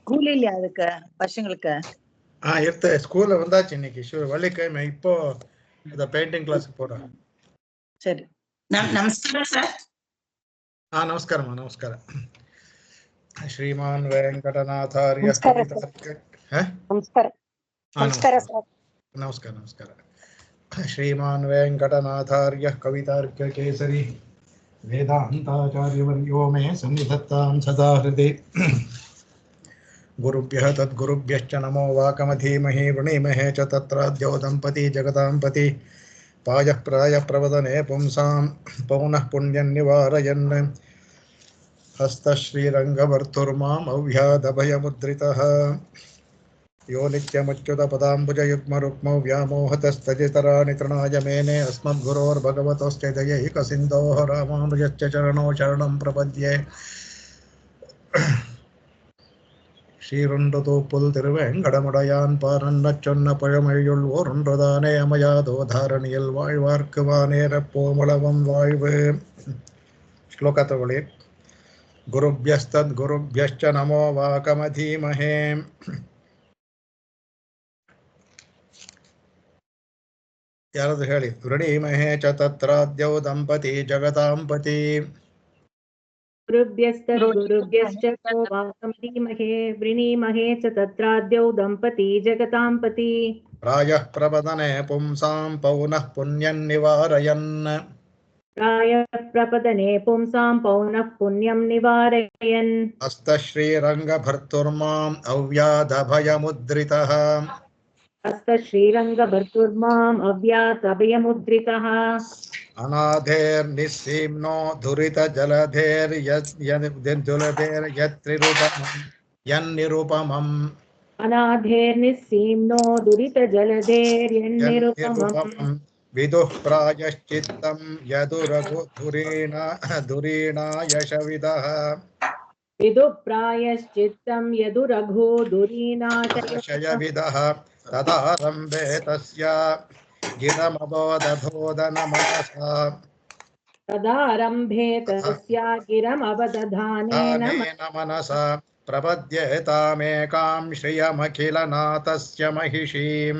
School இல்லையா அதுக்கு பசங்களுக்கு? இருக்கு. ஸ்கூல்ல வந்தாச்சு இன்னைக்கு வெள்ளிக்கிழமை. இப்போ இந்த பெயிண்டிங் கிளாஸ்க்கு போறேன். சரி. ನಮಸ್ಕಾರ ಸರ್. ನಮಸ್ಕಾರಮ್ಮ. ನಮಸ್ಕಾರ. ಶ್ರೀಮಾನ್ ವೆಂಕಟನಾಥಾರ್ಯ ನಮಸ್ಕಾರ. ನಮಸ್ಕಾರ. ಶ್ರೀಮಾನ್ ವೆಂಕಟನಾಥಾರ್ಯ ಕವಿತಾರ್ಕ್ಯ ಕೇಸರಿ ವೇದಾಂತಾಚಾರ್ಯವರ್ಯೋ ಮೇ ಸನ್ನಿಧತ್ತಾಂ ಸದಾ ಹೃದಯ. ಗುರುಭ್ಯಃ ತದ್ಗುರುಭ್ಯಶ್ಚ ನಮೋ ವಾಕಮಧೀಮಹಿ ವೃಣೀಮಹೇ ಚ ತತ್ರಾದ್ಯೋ ದಂಪತಿ ಜಗದಾಂಪತಿ ಪಾಯಃ ಪ್ರಾಯಃ ಪ್ರವದನೆ ಪುಂಸಾಂ ಪೌನಃ ಪುಣ್ಯಂ ನಿವಾರಯನ್ ಹಸ್ತಶ್ರೀರಂಗವರ್ತುರ್ಮಾಂ ಅವ್ಯಾದಭಯಮುದ್ರಿತಃ ಯೋ ನಿತ್ಯಮಚ್ಯುತಪದಾಂಬುಜಯುಗ್ಮರುಕ್ಮೌ ವ್ಯಾಮೋಹತಸ್ತಜಿತರಾಣಿ ತೃಣಾಯ ಮೇನೆ ಅಸ್ಮದ್ಗುರೋರ್ಭಗವತೋಸ್ತೆ ದಯೈಕಸಿಂಧೋಃ ರಾಮಾನುಜಸ್ಯ ಚರಣೋ ಶರಣಂ ಪ್ರಪದ್ಯೆ. ஸ்ரீருண்டதோப்புல் திருவேங்கடமுடையான் பாரன்னச் சொன்ன பழமொழியுள் ஓரொன்றுதானே அமையாதோ தாரணியில் வாழ்வார்க்கு வானேரப்போமளவம் வாழ்வு. ಶ್ಲೋಕ ತಗೊಳ್ಳಿ. ಗುರುಭ್ಯಸ್ತದ್ ಗುರುಭ್ಯಶ್ಚ ನಮೋ ವಾಕಮಧೀಮಹೇ. ಯಾರಾದ್ರೂ ಹೇಳಿ. ವೃಣೀಮಹೇ ಚ ತತ್ರಾದ್ಯೌ ದಂಪತಿ ಜಗತಾಂಪತಿ. ಗುರುಭ್ಯಶ್ಚ ವಾಕಮಧೀಮಹೇ ವೃಣೀಮಹೇ ಚ ತತ್ರಾದ್ಯೌ ದಂಪತಿ ಜಗತಾಂಪತಿ. ಪ್ರಾಯಃ ಪ್ರವದನೆ ಪುಂಸಾಂ ಪೌನಃ ಪುಣ್ಯಂ ನಿವಾರಯನ್. ಪೌನಃ ಪುಣ್ಯಂ ನಿವಾರಯನ್. ಹಸ್ತಶ್ರೀರಂಗಭರ್ತುರ್ಮಾಂ ಅವ್ಯಾದಭಯಮುದ್ರಿತಃ. ಹಸ್ತಶ್ರೀರಂಗಭರ್ತುರ್ಮಾಂ ಅವ್ಯಾದಭಯಮುದ್ರಿತಃ. ಅನಾಧೇರ್ನಿಸ್ಸೀಮ್ನೋ ದುರಿತಜಲಧೇರ್ಯನ್ನಿರುಪಮಂ. ಅನಾಧೇರ್ನಿಸ್ಸೀಮ್ನೋ ದುರಿತಜಲಧೇರ್ಯನ್ನಿರುಪಮಂ. ವಿದುಃ ಪ್ರಾಯಶ್ಚಿತ್ತಂ ಯದುರಘುಧುರೀಣಾಯಶವಿದಃ. ವಿದುಃ ಪ್ರಾಯಶ್ಚಿತ್ತಂ ಯದುರಘುಧುರೀಣಾಯಶವಿದಃ. ತದಾರಂಭೆ ತಸ್ಯ ಗಿರಮಬೋದಧೋದನ ಮನಸಾ. ತದಾರಂಭೆ ತಸ್ಯ ಗಿರಮವದಧಾನೇನ ಮನಸಾ ಪ್ರಪದ್ಯೇತಾಮೇಕಾಂ ಶ್ರಿಯಮಖಿಲನಾಥಸ್ಯ ಮಹಿಷೀಂ.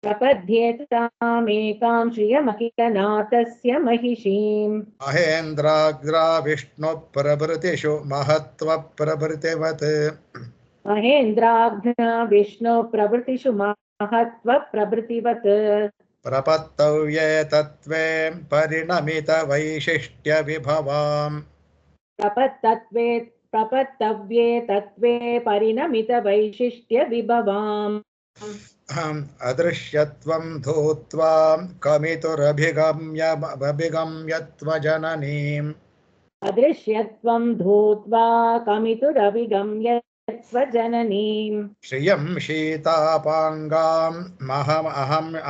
ಪ್ರಪದ್ಯೇತಾಮೇಕಾಂ ಶ್ರಿಯಮಖಿಲನಾಥಸ್ಯ ಮಹಿಷೀಂ. ಮಹೇಂದ್ರಾಗ್ರಾ ವಿಷ್ಣು ಪ್ರಭೃತಿಷು ಮಹತ್ವ ಪ್ರಭೃತಿವತ್. ಮಹೇಂದ್ರಾಗ್ನ ವಿಷ್ಣು ಪ್ರಭೃತಿಷು ಮಹತ್ವ ಪ್ರಭೃತಿವತ್. ಪ್ರಪತ್ತವ್ಯೇ ತತ್ವೇ ಪರಿಣಮಿತ ವೈಶಿಷ್ಟ್ಯ ವಿಭವಾಂ. ಪ್ರಪತ್ತವ್ಯೇ ತತ್ವೇ ಪರಿಣಮಿತ ವೈಶಿಷ್ಟ್ಯ ವಿಭವಾಂ. ಅದೃಶ್ಯತ್ವಂ ಧೂತ್ವಾ ಕಮಿತುರಭಿಗಮ್ಯತ್ವಜನನೀಂ. ಅದೃಶ್ಯತ್ವಂ ಧೂತ್ವಾ ಕಮಿತುರಭಿಗಮ್ಯತ್ವಜನನೀಂ. ಶ್ರಿಯಂ ಶೀತಾಪಾಂಗಾಂ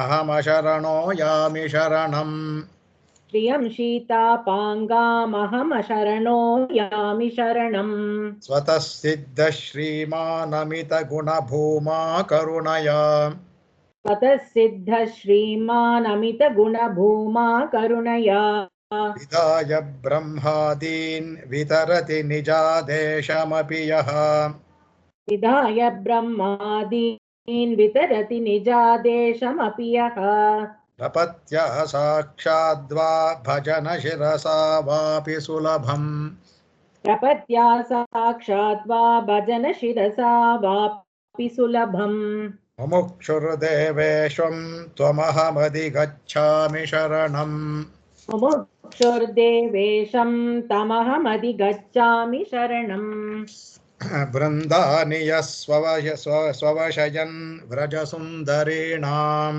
ಅಹಮಶರಣೋ ಯಾಮಿ ಶರಣಂ. ಶ್ರಿಯಂ ಶೀತಾಪಾಂಗಾಮಹಮಶರಣೋ ಯಾಮಿ ಶರಣಂ. ಸ್ವತಃ ಸಿದ್ಧ ಶ್ರೀಮಾನಮಿತ ಗುಣಭೂಮಾ ಕರುಣಯಾ. ಸ್ವತಃ ಸಿದ್ಧ ಶ್ರೀಮಾನಮಿತ ಗುಣಭೂಮಾ ಕರುಣಯಾ. ವಿದಾಯ ಬ್ರಹ್ಮಾದೀನ್ ವಿತರತಿ ನಿಜಾದೇಶಮಪಿ ಯಃ. ವಿದಾಯ ಬ್ರಹ್ಮಾದೀನ್ ವಿತರತಿ ನಿಜಾದೇಶಮಪಿ ಯಃ. ಪ್ರಪತ್ಯ ಸಾಕ್ಷಾದ್ವಾ ಭಜನ ಶಿರಸಾ ವಾಪಿ ಸುಲಭಂ. ಪ್ರಪತ್ಯ ಸಾಕ್ಷಾದ್ವಾ ಭಜನ ಶಿರಸಾ ವಾಪಿ ಸುಲಭಂ. ಮುಮುಕ್ಷುರ್ದೇವೇಶ್ವಂ ತ್ವಮಹಮಧಿಗಚ್ಛಾಮಿ ಶರಣಂ. ಮುಮುಕ್ಷುರ್ದೇವೇಶಂ ತಮಹಮಧಿಗಚ್ಛಾಮಿ ಶರಣಂ. ಬೃಂದಾನಿ ಸ್ವವಶಯನ್ ವ್ರಜಸುಂದರೀಣಾಂ.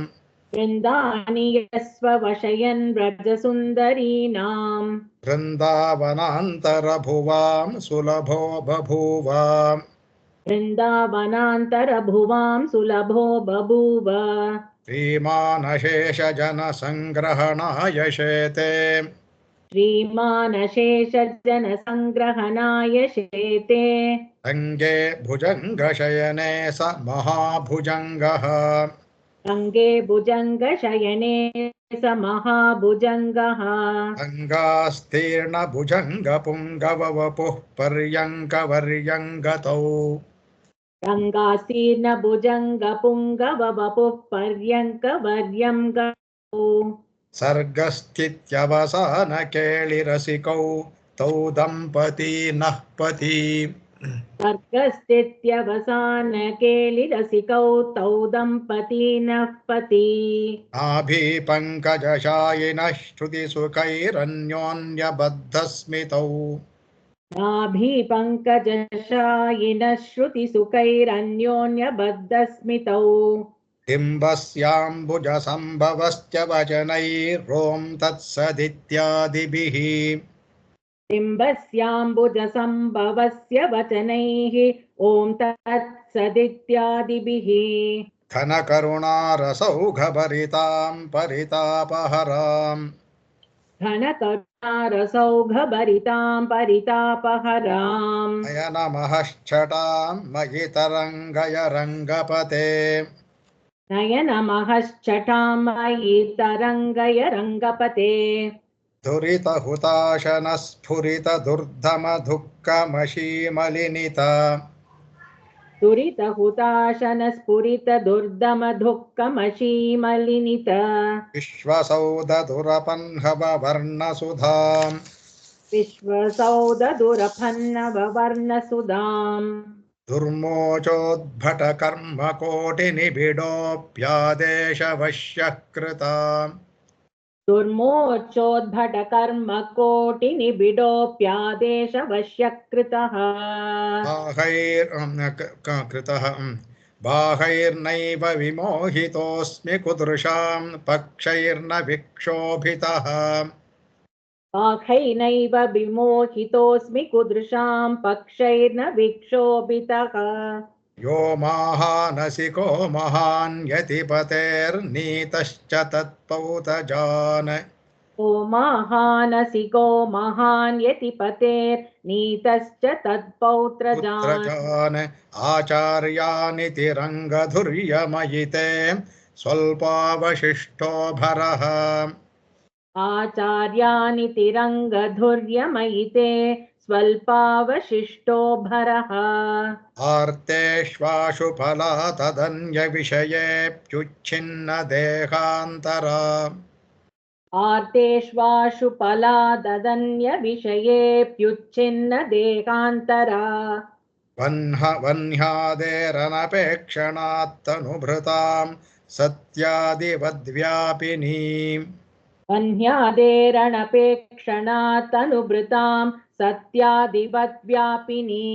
ವೃಂದಾನಿ ಸ್ವವಶಯನ್ ವ್ರಜಸುಂದರೀಣಾಂ. ವೃಂದಾವನಾಂತರಭುವಾಂ ಸುಲಭೋ ಬಭೂವ. ವೃಂದಾವನಾಂತರಭುವಾಂ ಸುಲಭೋ ಬಭೂವ. ಶ್ರೀಮಾನಶೇಷ ಜನ ಸಂಗ್ರಹಣಾಯ ಶೇತೆ. ಶ್ರೀಮಾನಶೇಷ ಜನ ಸಂಗ್ರಹಣಾಯ ಶೇತೆ. ಅಂಗೇ ಭುಜಂಗಶಯನೆ ಸ ಮಹಾಭುಜಂಗಃ. ಅಂಗೇ ಭುಜಂಗಶಯನೆ ಸ ಮಹಾಭುಜಂಗಃ. ಅಂಗಾಸ್ತೀರ್ಣ ಭುಜಂಗ ಪುಂಗವ ವಪುಃ ಪರ್ಯಂಕವರ್ಯಂಗತೌ. ರಂಗಾಸೀರ್ಣ ಭುಜಂಗ ಪುಂಗವ ವಪುಃ ಪರ್ಯಂಕ ವರ್ಯಂ ಗೋ ಸರ್ಗಸ್ಥಿತ್ಯವಸಾನ ಕೇಳಿರಸಿಕೌ ತೌ ದಂಪತಿ ನಃ ಪತಿ ಸರ್ಗಸ್ಥಿತ್ಯವಸಾನ ಕೇಳಿರಸಿಕೌ ತೌ ದಂಪತಿ ನಃ ಪತಿ ನಾಭಿ ಪಂಕಜಶಾಯಿನಃ ಶ್ರುತಿಸುಕೈರನ್ಯೋನ್ಯಬದ್ಧಸ್ಮಿತೌ ನಾಭಿ ಪಂಕಜಶಾಯಿನ ಶ್ರುತಿಸುಕೈರನ್ಯೋನ್ಯಬದ್ಧಸ್ಮಿತೌ ಬಿಂಬಸ್ಯಾಂಬುಜಸಂಭವಶ್ಚ ವಚನೈರೋಂ ತತ್ಸದಿತ್ಯಾದಿಭಿಃ बिम्बस्याम्बुजसम्भवस्य वचनैः ॐ तत्सदित्यादिभिः घनकरुणारसौघभरितां परितापहराम् घनकरुणारसौघभरितां परितापहराम् नयनमहश्चटां मयि तरङ्गय रङ्गपते नयनमहश्चटां मयि तरङ्गय रङ्गपते दुरितहुताशनस्फुरितदुर्धमधुःखमशीमलिनिता दुरितहुताशनस्फुरितदुर्दमधुःखमशीमलिनित विश्वसौधदुरपह्नववर्णसुधाम् विश्वसौधदुरपन्नववर्णसुधाम् दुर्मोचोद्भटकर्मकोटिनिबिडोऽप्यादेशवश्यः कृता दुर्मोचोद्भटकर्मकोटिनिबिडोऽप्यादेशवश्यकृतः बाहैर्नैव विमोहितोऽस्मि कुदृशां पक्षैर्न विक्षोभितः बाहैनैव विमोहितोऽस्मि कुदृशां पक्षैर्न विक्षोभितः यो माहानसिको महान् यतिपतेर्नीतश्च तत्पौतजान् ओ महानसिको महान् यतिपतेर्नीतश्च तत्पौत्रजान् पुत्रजान् आचार्यानिति रङ्गधुर्यमयिते स्वल्पावशिष्टो भरः आचार्यानिति रङ्गधुर्यमयिते स्वल्पावशिष्टो भरः आर्तेष्वाशु फला तदन्यविषयेऽप्युच्छिन्न देहान्तरा आर्तेष्वाशु पलाददन्यविषयेऽप्युच्छिन्न देहान्तरा वह्न्यादेरनपेक्षणात्तनुभृतां सत्यादिवद्व्यापिनीम् वह्न्यादेरणपेक्षणात् सत्यादिवद्व्यापिनी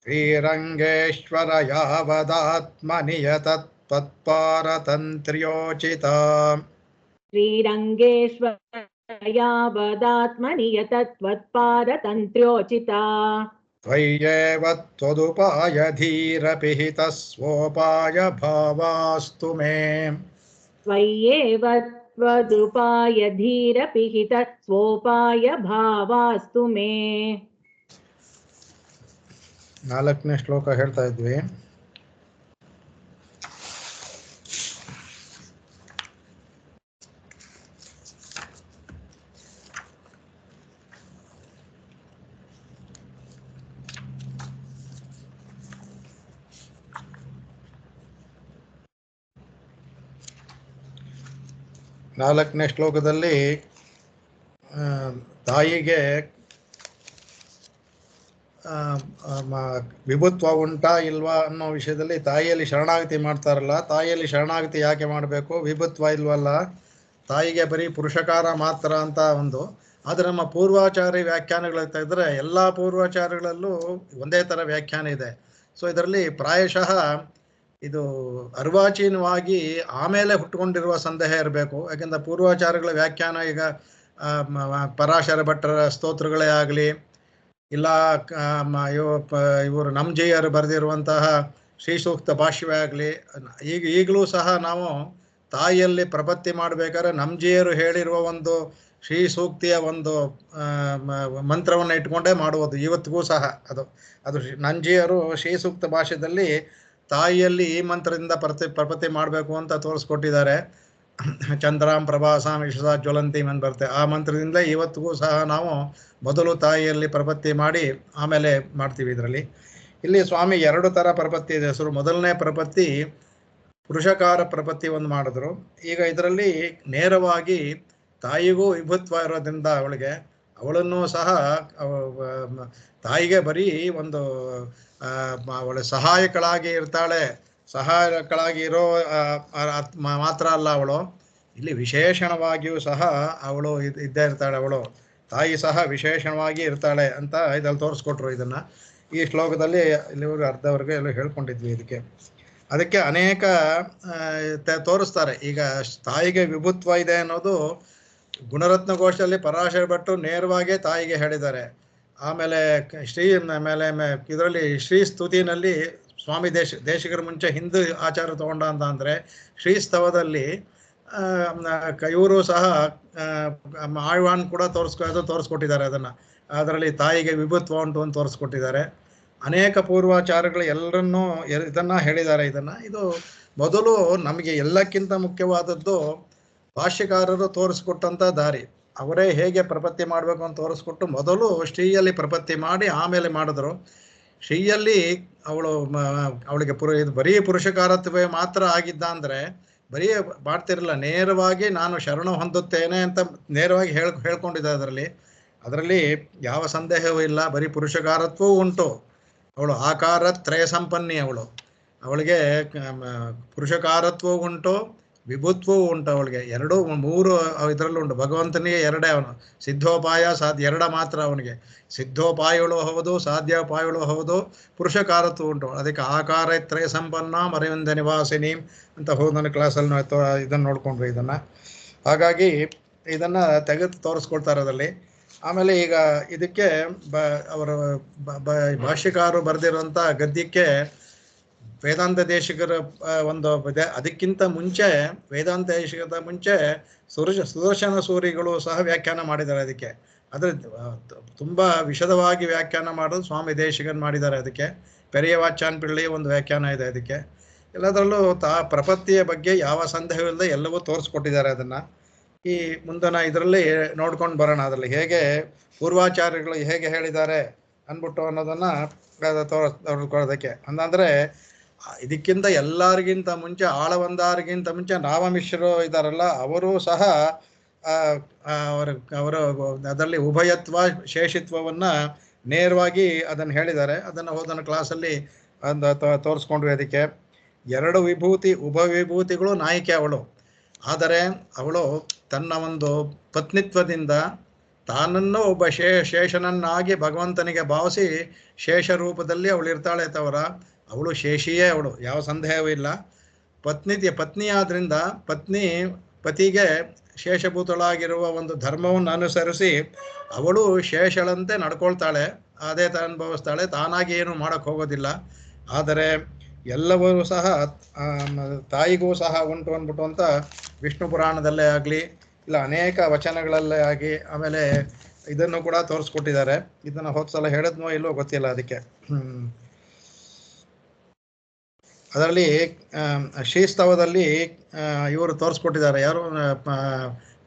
श्रीरङ्गेश्वर यावदात्मनियतत्त्वत्पारतन्त्र्योचिता श्रीरङ्गेश्वर यावदात्मनि यतत्त्वत्पारतन्त्र्योचिता त्वय्येव त्वदुपायधीरपिहितः स्वोपायभावास्तु मे त्वय्येव त्वदुपायधीरपिहित स्वोपायभावास्तु मे 4ನೇ ಶ್ಲೋಕ ಹೇಳ್ತಾ ಇದ್ವಿ. ನಾಲ್ಕನೇ ಶ್ಲೋಕದಲ್ಲಿ ತಾಯಿಗೆ ವಿಭುತ್ವ ಉಂಟಾ ಇಲ್ವಾ ಅನ್ನೋ ವಿಷಯದಲ್ಲಿ ತಾಯಿಯಲ್ಲಿ ಶರಣಾಗತಿ ಮಾಡ್ತಾರಲ್ಲ, ತಾಯಿಯಲ್ಲಿ ಶರಣಾಗತಿ ಯಾಕೆ ಮಾಡಬೇಕು, ವಿಭುತ್ವ ಇಲ್ವಲ್ಲ, ತಾಯಿಗೆ ಬರೀ ಪುರುಷಕಾರ ಮಾತ್ರ ಅಂತ ಒಂದು. ಆದರೆ ನಮ್ಮ ಪೂರ್ವಾಚಾರ್ಯ ವ್ಯಾಖ್ಯಾನಗಳು ಇದ್ದರೆ ಎಲ್ಲ ಪೂರ್ವಾಚಾರ್ಯಗಳಲ್ಲೂ ಒಂದೇ ಥರ ವ್ಯಾಖ್ಯಾನ ಇದೆ. ಸೊ ಇದರಲ್ಲಿ ಪ್ರಾಯಶಃ ಇದು ಅರ್ವಾಚೀನವಾಗಿ ಆಮೇಲೆ ಹುಟ್ಟುಕೊಂಡಿರುವ ಸಂದೇಹ ಇರಬೇಕು. ಯಾಕೆಂದರೆ ಪೂರ್ವಾಚಾರ್ಯಗಳ ವ್ಯಾಖ್ಯಾನ ಈಗ ಪರಾಶರ ಭಟ್ಟರ ಸ್ತೋತ್ರಗಳೇ ಆಗಲಿ, ಇಲ್ಲ ಇವರು ನಮ್ಜಿಯರು ಬರೆದಿರುವಂತಹ ಶ್ರೀ ಸೂಕ್ತ ಭಾಷ್ಯವೇ ಆಗಲಿ, ಈಗಲೂ ಸಹ ನಾವು ತಾಯಿಯಲ್ಲಿ ಪ್ರಪತ್ತಿ ಮಾಡಬೇಕಾದ್ರೆ ನಮ್ಜಿಯರು ಹೇಳಿರುವ ಒಂದು ಶ್ರೀ ಸೂಕ್ತಿಯ ಒಂದು ಮಂತ್ರವನ್ನು ಇಟ್ಕೊಂಡೇ ಮಾಡುವುದು ಇವತ್ತಿಗೂ ಸಹ. ಅದು ನಂಜಿಯರು ಶ್ರೀ ಸೂಕ್ತ ಭಾಷೆಯಲ್ಲಿ ತಾಯಿಯಲ್ಲಿ ಈ ಮಂತ್ರದಿಂದ ಪ್ರಪತ್ತಿ ಮಾಡಬೇಕು ಅಂತ ತೋರಿಸ್ಕೊಟ್ಟಿದ್ದಾರೆ. ಚಂದ್ರಾಂ ಪ್ರಭಾಸಾಂ ಯಶಸಾ ಜ್ವಲಂತಿ ಅಂತ ಬರುತ್ತೆ. ಆ ಮಂತ್ರದಿಂದ ಇವತ್ತಿಗೂ ಸಹ ನಾವು ಮೊದಲು ತಾಯಿಯಲ್ಲಿ ಪ್ರಪತ್ತಿ ಮಾಡಿ ಆಮೇಲೆ ಮಾಡ್ತೀವಿ. ಇದರಲ್ಲಿ ಇಲ್ಲಿ ಸ್ವಾಮಿ ಎರಡು ತರ ಪ್ರಪತ್ತಿ ಇದೆ ಹೆಸರು. ಮೊದಲನೇ ಪ್ರಪತ್ತಿ ಪುರುಷಕಾರ ಪ್ರಪತ್ತಿ ಒಂದು ಮಾಡಿದ್ರು. ಈಗ ಇದರಲ್ಲಿ ನೇರವಾಗಿ ತಾಯಿಗೂ ವಿಭುತ್ವ ಇರೋದ್ರಿಂದ ಅವಳನ್ನು ಸಹ ತಾಯಿಗೆ ಬರೀ ಒಂದು ಅವಳ ಸಹಾಯಕಳಾಗಿ ಇರ್ತಾಳೆ, ಸಹಾಯಕಳಾಗಿ ಇರೋ ಮಾತ್ರ ಅಲ್ಲ, ಅವಳು ಇಲ್ಲಿ ವಿಶೇಷಣವಾಗಿಯೂ ಸಹ ಅವಳು ಇದ್ದೇ ಇರ್ತಾಳೆ. ಅವಳು ತಾಯಿ ಸಹ ವಿಶೇಷಣವಾಗಿ ಇರ್ತಾಳೆ ಅಂತ ಇದಲ್ಲಿ ತೋರಿಸ್ಕೊಟ್ರು. ಇದನ್ನ ಈ ಶ್ಲೋಕದಲ್ಲಿ ಇಲ್ಲಿವರೆಗೂ ಅರ್ಧವರೆಗೆ ಎಲ್ಲ ಹೇಳ್ಕೊಂಡಿದ್ವಿ. ಅದಕ್ಕೆ ಅನೇಕ ತೋರಿಸ್ತಾರೆ. ಈಗ ತಾಯಿಗೆ ವಿಭುತ್ವ ಇದೆ ಅನ್ನೋದು ಗುಣರತ್ನ ಘೋಷದಲ್ಲಿ ಪರಾಶರ ಭಟ್ಟರು ನೇರವಾಗಿ ತಾಯಿಗೆ ಹೇಳಿದ್ದಾರೆ. ಆಮೇಲೆ ಇದರಲ್ಲಿ ಶ್ರೀ ಸ್ತುತಿನಲ್ಲಿ ಸ್ವಾಮಿ ದೇಶಿಗರ ಮುಂಚೆ ಹಿಂದೂ ಆಚಾರ ತಗೊಂಡ ಅಂದ್ರೆ ಶ್ರೀಸ್ತವದಲ್ಲಿ ಇವರು ಸಹ ಆಳ್ವಾನ್ ಕೂಡ ತೋರಿಸ್ಕೊಟ್ಟಿದ್ದಾರೆ. ಅದರಲ್ಲಿ ತಾಯಿಗೆ ವಿಭುತ್ವ ಉಂಟು ಅಂತ ತೋರಿಸ್ಕೊಟ್ಟಿದ್ದಾರೆ. ಅನೇಕ ಪೂರ್ವಾಚಾರಗಳು ಎಲ್ಲರನ್ನೂ ಇದನ್ನ ಹೇಳಿದ್ದಾರೆ. ಇದು ಮೊದಲು ನಮಗೆ ಎಲ್ಲಕ್ಕಿಂತ ಮುಖ್ಯವಾದದ್ದು ಭಾಷ್ಯಕಾರರು ತೋರಿಸ್ಕೊಟ್ಟಂತ ದಾರಿ. ಅವರೇ ಹೇಗೆ ಪ್ರಪತ್ತಿ ಮಾಡಬೇಕು ಅಂತ ತೋರಿಸ್ಕೊಟ್ಟು ಮೊದಲು ಶ್ರೀಯಲ್ಲಿ ಪ್ರಪತ್ತಿ ಮಾಡಿ ಆಮೇಲೆ ಮಾಡಿದ್ರು. ಶ್ರೀಯಲ್ಲಿ ಅವಳಿಗೆ ಬರೀ ಪುರುಷಕಾರತ್ವೇ ಮಾತ್ರ ಆಗಿದ್ದ ಅಂದ್ರೆ ಬರೀ ಮಾಡ್ತಿರಲಿಲ್ಲ. ನೇರವಾಗಿ ನಾನು ಶರಣ ಹೊಂದುತ್ತೇನೆ ಅಂತ ನೇರವಾಗಿ ಹೇಳ್ಕೊಂಡಿದ್ದ. ಅದರಲ್ಲಿ ಯಾವ ಸಂದೇಹವೂ ಇಲ್ಲ. ಬರೀ ಪುರುಷಕಾರತ್ವವೂ ಉಂಟು. ಅವಳು ಆಕಾರ ತ್ರಯ ಸಂಪನ್ನಿ. ಅವಳಿಗೆ ಪುರುಷಕಾರತ್ವವೂ ಉಂಟು, ವಿಭುತ್ವವೂ ಉಂಟು. ಅವಳಿಗೆ ಮೂರು ಇದರಲ್ಲೂ ಉಂಟು. ಭಗವಂತನಿಗೆ ಎರಡೇ, ಅವನು ಸಿದ್ಧೋಪಾಯ ಸಾಧ್ಯ ಎರಡ ಮಾತ್ರ. ಅವನಿಗೆ ಸಿದ್ಧೋಪಾಯಗಳು ಹೌದು, ಸಾಧ್ಯೋಪಾಯಗಳು ಹೌದು, ಪುರುಷಕಾರತ್ವ ಉಂಟು. ಅದಕ್ಕೆ ಆಕಾರ ತ್ರಯ ಸಂಪನ್ನ ಅರವಿಂದ ನಿವಾಸಿನಿ ಅಂತ ನನ್ನ ಕ್ಲಾಸಲ್ಲಿ ಇದನ್ನು ನೋಡ್ಕೊಂಡ್ವಿ. ಹಾಗಾಗಿ ಇದನ್ನ ತೆಗೆದು ತೋರಿಸ್ಕೊಳ್ತಾರೆ ಅದರಲ್ಲಿ. ಆಮೇಲೆ ಈಗ ಇದಕ್ಕೆ ಅವರು ಭಾಷ್ಯಕಾರರು ಬರೆದಿರುವಂಥ ಗದ್ಯಕ್ಕೆ ವೇದಾಂತ ದೇಶಿಕರ ಒಂದು ಅದಕ್ಕಿಂತ ಮುಂಚೆ ವೇದಾಂತ ದೇಶಿಕದ ಮುಂಚೆ ಸುದರ್ಶನ ಸೂರಿಗಳು ಸಹ ವ್ಯಾಖ್ಯಾನ ಮಾಡಿದ್ದಾರೆ ಅದಕ್ಕೆ. ತುಂಬ ವಿಶದವಾಗಿ ವ್ಯಾಖ್ಯಾನ ಮಾಡೋದು ಸ್ವಾಮಿ ದೇಶಿಕನ್ ಮಾಡಿದ್ದಾರೆ. ಅದಕ್ಕೆ ಪೆರಿಯವಾಚಾನ್ ಪಿಳ್ಳಿ ಒಂದು ವ್ಯಾಖ್ಯಾನ ಇದೆ. ಅದಕ್ಕೆ ಎಲ್ಲದರಲ್ಲೂ ಪ್ರಪತ್ತಿಯ ಬಗ್ಗೆ ಯಾವ ಸಂದೇಹವಿಲ್ಲದೆ ಎಲ್ಲವೂ ತೋರಿಸ್ಕೊಟ್ಟಿದ್ದಾರೆ. ಈ ಮುಂದಿನ ಇದರಲ್ಲಿ ನೋಡ್ಕೊಂಡು ಬರೋಣ. ಅದರಲ್ಲಿ ಹೇಗೆ ಪೂರ್ವಾಚಾರ್ಯಗಳು ಹೇಗೆ ಹೇಳಿದ್ದಾರೆ ಅಂದ್ಬಿಟ್ಟು ಅನ್ನೋದನ್ನ ತೋರಿಸ್ಕೊಳ್ಳೋದಕ್ಕೆ. ಅಂದ್ರೆ ಇದಕ್ಕಿಂತ ಎಲ್ಲರಿಗಿಂತ ಮುಂಚೆ ಆಳವಂದಾರಿಗಿಂತ ಮುಂಚೆ ನಾವಮಿಶ್ರರು ಇದ್ದಾರಲ್ಲ, ಅವರು ಸಹ ಅವರ ಅದರಲ್ಲಿ ಉಭಯತ್ವ ಶೇಷಿತ್ವವನ್ನ ನೇರವಾಗಿ ಅದನ್ನು ಹೇಳಿದ್ದಾರೆ. ಅದನ್ನು ಹೋದನ ಕ್ಲಾಸಲ್ಲಿ ತೋರಿಸ್ಕೊಂಡ್ವಿ. ಅದಕ್ಕೆ ಎರಡು ವಿಭೂತಿ ಉಭವಿಭೂತಿಗಳು ನಾಯಕಿ ಅವಳು. ಆದರೆ ಅವಳು ತನ್ನ ಒಂದು ಪತ್ನಿತ್ವದಿಂದ ತಾನನ್ನು ಒಬ್ಬ ಶೇಷನನ್ನಾಗಿ ಭಗವಂತನಿಗೆ ಭಾವಿಸಿ ಶೇಷ ರೂಪದಲ್ಲಿ ಅವಳು ಇರ್ತಾಳೆ ತವರ. ಅವಳು ಶೇಷಿಯೇ, ಅವಳು ಯಾವ ಸಂದೇಹವೂ ಇಲ್ಲ. ಪತ್ನಿಯಾದ್ರಿಂದ ಪತಿಗೆ ಶೇಷಭೂತಳಾಗಿರುವ ಒಂದು ಧರ್ಮವನ್ನು ಅನುಸರಿಸಿ ಅವಳು ಶೇಷಳಂತೆ ನಡ್ಕೊಳ್ತಾಳೆ, ಅದೇ ತರ ಅನುಭವಿಸ್ತಾಳೆ. ತಾನಾಗಿ ಏನು ಮಾಡಕ್ ಹೋಗೋದಿಲ್ಲ. ಆದರೆ ಎಲ್ಲವೂ ಸಹ ತಾಯಿಗೂ ಸಹ ಉಂಟು ಅಂದ್ಬಿಟ್ಟು ಅಂತ ವಿಷ್ಣು ಪುರಾಣದಲ್ಲೇ ಆಗಲಿ ಇಲ್ಲ ಅನೇಕ ವಚನಗಳಲ್ಲೇ ಆಗಿ ಆಮೇಲೆ ಇದನ್ನು ಕೂಡ ತೋರಿಸ್ಕೊಟ್ಟಿದ್ದಾರೆ. ಇದನ್ನು ಹೋದ್ಸಲ ಹೇಳಿದ್ನೋ ಇಲ್ಲೋ ಗೊತ್ತಿಲ್ಲ. ಅದಕ್ಕೆ ಅದರಲ್ಲಿ ಶ್ರೀಸ್ತವದಲ್ಲಿ ಇವರು ತೋರಿಸ್ಕೊಟ್ಟಿದ್ದಾರೆ. ಯಾರು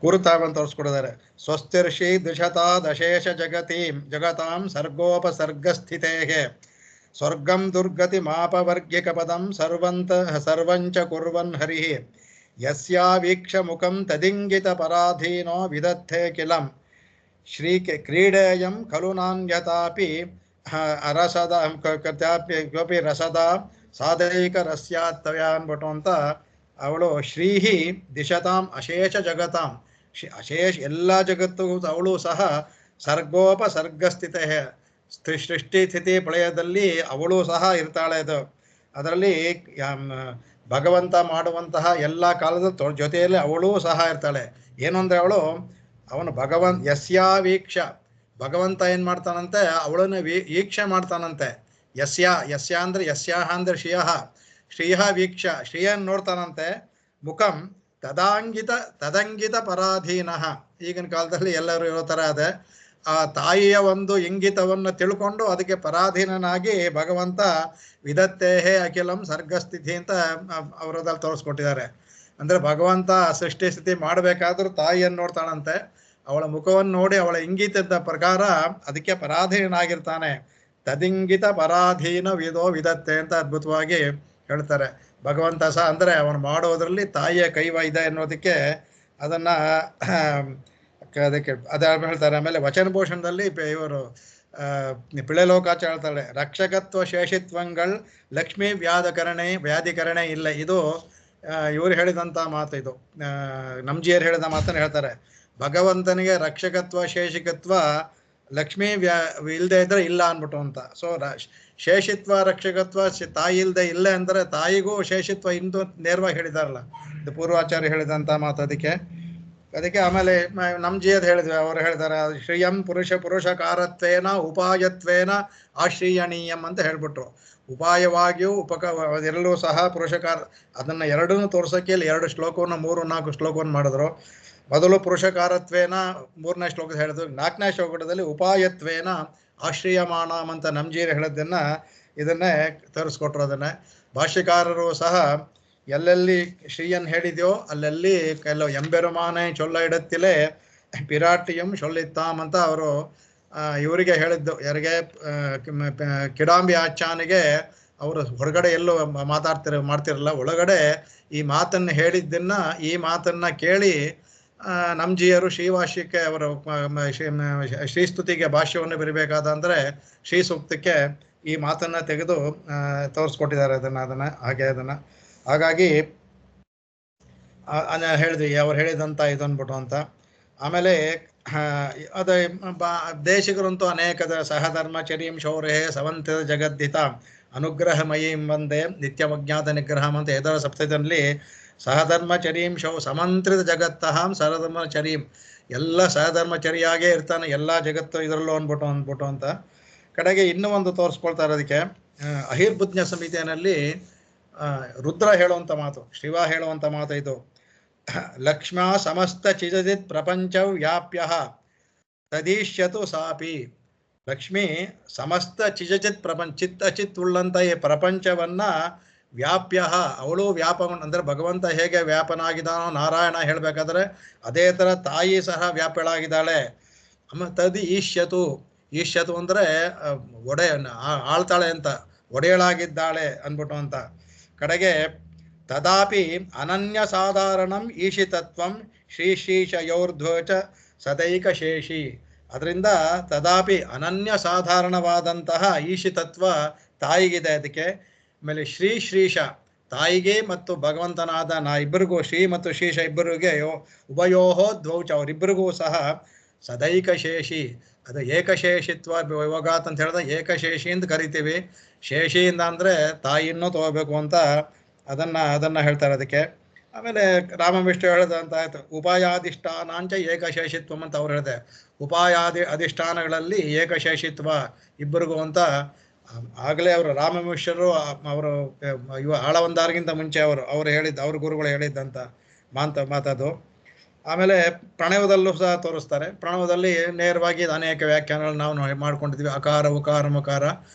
ಕುರುತಾವನ್ನು ತೋರಿಸ್ಕೊಟ್ಟಿದ್ದಾರೆ. ಸ್ವಸ್ತಿರ್ಷಿ ದ್ವಿಷತಾ ದಶೇಷ ಜಗತಾಂ ಸರ್ಗೋಪಸರ್ಗಸ್ಥಿತೇ ಸ್ವರ್ಗಂ ದುರ್ಗತಿ ಮಾಪವರ್ಗಿಕ ಪದಂ ಸರ್ವಂಚ ಕುರ್ವನ್ ಹರಿ ಯಸ್ಯಾವೀಕ್ಷ ಮುಖಂ ತದಿಂಗಿತ ಪರಾಧೀನೋ ವಿದತ್ತೇ ಕಿಲಂ ಶ್ರೀ ಕ್ರೀಡೇಯಂ ಖಲು ನಾನ್ಯತಾಪಿ ಅರಸದ ಕೋಪಿ ರಸದ ಸಾಧೈಕ ರಸ್ಯಾತ್ತವ್ಯ ಅನ್ಬಿಟ್ಟು ಅಂತ ಅವಳು ಶ್ರೀಹಿ ದಿಶತಾಂ ಅಶೇಷ ಜಗತಾಂ ಅಶೇಷ ಎಲ್ಲ ಜಗತ್ತು ಅವಳು ಸಹ ಸರ್ಗೋಪಸರ್ಗಸ್ಥಿತೇ ಸೃಷ್ಟಿ ಸ್ಥಿತಿ ಪ್ರಳಯದಲ್ಲಿ ಅವಳು ಸಹ ಇರ್ತಾಳೆ. ಅದರಲ್ಲಿ ಭಗವಂತ ಮಾಡುವಂತಹ ಎಲ್ಲ ಕಾಲದ ಜೊತೆಯಲ್ಲಿ ಅವಳು ಸಹ ಇರ್ತಾಳೆ. ಏನು ಅಂದ್ರೆ ಅವನು ಯಸ್ಯಾವೀಕ್ಷ ಭಗವಂತ ಏನ್ ಮಾಡ್ತಾನಂತೆ, ಅವಳನ್ನು ವೀಕ್ಷೆ ಮಾಡ್ತಾನಂತೆ. ಯಸ್ಯ ಅಂದ್ರೆ ಯಸ್ಯಾಹ ಅಂದ್ರೆ ಶ್ರೀಯ ವೀಕ್ಷ ಶ್ರೀಯನ್ ನೋಡ್ತಾನಂತೆ. ಮುಖಂ ತದಂಗಿತ ಪರಾಧೀನ. ಈಗಿನ ಕಾಲದಲ್ಲಿ ಎಲ್ಲರೂ ಇರೋ ತರ ಅದೇ ಆ ತಾಯಿಯ ಒಂದು ಇಂಗಿತವನ್ನು ತಿಳ್ಕೊಂಡು ಅದಕ್ಕೆ ಪರಾಧೀನನಾಗಿ ಭಗವಂತ ವಿದತ್ತೇಹೇ ಅಖಿಲಂ ಸರ್ಗಸ್ಥಿತಿ ಅಂತ ಅವರದಲ್ಲಿ ತೋರಿಸ್ಕೊಟ್ಟಿದ್ದಾರೆ. ಅಂದ್ರೆ ಭಗವಂತ ಸೃಷ್ಟಿ ಸ್ಥಿತಿ ಮಾಡಬೇಕಾದ್ರೂ ತಾಯಿಯನ್ನು ನೋಡ್ತಾನಂತೆ. ಅವಳ ಮುಖವನ್ನು ನೋಡಿ ಅವಳ ಇಂಗಿತದ ಪ್ರಕಾರ ಅದಕ್ಕೆ ಪರಾಧೀನಾಗಿರ್ತಾನೆ. ತದಿಂಗಿತ ಪರಾಧೀನ ವಿಧೋ ವಿಧತ್ತೆ ಅಂತ ಅದ್ಭುತವಾಗಿ ಹೇಳ್ತಾರೆ. ಭಗವಂತ ಸಹ ಅಂದರೆ ಅವನು ಮಾಡೋದ್ರಲ್ಲಿ ತಾಯಿಯ ಕೈವ ಇದೆ ಅನ್ನೋದಕ್ಕೆ ಅದನ್ನ ಅದಕ್ಕೆ ಹೇಳ್ತಾರೆ. ಆಮೇಲೆ ವಚನಭೂಷಣದಲ್ಲಿ ಇವರು ಪಿಳೆಲೋಕಾಚ ಹೇಳ್ತಾಳೆ, ರಕ್ಷಕತ್ವ ಶೇಷಿತ್ವಂಗಳ್ ಲಕ್ಷ್ಮೀ ವ್ಯಾಧಿಕರಣೆ ಇಲ್ಲ. ಇದು ಇವ್ರು ಹೇಳಿದಂಥ ಮಾತು. ಇದು ನಮ್ಜಿಯರು ಹೇಳಿದ ಮಾತನ್ನು ಹೇಳ್ತಾರೆ. ಭಗವಂತನಿಗೆ ರಕ್ಷಕತ್ವ ಶೇಷಿಕತ್ವ ಲಕ್ಷ್ಮೀ ಇಲ್ಲದೆ ಇದ್ರೆ ಇಲ್ಲ ಅಂದ್ಬಿಟ್ಟು ಅಂತ. ಸೊ ಶೇಷಿತ್ವ ರಕ್ಷಕತ್ವ ತಾಯಿ ಇಲ್ಲದೆ ಇಲ್ಲ ಅಂದರೆ ತಾಯಿಗೂ ಶೇಷಿತ್ವ ಇಂದು ನೇರವಾಗಿ ಹೇಳಿದಾರಲ್ಲ, ಇದು ಪೂರ್ವಾಚಾರ್ಯ ಹೇಳಿದಂಥ ಮಾತು. ಅದಕ್ಕೆ ಆಮೇಲೆ ನಮ್ಜಿಯದ್ ಹೇಳಿದ್ವಿ, ಅವರು ಹೇಳ್ತಾರೆ ಶ್ರಿಯಂ ಪುರುಷಕಾರತ್ವೇನ ಉಪಾಯತ್ವೇನ ಆಶ್ರೀಯಣೀಯಂ ಅಂತ ಹೇಳ್ಬಿಟ್ರು. ಉಪಾಯವಾಗಿಯೂ ಎಲ್ಲರೂ ಸಹ ಪುರುಷಕಾರ ಅದನ್ನು ಎರಡನ್ನೂ ತೋರ್ಸೋಕೆ ಇಲ್ಲಿ 2 ಶ್ಲೋಕವನ್ನು 3-4 ಶ್ಲೋಕವನ್ನು ಮಾಡಿದ್ರು. ಮೊದಲು ಪುರುಷಕಾರತ್ವೇನ 3ನೇ ಶ್ಲೋಕದ ಹೇಳಿದ್ರು. 4ನೇ ಶ್ಲೋಕದಲ್ಲಿ ಉಪಾಯತ್ವೇನ ಆಶ್ರಯಮಾಣಂ ಅಂತ ನಮ್ಜೀರು ಇದನ್ನೇ ತೋರಿಸ್ಕೊಟ್ರು. ಅದನ್ನೇ ಭಾಷ್ಯಕಾರರು ಸಹ ಎಲ್ಲೆಲ್ಲಿ ಶ್ರೀಯನ್ ಹೇಳಿದ್ಯೋ ಅಲ್ಲೆಲ್ಲಿ ಕೆಲವು ಎಂಬೆರುಮಾನೆ ಚೊಲ್ಲ ಇಡತ್ತಿಲೆ ಪಿರಾಟಿಯಂ ಚೊಲ್ಲಿತ್ತಾಮ್ ಅಂತ ಅವರು ಇವರಿಗೆ ಹೇಳಿದ್ದು. ಯಾರಿಗೆ ಕಿಡಾಂಬಿ ಆಚಾನಿಗೆ ಅವರು ಹೊರಗಡೆ ಎಲ್ಲೂ ಮಾಡ್ತಿರಲ್ಲ, ಒಳಗಡೆ ಈ ಮಾತನ್ನು ಹೇಳಿದ್ದನ್ನ ಈ ಮಾತನ್ನ ಕೇಳಿ ನಮ್ಜಿಯರು ಶ್ರೀವಾಷ್ಯಕ್ಕೆ ಅವರು ಶ್ರೀಸ್ತುತಿಗೆ ಭಾಷ್ಯವನ್ನು ಬರಿಬೇಕಾದ ಅಂದರೆ ಶ್ರೀ ಸೂಕ್ತಕ್ಕೆ ಈ ಮಾತನ್ನ ತೆಗೆದು ತೋರಿಸ್ಕೊಟ್ಟಿದ್ದಾರೆ ಅದನ್ನ. ಹಾಗಾಗಿ ಹೇಳಿದ್ವಿ ಅವ್ರು ಹೇಳಿದಂಥ ಇದು ಅಂದ್ಬಿಟ್ಟು ಅಂತ. ಆಮೇಲೆ ಅದೇ ದೇಶಿಗರಂತೂ ಅನೇಕ ಸಹಧರ್ಮಚರ್ಯಂ ಶೌರ್ಯ ಸವಂತ ಜಗದ್ದಿತ ಅನುಗ್ರಹಮಯೀಂ ವಂದೇ ನಿತ್ಯಮಜ್ಞಾತ ನಿಗ್ರಹಂ ಅಂತ ಎದರ ಸಪ್ತದಲ್ಲಿ ಸಹಧರ್ಮಚರ್ಯಂ ಸಮಂತ್ರಿತ ಜಗತ್ತಹಂ ಸಹಧರ್ಮಚರ್ಯಂ ಎಲ್ಲ ಸಹಧರ್ಮಚರ್ಯಾಗೇ ಇರ್ತಾನೆ ಎಲ್ಲ ಜಗತ್ತು ಇದರಲ್ಲೂ ಅಂದ್ಬಿಟ್ಟು ಅಂತ. ಕಡೆಗೆ ಇನ್ನೂ ಒಂದು ತೋರಿಸ್ಕೊಳ್ತಾರೆ. ಅದಕ್ಕೆ ಅಹಿರ್ಬುಜ್ಞ ಸಂಹಿತೆಯಲ್ಲಿ ರುದ್ರ ಹೇಳುವಂಥ ಮಾತು, ಶಿವ ಹೇಳುವಂಥ ಮಾತು ಇದು. ಲಕ್ಷ್ಮ್ಯಾ ಸಮಸ್ತ ಚಿಜಜಿತ್ ಪ್ರಪಂಚ ವ್ಯಾಪ್ಯ ತದೀಶ್ಯತು ಸಾಪಿ. ಲಕ್ಷ್ಮಿ ಸಮಸ್ತ ಚಿಜಜಿತ್ ಚಿತ್ ಅಚಿತ್ ಉಳ್ಳಂತ ಈ ಪ್ರಪಂಚವನ್ನ ವ್ಯಾಪ್ಯ ಅವಳು ಅಂದರೆ ಭಗವಂತ ಹೇಗೆ ವ್ಯಾಪನಾಗಿದ್ದಾನೋ ನಾರಾಯಣ ಹೇಳ್ಬೇಕಾದ್ರೆ ಅದೇ ಥರ ತಾಯಿ ಸಹ ವ್ಯಾಪ್ಯಳಾಗಿದ್ದಾಳೆ. ತದಿ ಈಶ್ಯತು ಅಂದರೆ ಆಳ್ತಾಳೆ ಅಂತ, ಒಡೆಯಳಾಗಿದ್ದಾಳೆ ಅಂದ್ಬಿಟ್ಟು ಅಂತ. ಕಡೆಗೆ ತದಾಪಿ ಅನನ್ಯ ಸಾಧಾರಣಂ ಈಶಿತತ್ವಂ ಶ್ರೀಶೀಶಯೋರ್ಧ್ವಚ ಸದೈಕ ಶೇಷಿ. ಅದರಿಂದ ತದಾಪಿ ಅನನ್ಯ ಸಾಧಾರಣವಾದಂತಹ ಈಶಿತತ್ವ ತಾಯಿಗಿದೆ. ಅದಕ್ಕೆ ಆಮೇಲೆ ಶ್ರೀಶ ತಾಯಿಗೆ ಮತ್ತು ಭಗವಂತನಾದ ಇಬ್ಬರಿಗೂ ಶ್ರೀ ಮತ್ತು ಶೀಶ ಇಬ್ಬರಿಗೆ ಉಭಯೋಹೋ ದ್ವೌಚ ಅವರಿಬ್ಬರಿಗೂ ಸಹ ಸದೈಕ ಶೇಷಿ. ಅದು ಏಕಶೇಷಿತ್ವ ಯೋಗಾತ್ ಅಂತ ಹೇಳಿದ್ರೆ ಏಕಶೇಷಿ ಅಂತ ಕರಿತೀವಿ. ಶೇಷಿಯಿಂದ ಅಂದರೆ ತಾಯಿಯನ್ನು ತಗೋಬೇಕು ಅಂತ ಅದನ್ನ ಹೇಳ್ತಾರೆ. ಅದಕ್ಕೆ ಆಮೇಲೆ ರಾಮವಿಷ್ಣು ಹೇಳಿದಂತ ಆಯ್ತು. ಉಪಾಯಾಧಿಷ್ಠಾನಾಂಚ ಏಕಶೇಷಿತ್ವ ಅಂತ ಅವ್ರು ಹೇಳಿದೆ. ಅಧಿಷ್ಠಾನಗಳಲ್ಲಿ ಏಕಶೇಷಿತ್ವ ಇಬ್ಬರಿಗೂ ಅಂತ. ಆಗಲೇ ಅವರು ರಾಮವಿಷ್ಣರು ಅವರು ಆಳವಂದಾರ್ಗಿಂತ ಮುಂಚೆ ಅವರು ಹೇಳಿದ್ದು, ಅವ್ರ ಗುರುಗಳು ಹೇಳಿದ್ದಂತ ಮಾತದು. ಆಮೇಲೆ ಪ್ರಣಯದಲ್ಲೂ ಸಹ ತೋರಿಸ್ತಾರೆ. ಪ್ರಣವದಲ್ಲಿ ನೇರವಾಗಿ ಅನೇಕ ವ್ಯಾಖ್ಯಾನಗಳು ನಾವು ಮಾಡ್ಕೊಂಡಿದ್ವಿ. ಅಕಾರ ಉಕಾರ ಮಕಾರ.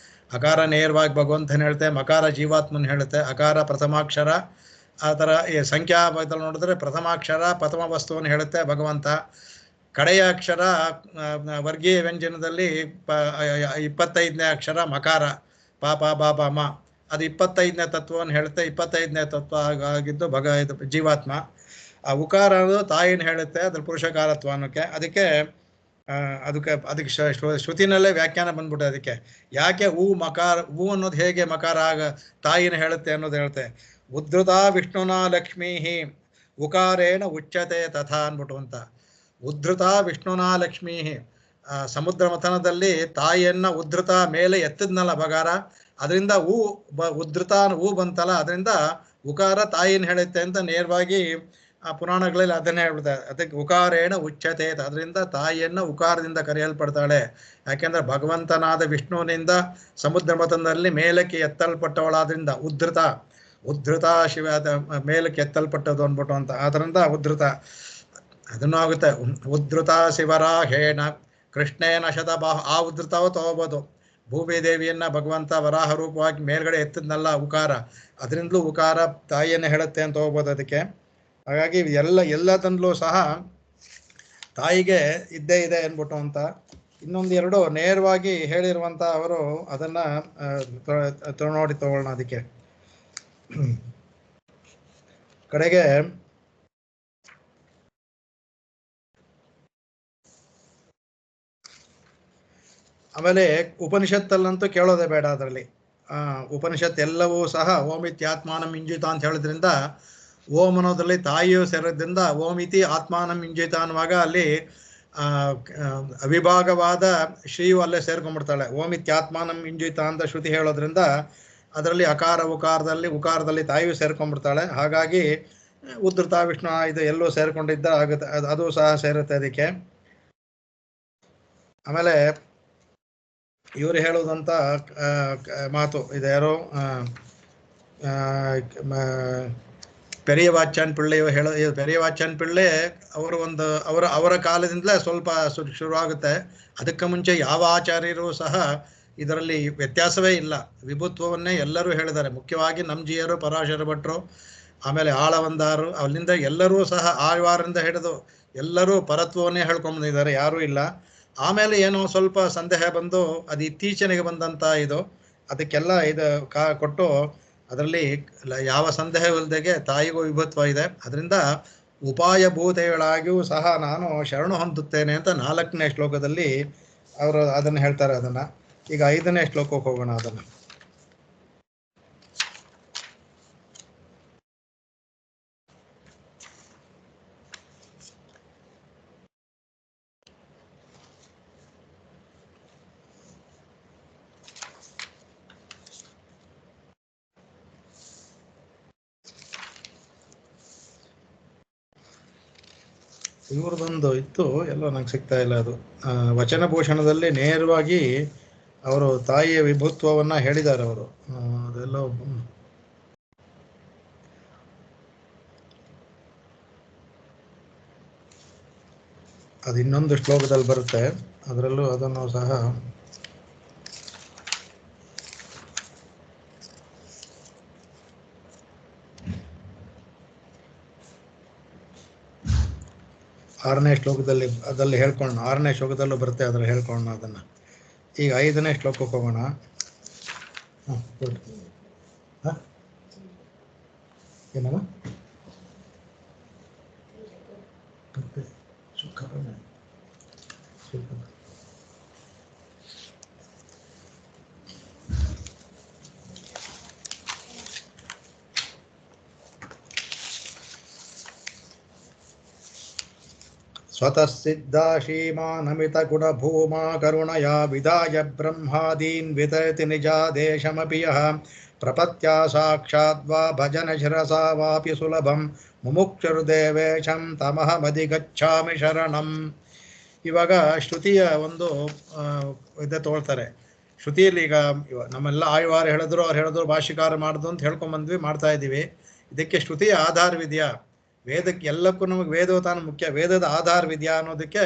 ಅಕಾರ ನೇರವಾಗಿ ಭಗವಂತನ ಹೇಳುತ್ತೆ, ಮಕಾರ ಜೀವಾತ್ಮನ ಹೇಳುತ್ತೆ. ಅಕಾರ ಪ್ರಥಮಾಕ್ಷರ. ಆ ಥರ ಈ ಸಂಖ್ಯಾಭಾಗದಲ್ಲಿ ನೋಡಿದ್ರೆ ಪ್ರಥಮಾಕ್ಷರ ಪ್ರಥಮ ವಸ್ತುವನ್ನು ಹೇಳುತ್ತೆ ಭಗವಂತ. ಕಡೆಯ ಅಕ್ಷರ ವರ್ಗೀಯ ವ್ಯಂಜನದಲ್ಲಿ 25ನೇ ಅಕ್ಷರ ಮಕಾರ, ಪಾಪ ಬಾಪ ಮ, ಅದು 25ನೇ ತತ್ವವನ್ನು ಹೇಳುತ್ತೆ. 25ನೇ ತತ್ವ ಆಗಿದ್ದು ಇದು ಜೀವಾತ್ಮ. ಆ ಉಕಾರ ಅನ್ನೋದು ತಾಯಿನ ಹೇಳುತ್ತೆ, ಅದ್ರ ಪುರುಷಕಾರತ್ವ ಅನ್ನೋಕ್ಕೆ. ಅದಕ್ಕೆ ಶ್ರುತಿನಲ್ಲೇ ವ್ಯಾಖ್ಯಾನ ಬಂದ್ಬಿಟ್ಟೆ. ಅದಕ್ಕೆ ಯಾಕೆ ಹೂ ಅನ್ನೋದು ಹೇಗೆ ಮಕಾರ ತಾಯಿನ ಹೇಳುತ್ತೆ ಅನ್ನೋದು ಹೇಳುತ್ತೆ. ಉದ್ಧೃತ ವಿಷ್ಣುನಾ ಲಕ್ಷ್ಮೀ ಉಕಾರೇಣ ಉಚ್ಯತೆ ತಥಾ ಅನ್ಬಿಟ್ಟು ಅಂತ. ಉದ್ಧೃತ ವಿಷ್ಣುನಾ ಲಕ್ಷ್ಮೀ ಸಮುದ್ರ ಮಥನದಲ್ಲಿ ತಾಯಿಯನ್ನ ಉದ್ಧೃತ ಮೇಲೆ ಎತ್ತಿದ್ನಲ್ಲ ಬಗಾರ, ಅದರಿಂದ ಉದ್ಧೃತ ಹೂ ಬಂತಲ್ಲ, ಅದರಿಂದ ಉಕಾರ ತಾಯಿನ ಹೇಳುತ್ತೆ ಅಂತ ನೇರವಾಗಿ ಆ ಪುರಾಣಗಳಲ್ಲಿ ಅದನ್ನೇ ಹೇಳ್ಬಿಡ್ತಾರೆ. ಅದಕ್ಕೆ ಉಕಾರೇಣ ಉಚ್ಯತೆ, ಅದರಿಂದ ತಾಯಿಯನ್ನ ಉಕಾರದಿಂದ ಕರೆಯಲ್ಪಡ್ತಾಳೆ. ಯಾಕೆಂದ್ರೆ ಭಗವಂತನಾದ ವಿಷ್ಣುವಿನಿಂದ ಸಮುದ್ರ ಮಥನದಲ್ಲಿ ಮೇಲಕ್ಕೆ ಎತ್ತಲ್ಪಟ್ಟವಳಾದ್ರಿಂದ ಉದ್ಧೃತ ಶಿವ ಮೇಲಕ್ಕೆ ಎತ್ತಲ್ಪಟ್ಟದು ಅನ್ಬಿಟ್ಟು ಅಂತ. ಅದರಿಂದ ಉದ್ಧೃತ ಅದನ್ನು ಆಗುತ್ತೆ. ಉದ್ಧೃತ ಶಿವರಾಹೇಣ ಕೃಷ್ಣೇನ ಶತಬಾಹು. ಆ ಉದ್ಧೃತವು ತಗೋಬೋದು. ಭೂಮಿದೇವಿಯನ್ನ ಭಗವಂತ ವರಾಹ ರೂಪವಾಗಿ ಮೇಲ್ಗಡೆ ಎತ್ತಿದ್ನಲ್ಲ ಉಕಾರ, ಅದರಿಂದಲೂ ಉಕಾರ ತಾಯಿಯನ್ನು ಹೇಳುತ್ತೆ ಅಂತ ಹೋಗ್ಬೋದು ಅದಕ್ಕೆ. ಹಾಗಾಗಿ ಎಲ್ಲದನ್ನಲೂ ಸಹ ತಾಯಿಗೆ ಇದ್ದೇ ಇದೆ ಅನ್ಬಿಟ್ಟು ಅಂತ. ಇನ್ನೊಂದು ಎರಡು ನೇರವಾಗಿ ಹೇಳಿರುವಂತ ಅವರು ಅದನ್ನ ನೋಡಿ ತಗೊಳ್ಳೋಣ. ಅದಕ್ಕೆ ಕಡೆಗೆ ಆಮೇಲೆ ಉಪನಿಷತ್ತಲ್ಲಂತೂ ಕೇಳೋದೇ ಬೇಡ. ಅದರಲ್ಲಿ ಉಪನಿಷತ್ ಎಲ್ಲವೂ ಸಹ ಓಮಿತ್ಯಾತ್ಮಾನಂ ಇಂಜಿತ ಅಂತ ಹೇಳೋದ್ರಿಂದ ಓಂ ಅನ್ನೋದ್ರಲ್ಲಿ ತಾಯಿಯು ಸೇರೋದ್ರಿಂದ ಓಮಿತಿ ಆತ್ಮಾನಂ ಇಂಜಿತ ಅನ್ನುವಾಗ ಅಲ್ಲಿ ಅವಿಭಾಗವಾದ ಶ್ರೀಯು ಅಲ್ಲೇ ಸೇರ್ಕೊಂಡ್ಬಿಡ್ತಾಳೆ. ಓಮಿತ್ಯಾತ್ಮಾನಂ ಇಂಜಿತ ಅಂತ ಶ್ರುತಿ ಹೇಳೋದ್ರಿಂದ ಅದರಲ್ಲಿ ಅಕಾರ ಉಕಾರದಲ್ಲಿ ತಾಯಿಯು ಸೇರ್ಕೊಂಡ್ಬಿಡ್ತಾಳೆ. ಹಾಗಾಗಿ ಉದ್ಧತ ವಿಷ್ಣು ಇದು ಎಲ್ಲೂ ಸೇರ್ಕೊಂಡಿದ್ದ ಆಗುತ್ತೆ, ಅದು ಸಹ ಸೇರುತ್ತೆ ಅದಕ್ಕೆ. ಆಮೇಲೆ ಇವರು ಹೇಳುವುದಂತ ಮಾತು ಇದೆ, ಯಾರೋ ಪೆರಿಯವಾಚನ್ ಪಿಳ್ಳೆ ಪೆರಿಯವಾಚನ್ ಪಿಳ್ಳೆ ಅವರು ಒಂದು ಅವರ ಕಾಲದಿಂದಲೇ ಸ್ವಲ್ಪ ಶುರುವಾಗುತ್ತೆ. ಅದಕ್ಕೆ ಮುಂಚೆ ಯಾವ ಆಚಾರ್ಯರು ಸಹ ಇದರಲ್ಲಿ ವ್ಯತ್ಯಾಸವೇ ಇಲ್ಲ, ವಿಭುತ್ವವನ್ನೇ ಎಲ್ಲರೂ ಹೇಳಿದ್ದಾರೆ. ಮುಖ್ಯವಾಗಿ ನಮ್ಜಿಯರು, ಪರಾಶರ ಭಟ್ರು, ಆಮೇಲೆ ಆಳವಂದಾರು, ಅಲ್ಲಿಂದ ಎಲ್ಲರೂ ಸಹ ಆಳ್ವಾರಿಂದ ಹಿಡಿದು ಎಲ್ಲರೂ ಪರತ್ವವನ್ನೇ ಹೇಳ್ಕೊಂಡ್ಬಂದಿದ್ದಾರೆ, ಯಾರೂ ಇಲ್ಲ. ಆಮೇಲೆ ಏನೋ ಸ್ವಲ್ಪ ಸಂದೇಹ ಬಂದು ಅದು ಇತ್ತೀಚೆಗೆ ಬಂದಂಥ ಇದು, ಅದಕ್ಕೆಲ್ಲ ಇದು ಕೊಟ್ಟು ಅದರಲ್ಲಿ ಯಾವ ಸಂದೇಹವಿಲ್ಲದೆಗೆ ತಾಯಿಗೂ ವಿಭುತ್ವ ಇದೆ. ಅದರಿಂದ ಉಪಾಯಭೂತೆಗಳಾಗಿಯೂ ಸಹ ನಾನು ಶರಣು ಹೊಂದುತ್ತೇನೆ ಅಂತ 4ನೇ ಶ್ಲೋಕದಲ್ಲಿ ಅವರು ಅದನ್ನು ಹೇಳ್ತಾರೆ. ಅದನ್ನು ಈಗ 5ನೇ ಶ್ಲೋಕಕ್ಕೆ ಹೋಗೋಣ. ಅದನ್ನು ಇವ್ರದೊಂದು ಇತ್ತು, ಎಲ್ಲ ನಂಗೆ ಸಿಗ್ತಾ ಇಲ್ಲ ಅದು. ವಚನಭೂಷಣದಲ್ಲಿ ನೇರವಾಗಿ ಅವರು ತಾಯಿಯ ವಿಭುತ್ವವನ್ನ ಹೇಳಿದ್ದಾರೆ ಅವರು. ಅದೆಲ್ಲ ಅದು ಇನ್ನೊಂದು ಶ್ಲೋಕದಲ್ಲಿ ಬರುತ್ತೆ, ಅದರಲ್ಲೂ ಅದನ್ನು ಸಹ ಆರನೇ ಶ್ಲೋಕದಲ್ಲಿ ಅದಲ್ಲಿ ಹೇಳ್ಕೊಂಡು, 6ನೇ ಶ್ಲೋಕದಲ್ಲೂ ಬರುತ್ತೆ, ಅದರಲ್ಲಿ ಹೇಳ್ಕೊಂಡು ಅದನ್ನು. ಈಗ 5ನೇ ಶ್ಲೋಕಕ್ಕೆ ಹೋಗೋಣ. ಏನವ ಸ್ವತಃ ಸಿದ್ಧ ಶ್ರೀಮಾನಮಿತ ಗುಣಭೂಮಾ ಕರುಣಯಾ ವಿದಾಯ ಬ್ರಹ್ಮಾದೀನ್ ವಿತಯತಿ ನಿಜಾದೇಶಮಪಿ ಯಃ ಪ್ರಪತ್ಯ ಸಾಕ್ಷಾದ್ವಾ ಭಜನ ಶಿರಸಾ ವಾಪಿ ಸುಲಭಂ ಮುಮುಕ್ಷುರ್ದೇವೇಶಂ ತಮಹಮಧಿಗಚ್ಛಾಮಿ ಶರಣಂ. ಇವಾಗ ಶ್ರುತಿಯ ಒಂದು ಇದೆ ತಗೊಳ್ತಾರೆ. ಶ್ರುತಿಯಲ್ಲಿ ಈಗ ನಮ್ಮೆಲ್ಲ ಆಳ್ವಾರ ಹೇಳಿದ್ರು, ಅವ್ರು ಹೇಳಿದ್ರು, ಭಾಷ್ಯಕಾರ ಮಾಡಿದ್ರು ಅಂತ ಹೇಳ್ಕೊಂಬಂದ್ವಿ, ಮಾಡ್ತಾ ಇದ್ದೀವಿ. ಇದಕ್ಕೆ ಶ್ರುತಿಯ ಆಧಾರವಿದೆಯಾ? ವೇದಕ್ಕೆ ಎಲ್ಲಕ್ಕೂ ನಮಗೆ ವೇದೋತಾನ ಮುಖ್ಯ. ವೇದದ ಆಧಾರವಿದೆಯಾ ಅನ್ನೋದಕ್ಕೆ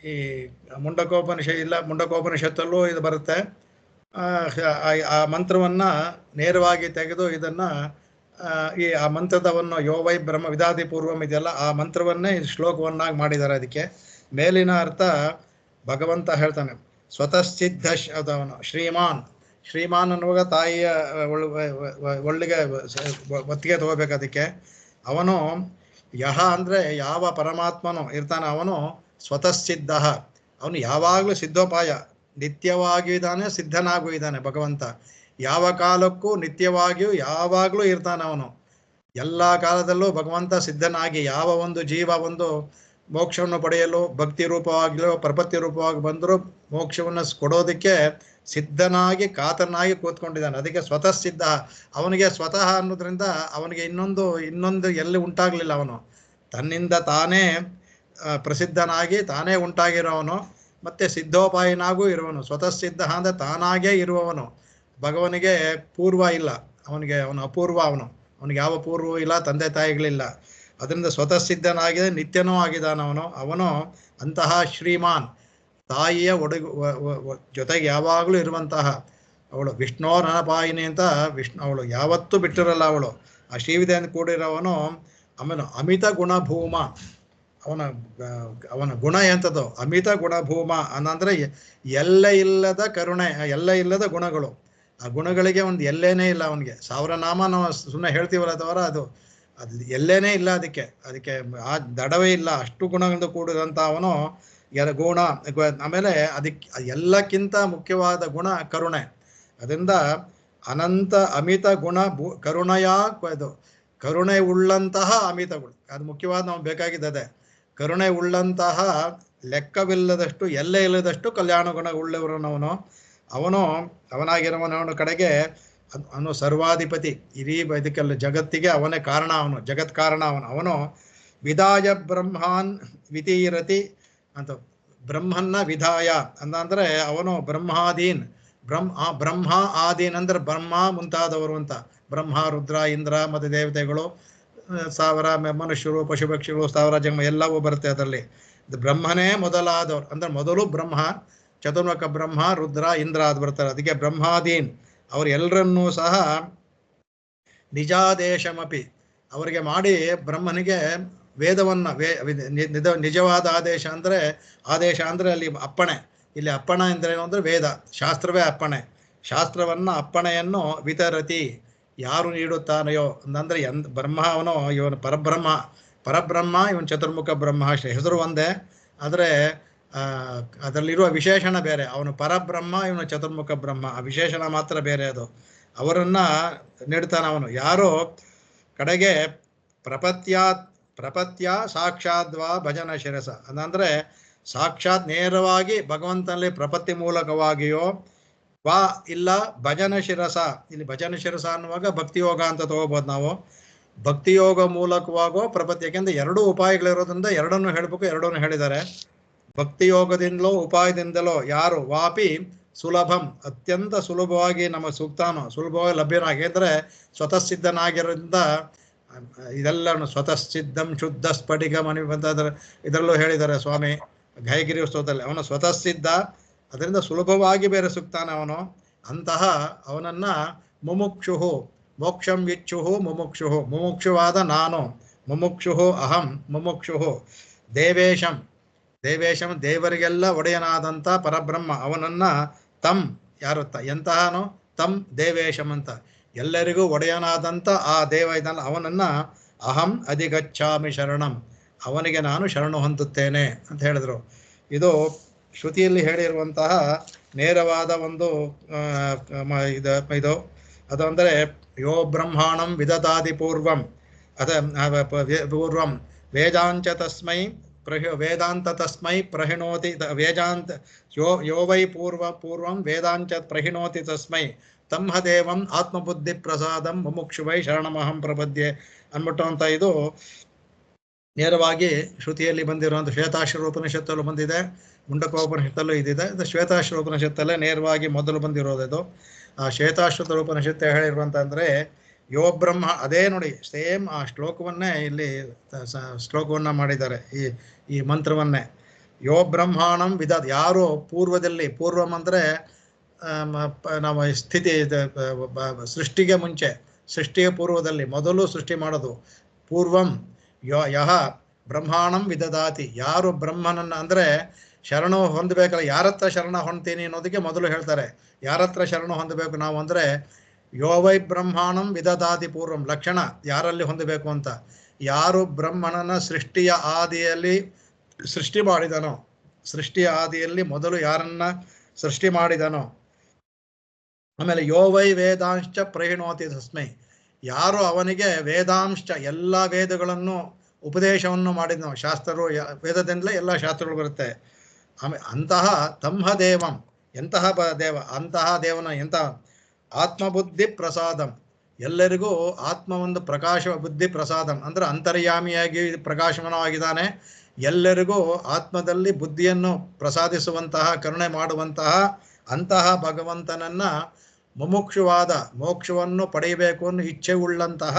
ಈ ಮುಂಡಕೋಪನಿಷತ್ತಲ್ಲೂ ಇದು ಬರುತ್ತೆ. ಆ ಮಂತ್ರವನ್ನು ನೇರವಾಗಿ ತೆಗೆದು ಇದನ್ನು ಆ ಮಂತ್ರದವನ್ನು ಯೋ ವೈ ಬ್ರಹ್ಮ ವಿದಾದಿ ಪೂರ್ವಂ ಇದೆಯಲ್ಲ, ಆ ಮಂತ್ರವನ್ನೇ ಶ್ಲೋಕವನ್ನಾಗಿ ಮಾಡಿದ್ದಾರೆ. ಅದಕ್ಕೆ ಮೇಲಿನ ಅರ್ಥ ಭಗವಂತ ಹೇಳ್ತಾನೆ, ಸ್ವತಃಸಿದ್ಧ ಅವನು ಶ್ರೀಮಾನ್ ಅನ್ನುವಾಗ ತಾಯಿಯ ಒಳ್ಳಿಗೆ ಒತ್ತಿಗೆ ತಗೋಬೇಕು. ಅದಕ್ಕೆ ಅವನು ಯಹ ಅಂದರೆ ಯಾವ ಪರಮಾತ್ಮನು ಇರ್ತಾನೆ, ಅವನು ಸ್ವತಃಸಿದ್ಧ, ಅವನು ಯಾವಾಗಲೂ ಸಿದ್ಧೋಪಾಯ, ನಿತ್ಯವಾಗಿಯೂ ಇದ್ದಾನೆ, ಸಿದ್ಧನಾಗೂ ಇದ್ದಾನೆ. ಭಗವಂತ ಯಾವ ಕಾಲಕ್ಕೂ ನಿತ್ಯವಾಗಿಯೂ ಯಾವಾಗಲೂ ಇರ್ತಾನೆ. ಅವನು ಎಲ್ಲ ಕಾಲದಲ್ಲೂ ಭಗವಂತ ಸಿದ್ಧನಾಗಿ, ಯಾವ ಒಂದು ಜೀವ ಒಂದು ಮೋಕ್ಷವನ್ನು ಪಡೆಯಲು ಭಕ್ತಿ ರೂಪವಾಗಲೋ ಪ್ರಪತ್ತಿ ರೂಪವಾಗಿ ಬಂದರೂ ಮೋಕ್ಷವನ್ನು ಕೊಡೋದಕ್ಕೆ ಸಿದ್ಧನಾಗಿ ಕಾತರನಾಗಿ ಕೂತ್ಕೊಂಡಿದ್ದಾನೆ. ಅದಕ್ಕೆ ಸ್ವತಃ ಸಿದ್ಧ. ಅವನಿಗೆ ಸ್ವತಃ ಅನ್ನೋದ್ರಿಂದ ಅವನಿಗೆ ಇನ್ನೊಂದು ಎಲ್ಲಿ ಉಂಟಾಗಲಿಲ್ಲ. ಅವನು ತನ್ನಿಂದ ತಾನೇ ಪ್ರಸಿದ್ಧನಾಗಿ ತಾನೇ ಉಂಟಾಗಿರೋವನು, ಮತ್ತೆ ಸಿದ್ಧೋಪಾಯನಾಗೂ ಇರುವನು. ಸ್ವತಃ ಸಿದ್ಧ ಅಂದರೆ ತಾನಾಗೇ ಇರುವವನು. ಭಗವನಿಗೆ ಪೂರ್ವ ಇಲ್ಲ, ಅವನು ಅಪೂರ್ವ. ಅವನಿಗೆ ಯಾವ ಪೂರ್ವವೂ ಇಲ್ಲ, ತಂದೆ ತಾಯಿಗಳಿಲ್ಲ. ಅದರಿಂದ ಸ್ವತಃ ಸಿದ್ಧನಾಗಿದೆ, ನಿತ್ಯನೂ ಆಗಿದ್ದಾನವನು. ಅಂತಹ ಶ್ರೀಮಾನ್, ತಾಯಿಯ ಜೊತೆಗೆ ಯಾವಾಗಲೂ ಇರುವಂತಹ ಅವಳು. ವಿಷ್ಣೋರನಪಾಯಿನಿ ಅಂತ ಅವಳು ಯಾವತ್ತೂ ಬಿಟ್ಟಿರಲ್ಲ. ಅವಳು ಆ ಶ್ರೀವಿದ್ಯೆಯಿಂದ ಕೂಡಿರೋವನು. ಆಮೇಲೆ ಅಮಿತ ಗುಣಭೂಮ, ಅವನ ಗುಣ ಎಂಥದ್ದು ಅಮಿತ ಗುಣಭೂಮ ಅನ್ನಂದ್ರೆ ಎಲ್ಲ ಇಲ್ಲದ ಕರುಣೆ, ಎಲ್ಲ ಇಲ್ಲದ ಗುಣಗಳು. ಆ ಗುಣಗಳಿಗೆ ಒಂದು ಎಲ್ಲೇನೇ ಇಲ್ಲ ಅವನಿಗೆ. 1000 ನಾಮ ನಾವು ಸುಮ್ಮನೆ ಹೇಳ್ತೀವಲ್ಲ ಅಥವಾ ಅದು ಎಲ್ಲೇನೇ ಇಲ್ಲ, ಅದಕ್ಕೆ ಆ ದಡವೇ ಇಲ್ಲ. ಅಷ್ಟು ಗುಣಗಳಿಂದ ಕೂಡಿದಂಥ ಅವನು ಗುಣ. ಆಮೇಲೆ ಅದಕ್ಕೆ ಎಲ್ಲಕ್ಕಿಂತ ಮುಖ್ಯವಾದ ಗುಣ ಕರುಣೆ. ಅದರಿಂದ ಅನಂತ ಅಮಿತ ಗುಣ ಕರುಣೆಯ ಇದು ಕರುಣೆ ಉಳ್ಳಂತಹ ಅಮಿತಗಳು, ಅದು ಮುಖ್ಯವಾದ ನಾವು ಬೇಕಾಗಿದ್ದದೆ. ಕರುಣೆ ಉಳ್ಳಂತಹ ಲೆಕ್ಕವಿಲ್ಲದಷ್ಟು ಎಲ್ಲೇ ಇಲ್ಲದಷ್ಟು ಕಲ್ಯಾಣ ಗುಣ ಉಳ್ಳವರನವನು. ಅವನಾಗಿರುವವನ ಕಡೆಗೆ ಅವನು ಸರ್ವಾಧಿಪತಿ. ಇಡೀ ಇದಕ್ಕೆಲ್ಲ ಜಗತ್ತಿಗೆ ಅವನೇ ಕಾರಣ. ಜಗತ್ ಕಾರಣ ಅವನು ವಿಧಾಯ ಬ್ರಹ್ಮಾನ್ ವಿತೀರತಿ ಅಂತ. ಬ್ರಹ್ಮನ್ನ ವಿಧಾಯ ಅಂದರೆ ಅವನು ಬ್ರಹ್ಮಾದೀನ್. ಬ್ರಹ್ಮ ಆದೀನ್ ಅಂದ್ರೆ ಬ್ರಹ್ಮ ಮುಂತಾದವರು ಅಂತ. ಬ್ರಹ್ಮ, ರುದ್ರ, ಇಂದ್ರ ಮತ್ತು ದೇವತೆಗಳು, 1000 ಮನುಷ್ಯರು, ಪಶು ಪಕ್ಷಿಗಳು, 1000 ಜನ್ಮ ಎಲ್ಲವೂ ಬರುತ್ತೆ ಅದರಲ್ಲಿ. ಬ್ರಹ್ಮನೇ ಮೊದಲಾದವರು ಅಂದ್ರೆ ಮೊದಲು ಬ್ರಹ್ಮ, ಚತುರ್ಮುಖ ಬ್ರಹ್ಮ, ರುದ್ರ, ಇಂದ್ರ ಅದು ಬರ್ತಾರೆ. ಅದಕ್ಕೆ ಬ್ರಹ್ಮಾದೀನ್ ಅವರು ಎಲ್ಲರನ್ನೂ ಸಹ ನಿಜಾದೇಶಮಪಿ ಅವರಿಗೆ ಮಾಡಿ ಬ್ರಹ್ಮನಿಗೆ ವೇದವನ್ನ ನಿಜವಾದ ಆದೇಶ ಅಂದ್ರೆ ಅಲ್ಲಿ ಅಪ್ಪಣೆ. ಇಲ್ಲಿ ಅಪ್ಪಣ ಎಂದ್ರೇನು ಅಂದ್ರೆ ವೇದ ಶಾಸ್ತ್ರವೇ ಅಪ್ಪಣೆ. ಶಾಸ್ತ್ರವನ್ನ ಅಪ್ಪಣೆಯನ್ನು ವಿತರತಿ ಯಾರು ನೀಡುತ್ತಾನೆಯೋ ಅಂದ್ರೆ ಬ್ರಹ್ಮ ಇವನು ಪರಬ್ರಹ್ಮ ಇವನು ಚತುರ್ಮುಖ ಬ್ರಹ್ಮ. ಅಷ್ಟೇ, ಹೆಸರು ಒಂದೇ, ಆದರೆ ಅದರಲ್ಲಿರುವ ವಿಶೇಷಣ ಬೇರೆ. ಅವನು ಪರಬ್ರಹ್ಮ, ಇವನು ಚತುರ್ಮುಖ ಬ್ರಹ್ಮ, ಆ ವಿಶೇಷಣ ಮಾತ್ರ ಬೇರೆ. ಅದು ಅವರನ್ನ ನೀಡ್ತಾನೆ ಅವನು. ಯಾರೋ ಕಡೆಗೆ ಪ್ರಪತ್ಯ ಸಾಕ್ಷಾದ್ವಾ ಭಜನ ಶಿರಸ ಅಂದ್ರೆ ಸಾಕ್ಷಾತ್ ನೇರವಾಗಿ ಭಗವಂತನಲ್ಲಿ ಪ್ರಪತ್ತಿ ಮೂಲಕವಾಗಿಯೋ ವಾ ಇಲ್ಲ ಭಜನ ಶಿರಸ. ಇಲ್ಲಿ ಭಜನ ಶಿರಸ ಅನ್ನುವಾಗ ಭಕ್ತಿಯೋಗ ಅಂತ ತಗೋಬಹುದು ನಾವು. ಭಕ್ತಿಯೋಗ ಮೂಲಕವಾಗೋ ಪ್ರಪತ್ತಿ. ಯಾಕೆಂದ್ರೆ 2 ಉಪಾಯಗಳಿರೋದ್ರಿಂದ ಎರಡನ್ನು ಹೇಳ್ಬೇಕು, ಎರಡನ್ನು ಹೇಳಿದ್ದಾರೆ. ಭಕ್ತಿಯೋಗದಿಂದಲೋ ಉಪಾಯದಿಂದಲೋ ಯಾರು ವಾಪಿ ಸುಲಭಂ ಅತ್ಯಂತ ಸುಲಭವಾಗಿ ನಮ್ಮ ಸೂಕ್ತಾನು ಸುಲಭವಾಗಿ ಲಭ್ಯನಾಗಿ ಅಂದರೆ ಸ್ವತಃ ಸಿದ್ಧನಾಗಿರೋದ್ರಿಂದ ಇದೆಲ್ಲ ಸ್ವತಃ ಸಿದ್ಧಂ ಶುದ್ಧ ಸ್ಫಟಿಕ ಮನಿ ಬಂತಾದ್ರೆ ಇದರಲ್ಲೂ ಹೇಳಿದ್ದಾರೆ ಸ್ವಾಮಿ ಘಯಗಿರಿ ಸ್ತೋತ್ರದಲ್ಲಿ. ಅವನು ಸ್ವತಃ ಸಿದ್ಧ, ಅದರಿಂದ ಸುಲಭವಾಗಿ ಬೇರೆ ಸಿಗ್ತಾನೆ ಅವನು. ಅಂತಹ ಅವನನ್ನ ಮುಮುಕ್ಷು ಮೋಕ್ಷಂ ಇಚ್ಛು ಮುಮುಕ್ಷುವಾದ ನಾನು, ಮುಮುಕ್ಷು ಅಹಂ ಮುಮುಕ್ಷು ದೇವೇಶಂ ದೇವರಿಗೆಲ್ಲ ಒಡೆಯನಾದಂಥ ಪರಬ್ರಹ್ಮ ಅವನನ್ನ ತಂ ಯಾರು ಎಂತಹನೋ ತಂ ದೇವೇಶಂ ಅಂತ ಎಲ್ಲರಿಗೂ ಒಡೆಯನಾದಂಥ ಆ ದೇವ ಇದನ್ನ ಅವನನ್ನ ಅಹಂ ಅಧಿಗಚ್ಛಾಮಿ ಶರಣಂ ಅವನಿಗೆ ನಾನು ಶರಣು ಹೊಂದುತ್ತೇನೆ ಅಂತ ಹೇಳಿದ್ರು. ಇದು ಶ್ರುತಿಯಲ್ಲಿ ಹೇಳಿರುವಂತಹ ನೇರವಾದ ಒಂದು ಇದು ಅದು ಅಂದರೆ ಯೋ ಬ್ರಹ್ಮಾಣಂ ವಿದದಾದಿ ಪೂರ್ವಂ ಪೂರ್ವಂ ವೇದಾಂಚ ತಸ್ಮೈ ವೇದಾಂತ ತಸ್ಮೈ ಪ್ರಹಿಣೋತಿ ವೇದಾಂತ ಯೋ ವೈ ಪೂರ್ವಂ ವೇದಾಂಚ ಪ್ರಹಿಣೋತಿ ತಸ್ಮೈ ತಮ್ಮ ದೇವಂ ಆತ್ಮಬುದ್ಧಿ ಪ್ರಸಾದಂ ಮುಮುಕ್ಷುವೈ ಶರಣಮಹಂ ಪ್ರಪದ್ಯೆ ಅಂದ್ಬಿಟ್ಟು ಅಂತ ಇದು ನೇರವಾಗಿ ಶ್ರುತಿಯಲ್ಲಿ ಬಂದಿರುವಂಥ ಶ್ವೇತಾಶ್ವರ ಉಪನಿಷತ್ತಲ್ಲೂ ಬಂದಿದೆ, ಮುಂಡಕೋಪನಿಷತ್ತಲ್ಲೂ ಇದಿದೆ. ಇದು ಶ್ವೇತಾಶ್ವರ ಉಪನಿಷತ್ತಲ್ಲೇ ನೇರವಾಗಿ ಮೊದಲು ಬಂದಿರೋದು. ಆ ಶ್ವೇತಾಶ್ವರ ಉಪನಿಷತ್ತು ಹೇಳಿರುವಂತಂದ್ರೆ ಯೋ ಬ್ರಹ್ಮ ಅದೇ ನೋಡಿ ಸೇಮ್ ಆ ಶ್ಲೋಕವನ್ನೇ ಇಲ್ಲಿ ಶ್ಲೋಕವನ್ನ ಮಾಡಿದ್ದಾರೆ, ಈ ಮಂತ್ರವನ್ನೇ. ಯೋ ಬ್ರಹ್ಮಾಣಂ ಯಾರು ಪೂರ್ವದಲ್ಲಿ, ಪೂರ್ವಂ ಅಂದರೆ ನಾವು ಸ್ಥಿತಿ ಸೃಷ್ಟಿಗೆ ಮುಂಚೆ, ಸೃಷ್ಟಿಗೆ ಪೂರ್ವದಲ್ಲಿ ಮೊದಲು ಸೃಷ್ಟಿ ಮಾಡೋದು. ಪೂರ್ವಂ ಯಹ ಬ್ರಹ್ಮಾಣಂ ವಿದದಾತಿ ಯಾರು ಬ್ರಹ್ಮನನ್ನ ಅಂದರೆ ಶರಣು ಹೊಂದಬೇಕಲ್ಲ, ಯಾರತ್ರ ಶರಣ ಹೊಂದ್ತೀನಿ ಅನ್ನೋದಕ್ಕೆ ಮೊದಲು ಹೇಳ್ತಾರೆ. ಯಾರತ್ರ ಶರಣು ಹೊಂದಬೇಕು ನಾವು ಅಂದರೆ ಯೋ ವೈ ಬ್ರಹ್ಮಾಣಂ ವಿದದಾತಿ ಪೂರ್ವಂ ಲಕ್ಷಣ ಯಾರಲ್ಲಿ ಹೊಂದಬೇಕು ಅಂತ. ಯಾರು ಬ್ರಹ್ಮನನ್ನ ಸೃಷ್ಟಿಯ ಆದಿಯಲ್ಲಿ ಸೃಷ್ಟಿ ಮಾಡಿದನೋ, ಸೃಷ್ಟಿಯ ಆದಿಯಲ್ಲಿ ಮೊದಲು ಯಾರನ್ನ ಸೃಷ್ಟಿ ಮಾಡಿದನೋ. ಆಮೇಲೆ ಯೋ ವೈ ವೇದಾಂಶ್ಚ ಪ್ರಹಿಣೋತಿ ತಸ್ಮೈ ಯಾರು ಅವನಿಗೆ ವೇದಾಂಶ ಎಲ್ಲ ವೇದಗಳನ್ನು ಉಪದೇಶವನ್ನು ಮಾಡಿದ್ನೋ, ಶಾಸ್ತ್ರರು ವೇದದಿಂದಲೇ ಎಲ್ಲ ಶಾಸ್ತ್ರಗಳು ಬರುತ್ತೆ. ಆಮೇಲೆ ಅಂತಹ ತಮ್ಮ ದೇವಂ ಎಂತಹ ದೇವ, ಅಂತಹ ದೇವನ ಎಂತಹ ಆತ್ಮಬುದ್ಧಿ ಪ್ರಸಾದಂ ಎಲ್ಲರಿಗೂ ಆತ್ಮ ಒಂದು ಪ್ರಕಾಶ ಬುದ್ಧಿ ಪ್ರಸಾದಂ ಅಂದ್ರೆ ಅಂತರ್ಯಾಮಿಯಾಗಿ ಪ್ರಕಾಶಮಾನವಾಗಿದ್ದಾನೆ. ಎಲ್ಲರಿಗೂ ಆತ್ಮದಲ್ಲಿ ಬುದ್ಧಿಯನ್ನು ಪ್ರಸಾದಿಸುವಂತಹ ಕರುಣೆ ಮಾಡುವಂತಹ ಅಂತಹ ಭಗವಂತನನ್ನ ಮುಮುಕ್ಷುವಾದ ಮೋಕ್ಷವನ್ನು ಪಡೆಯಬೇಕು ಅನ್ನೋ ಇಚ್ಛೆ ಉಳ್ಳಂತಹ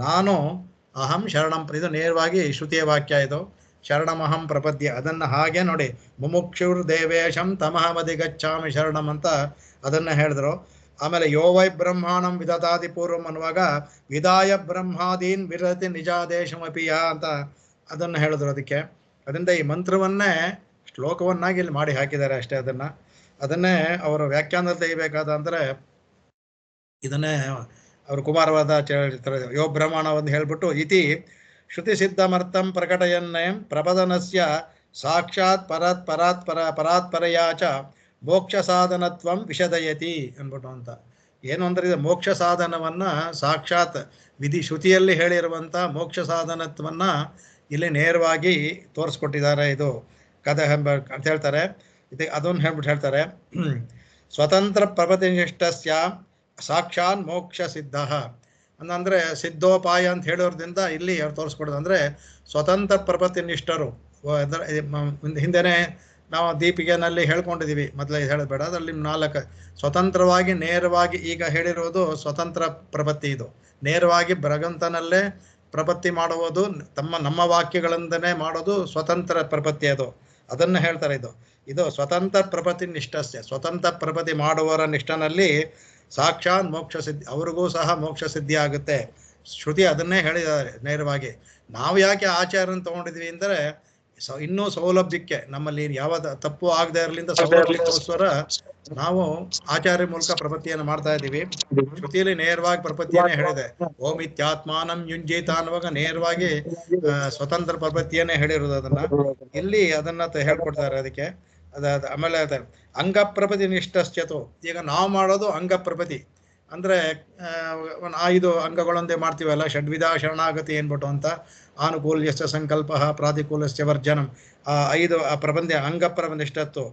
ನಾನು ಅಹಂ ಶರಣಂ. ಇದು ನೇರವಾಗಿ ಶ್ರುತಿಯ ವಾಕ್ಯ ಇದು. ಶರಣಮಹಂ ಪ್ರಪದ್ಯ ಅದನ್ನು ಹಾಗೆ ನೋಡಿ ಮುಮುಕ್ಷುರ್ ದೇವೇಶಂ ತಮಹಮದಿ ಗಚ್ಛಾಮಿ ಶರಣಂ ಅಂತ ಅದನ್ನು ಹೇಳಿದ್ರು. ಆಮೇಲೆ ಯೋ ವೈ ಬ್ರಹ್ಮಾಣಂ ವಿದದಾದಿ ಪೂರ್ವಂ ಅನ್ನುವಾಗ ವಿದಾಯ ಬ್ರಹ್ಮಾದೀನ್ ವಿರತಿ ನಿಜಾದೇಶಮಪಿಯ ಅಂತ ಅದನ್ನು ಹೇಳಿದ್ರು ಅದಕ್ಕೆ. ಅದರಿಂದ ಈ ಮಂತ್ರವನ್ನೇ ಶ್ಲೋಕವನ್ನಾಗಿ ಇಲ್ಲಿ ಮಾಡಿ ಹಾಕಿದ್ದಾರೆ ಅಷ್ಟೇ. ಅದನ್ನೇ ಅವರು ವ್ಯಾಖ್ಯಾನ ತೆಗಿಬೇಕಾದ ಅಂದರೆ ಇದನ್ನೇ ಅವರು ಕುಮಾರವಾದಾಚಾರ್ಯ ಹೇಳ್ತಾರೆ. ಯೋ ಬ್ರಹ್ಮಣವನ್ನು ಹೇಳ್ಬಿಟ್ಟು ಇತಿ ಶ್ರುತಿ ಸಿದ್ಧಮರ್ಥಂ ಪ್ರಕಟಯನ್ನೇ ಪ್ರಪದನಸ್ಯ ಸಾಕ್ಷಾತ್ ಪರಾತ್ಪರಯಾಚ ಮೋಕ್ಷ ಸಾಧನತ್ವಂ ವಿಷದಯತಿ ಅನ್ಬಿಟ್ಟು ಅಂತ. ಏನು ಅಂದರೆ ಇದು ಮೋಕ್ಷ ಸಾಧನವನ್ನ ಸಾಕ್ಷಾತ್ ಶ್ರುತಿಯಲ್ಲಿ ಹೇಳಿರುವಂಥ ಮೋಕ್ಷ ಸಾಧನತ್ವನ್ನ ಇಲ್ಲಿ ನೇರವಾಗಿ ತೋರಿಸ್ಕೊಟ್ಟಿದ್ದಾರೆ. ಇದು ಕಥೆ ಅಂತ ಹೇಳ್ತಾರೆ. ಅದನ್ನು ಹೇಳ್ತಾರೆ ಸ್ವತಂತ್ರ ಪ್ರಪತಿನಿಷ್ಠಸ್ಯ ಸಾಕ್ಷಾತ್ ಮೋಕ್ಷ ಸಿದ್ಧ ಅಂದರೆ ಸಿದ್ಧೋಪಾಯ ಅಂತ ಹೇಳೋದ್ರಿಂದ ಇಲ್ಲಿ ಅವ್ರು ತೋರಿಸ್ಕೊಡೋದು ಅಂದರೆ ಸ್ವತಂತ್ರ ಪ್ರಪತಿನಿಷ್ಠರು. ಹಿಂದೆನೇ ನಾವು ದೀಪಿಗೆನಲ್ಲಿ ಹೇಳ್ಕೊಂಡಿದ್ದೀವಿ, ಮೊದಲೇ ಹೇಳಬೇಡ, ಅದರಲ್ಲಿ 4 ಸ್ವತಂತ್ರವಾಗಿ ನೇರವಾಗಿ ಈಗ ಹೇಳಿರೋದು ಸ್ವತಂತ್ರ ಪ್ರಪತ್ತಿ. ಇದು ನೇರವಾಗಿ ಭಗವಂತನಲ್ಲೇ ಪ್ರಪತ್ತಿ ಮಾಡುವುದು, ನಮ್ಮ ವಾಕ್ಯಗಳಿಂದನೇ ಮಾಡೋದು ಸ್ವತಂತ್ರ ಪ್ರಪತ್ತಿ. ಅದನ್ನು ಹೇಳ್ತಾರೆ. ಇದು ಸ್ವತಂತ್ರ ಪ್ರಪತ್ತಿ ನಿಷ್ಠಸ್ಯ, ಸ್ವತಂತ್ರ ಪ್ರಪತ್ತಿ ಮಾಡುವವರ ನಿಷ್ಠನಲ್ಲಿ ಸಾಕ್ಷಾತ್ ಮೋಕ್ಷ ಸಿದ್ಧಿ, ಅವ್ರಿಗೂ ಸಹ ಮೋಕ್ಷ ಸಿದ್ಧಿ ಆಗುತ್ತೆ. ಶ್ರುತಿ ಅದನ್ನೇ ಹೇಳಿದ್ದಾರೆ ನೇರವಾಗಿ. ನಾವು ಯಾಕೆ ಆಚಾರ್ಯನ ತಗೊಂಡಿದ್ವಿ ಅಂದರೆ ಇನ್ನೂ ಸೌಲಭ್ಯಕ್ಕೆ, ನಮ್ಮಲ್ಲಿ ಯಾವ ತಪ್ಪು ಆಗದೆ ಇರಲಿಂದ ಸೌಲಭ್ಯಕ್ಕೋಸ್ಕರ ನಾವು ಆಚಾರ್ಯ ಮೂಲಕ ಪ್ರಪತ್ತಿಯನ್ನು ಮಾಡ್ತಾ ಇದ್ದೀವಿ. ಶ್ರುತಿಯಲ್ಲಿ ನೇರವಾಗಿ ಪ್ರಪತ್ತಿಯನ್ನೇ ಹೇಳಿದೆ. ಓಂ ಇತ್ಯಾತ್ಮಾನಂ ಯುಂಜೀತ ಅನ್ನುವಾಗ ನೇರವಾಗಿ ಸ್ವತಂತ್ರ ಪ್ರಪತ್ತಿಯನ್ನೇ ಹೇಳಿರೋದು. ಇಲ್ಲಿ ಅದನ್ನ ಹೇಳ್ಕೊಡ್ತಾರೆ. ಅದಕ್ಕೆ ಆಮೇಲೆ ಅಂಗ ಪ್ರಪತಿ ನಿಷ್ಠಶ್ಚತು. ಈಗ ನಾವು ಮಾಡೋದು ಅಂಗ ಪ್ರಪತಿ ಅಂದ್ರೆ 5 ಅಂಗಗಳೊಂದೇ ಮಾಡ್ತೀವಲ್ಲ, ಷಡ್ವಿಧ ಶರಣಾಗತಿ ಏನ್ಬಿಟ್ಟು ಅಂತ. ಆನುಕೂಲ್ಯಸ್ಯ ಸಂಕಲ್ಪ, ಪ್ರಾತಿಕೂಲಸ್ಯ ವರ್ಜನಂ, 5 ಪ್ರಬಂಧ ಅಂಗ ಪ್ರಬಂಧಿಷ್ಠತ್ತು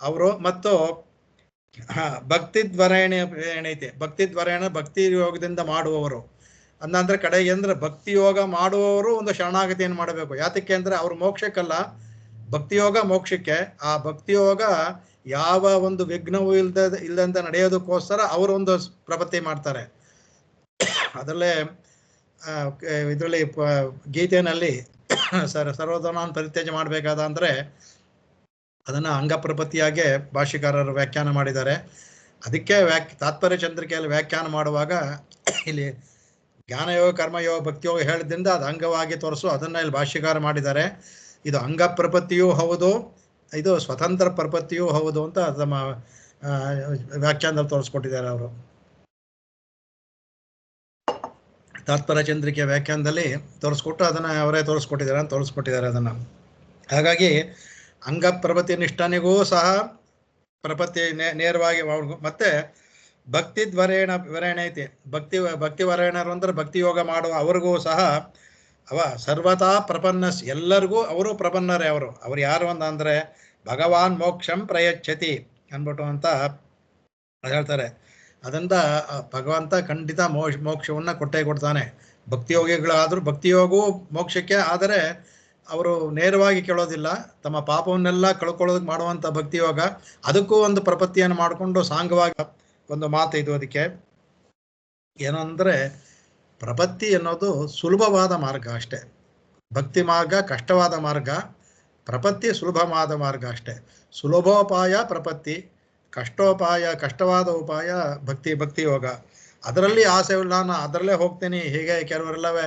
ಅವರು. ಮತ್ತು ಭಕ್ತಿದ್ವರೇಣ ಏನೈತೆ, ಭಕ್ತಿದ್ವರೇಣ ಭಕ್ತಿ ಯೋಗದಿಂದ ಮಾಡುವವರು ಅಂದ್ರೆ ಕಡೆಗೆ ಅಂದ್ರೆ ಭಕ್ತಿ ಯೋಗ ಮಾಡುವವರು ಒಂದು ಶರಣಾಗತಿಯನ್ನು ಮಾಡಬೇಕು. ಯಾತಕ್ಕೆ ಅಂದ್ರೆ ಅವ್ರು ಮೋಕ್ಷಕ್ಕಲ್ಲ, ಭಕ್ತಿಯೋಗ ಮೋಕ್ಷಕ್ಕೆ. ಆ ಭಕ್ತಿಯೋಗ ಯಾವ ಒಂದು ವಿಘ್ನವೂ ಇಲ್ಲದಂತ ನಡೆಯೋದಕ್ಕೋಸ್ಕರ ಅವರು ಒಂದು ಪ್ರಪತ್ತಿ ಮಾಡ್ತಾರೆ. ಅದರಲ್ಲೇ ಇದರಲ್ಲಿ ಗೀತೆಯಲ್ಲಿ ಸರ್ವಧರ್ಮಾನ್ ಪರಿತ್ಯಾಜ್ಯ ಮಾಡಬೇಕಾದ ಅಂದರೆ ಅದನ್ನು ಅಂಗಪ್ರಪತ್ತಿಯಾಗೆ ಭಾಷ್ಯಕಾರರು ವ್ಯಾಖ್ಯಾನ ಮಾಡಿದ್ದಾರೆ. ಅದಕ್ಕೆ ತಾತ್ಪರ್ಯ ಚಂದ್ರಿಕೆಯಲ್ಲಿ ವ್ಯಾಖ್ಯಾನ ಮಾಡುವಾಗ ಇಲ್ಲಿ ಜ್ಞಾನಯೋಗ, ಕರ್ಮಯೋಗ, ಭಕ್ತಿಯೋಗ ಹೇಳಿದ್ರಿಂದ ಅದು ಅಂಗವಾಗಿ ತೋರಿಸು ಅದನ್ನು ಇಲ್ಲಿ ಭಾಷ್ಯಕಾರ ಮಾಡಿದ್ದಾರೆ. ಇದು ಅಂಗ ಪ್ರಪತ್ತಿಯೂ ಹೌದು, ಇದು ಸ್ವತಂತ್ರ ಪ್ರಪತ್ತಿಯೂ ಹೌದು ಅಂತ ನಮ್ಮ ವ್ಯಾಖ್ಯಾನದಲ್ಲಿ ತೋರಿಸ್ಕೊಟ್ಟಿದ್ದಾರೆ ಅವರು. ತಾತ್ಪರ್ಯ ಚಂದ್ರಿಕೆ ವ್ಯಾಖ್ಯಾನದಲ್ಲಿ ತೋರಿಸ್ಕೊಟ್ಟು ಅದನ್ನು ಅವರೇ ತೋರಿಸ್ಕೊಟ್ಟಿದ್ದಾರೆ ಅದನ್ನು. ಹಾಗಾಗಿ ಅಂಗ ಪ್ರಪತ್ತಿ ನಿಷ್ಠನಿಗೂ ಸಹ ಪ್ರಪತ್ತಿ ನೇರವಾಗಿ ಮತ್ತೆ ವರೇಣ ಐತಿ. ಭಕ್ತಿ ವರೇಣರು ಅಂದ್ರೆ ಭಕ್ತಿ ಯೋಗ ಮಾಡುವ ಅವ್ರಿಗೂ ಸಹ ಸರ್ವತಾ ಪ್ರಪನ್ನಸ್, ಎಲ್ಲರಿಗೂ ಅವರು ಪ್ರಪನ್ನರೇ. ಅವರು ಯಾರು ಅಂದರೆ ಭಗವಾನ್ ಮೋಕ್ಷಂ ಪ್ರಯಚ್ಛತಿ ಅನ್ಬಿಟ್ಟು ಅಂತ ಹೇಳ್ತಾರೆ. ಅದರಿಂದ ಭಗವಂತ ಖಂಡಿತ ಮೋಕ್ಷವನ್ನು ಕೊಟ್ಟೇ ಕೊಡ್ತಾನೆ. ಭಕ್ತಿಯೋಗಿಗಳಾದರೂ ಭಕ್ತಿಯೋಗವು ಮೋಕ್ಷಕ್ಕೆ, ಆದರೆ ಅವರು ನೇರವಾಗಿ ಕೇಳೋದಿಲ್ಲ, ತಮ್ಮ ಪಾಪವನ್ನೆಲ್ಲ ಕಳ್ಕೊಳ್ಳೋದಕ್ಕೆ ಮಾಡುವಂಥ ಭಕ್ತಿಯೋಗ. ಅದಕ್ಕೂ ಒಂದು ಪ್ರಪತ್ತಿಯನ್ನು ಮಾಡಿಕೊಂಡು ಸಾಂಗವಾಗಿ ಒಂದು ಮಾತು ಇದು. ಅದಕ್ಕೆ ಏನು ಅಂದರೆ ಪ್ರಪತ್ತಿ ಅನ್ನೋದು ಸುಲಭವಾದ ಮಾರ್ಗ ಅಷ್ಟೇ. ಭಕ್ತಿ ಮಾರ್ಗ ಕಷ್ಟವಾದ ಮಾರ್ಗ, ಪ್ರಪತ್ತಿ ಸುಲಭವಾದ ಮಾರ್ಗ ಅಷ್ಟೇ. ಸುಲಭೋಪಾಯ ಪ್ರಪತ್ತಿ, ಕಷ್ಟವಾದ ಉಪಾಯ ಭಕ್ತಿ ಯೋಗ. ಅದರಲ್ಲಿ ಆಸೆ ಇಲ್ಲ, ನಾನು ಅದರಲ್ಲೇ ಹೋಗ್ತೀನಿ. ಹೀಗೆ ಕೆಲವರೆಲ್ಲವೇ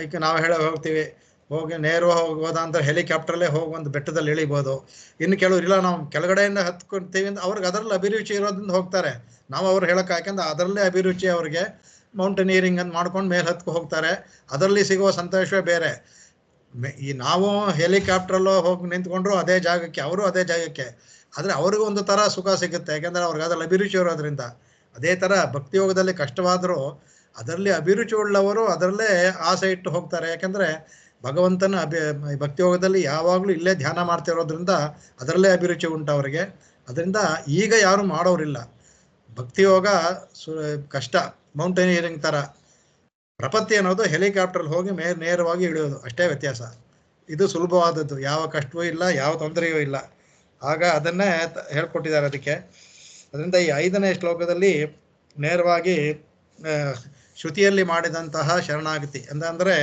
ಈಗ ನಾವು ಹೋಗ್ತೀವಿ, ಹೋಗಿ ನೇರವಾಗಿ ಹೋಗೋದ ಅಂತ ಹೆಲಿಕಾಪ್ಟರ್ಲ್ಲೇ ಹೋಗಿ ಒಂದು ಬೆಟ್ಟದಲ್ಲಿ ಇಳಿಬೋದು. ಇನ್ನು ಕೆಲವರು ಇಲ್ಲ, ನಾವು ಕೆಳಗಡೆಯಿಂದ ಹತ್ಕೊಳ್ತೀವಿ ಅಂತ ಅವ್ರಿಗೆ ಅದರಲ್ಲಿ ಅಭಿರುಚಿ ಇರೋದ್ರಿಂದ ಹೋಗ್ತಾರೆ. ನಾವು ಅವ್ರು ಹೇಳಕ್ಕೆ ಯಾಕೆಂದ್ರೆ ಅದರಲ್ಲೇ ಅಭಿರುಚಿ ಅವ್ರಿಗೆ. ಮೌಂಟೇನಿಯರಿಂಗ್ ಅಂತ ಮಾಡ್ಕೊಂಡು ಮೇಲೆ ಹತ್ಕೊ ಹೋಗ್ತಾರೆ, ಅದರಲ್ಲಿ ಸಿಗುವ ಸಂತೋಷವೇ ಬೇರೆ. ನಾವು ಹೆಲಿಕಾಪ್ಟ್ರಲ್ಲೋ ಹೋಗಿ ನಿಂತ್ಕೊಂಡ್ರು ಅದೇ ಜಾಗಕ್ಕೆ, ಅವರು ಅದೇ ಜಾಗಕ್ಕೆ, ಆದರೆ ಅವ್ರಿಗೂ ಒಂದು ಥರ ಸುಖ ಸಿಗುತ್ತೆ, ಯಾಕೆಂದರೆ ಅವ್ರಿಗೆ ಅದ್ರಲ್ಲಿ ಅಭಿರುಚಿ ಇರೋದ್ರಿಂದ. ಅದೇ ಥರ ಭಕ್ತಿಯೋಗದಲ್ಲಿ ಕಷ್ಟವಾದರೂ ಅದರಲ್ಲಿ ಅಭಿರುಚಿ ಉಳ್ಳವರು ಅದರಲ್ಲೇ ಆಸೆ ಇಟ್ಟು ಹೋಗ್ತಾರೆ. ಯಾಕೆಂದರೆ ಭಗವಂತನ ಭಕ್ತಿಯೋಗದಲ್ಲಿ ಯಾವಾಗಲೂ ಇಲ್ಲೇ ಧ್ಯಾನ ಮಾಡ್ತಿರೋದ್ರಿಂದ ಅದರಲ್ಲೇ ಅಭಿರುಚಿ ಉಂಟು ಅವರಿಗೆ. ಅದರಿಂದ ಈಗ ಯಾರು ಮಾಡೋರಿಲ್ಲ. ಭಕ್ತಿಯೋಗ ಕಷ್ಟ, ಮೌಂಟೇನಿಯರಿಂಗ್ ಥರ. ಪ್ರಪತ್ತಿ ಅನ್ನೋದು ಹೆಲಿಕಾಪ್ಟರ್ಲ್ಲಿ ಹೋಗಿ ನೇರವಾಗಿ ಇಳಿಯೋದು, ಅಷ್ಟೇ ವ್ಯತ್ಯಾಸ. ಇದು ಸುಲಭವಾದದ್ದು, ಯಾವ ಕಷ್ಟವೂ ಇಲ್ಲ, ಯಾವ ತೊಂದರೆಯೂ ಇಲ್ಲ. ಆಗ ಅದನ್ನೇ ಹೇಳ್ಕೊಟ್ಟಿದ್ದಾರೆ ಅದಕ್ಕೆ. ಅದರಿಂದ ಈ 5ನೇ ಶ್ಲೋಕದಲ್ಲಿ ನೇರವಾಗಿ ಶ್ರುತಿಯಲ್ಲಿ ಮಾಡಿದಂತಹ ಶರಣಾಗತಿ ಅಂದರೆ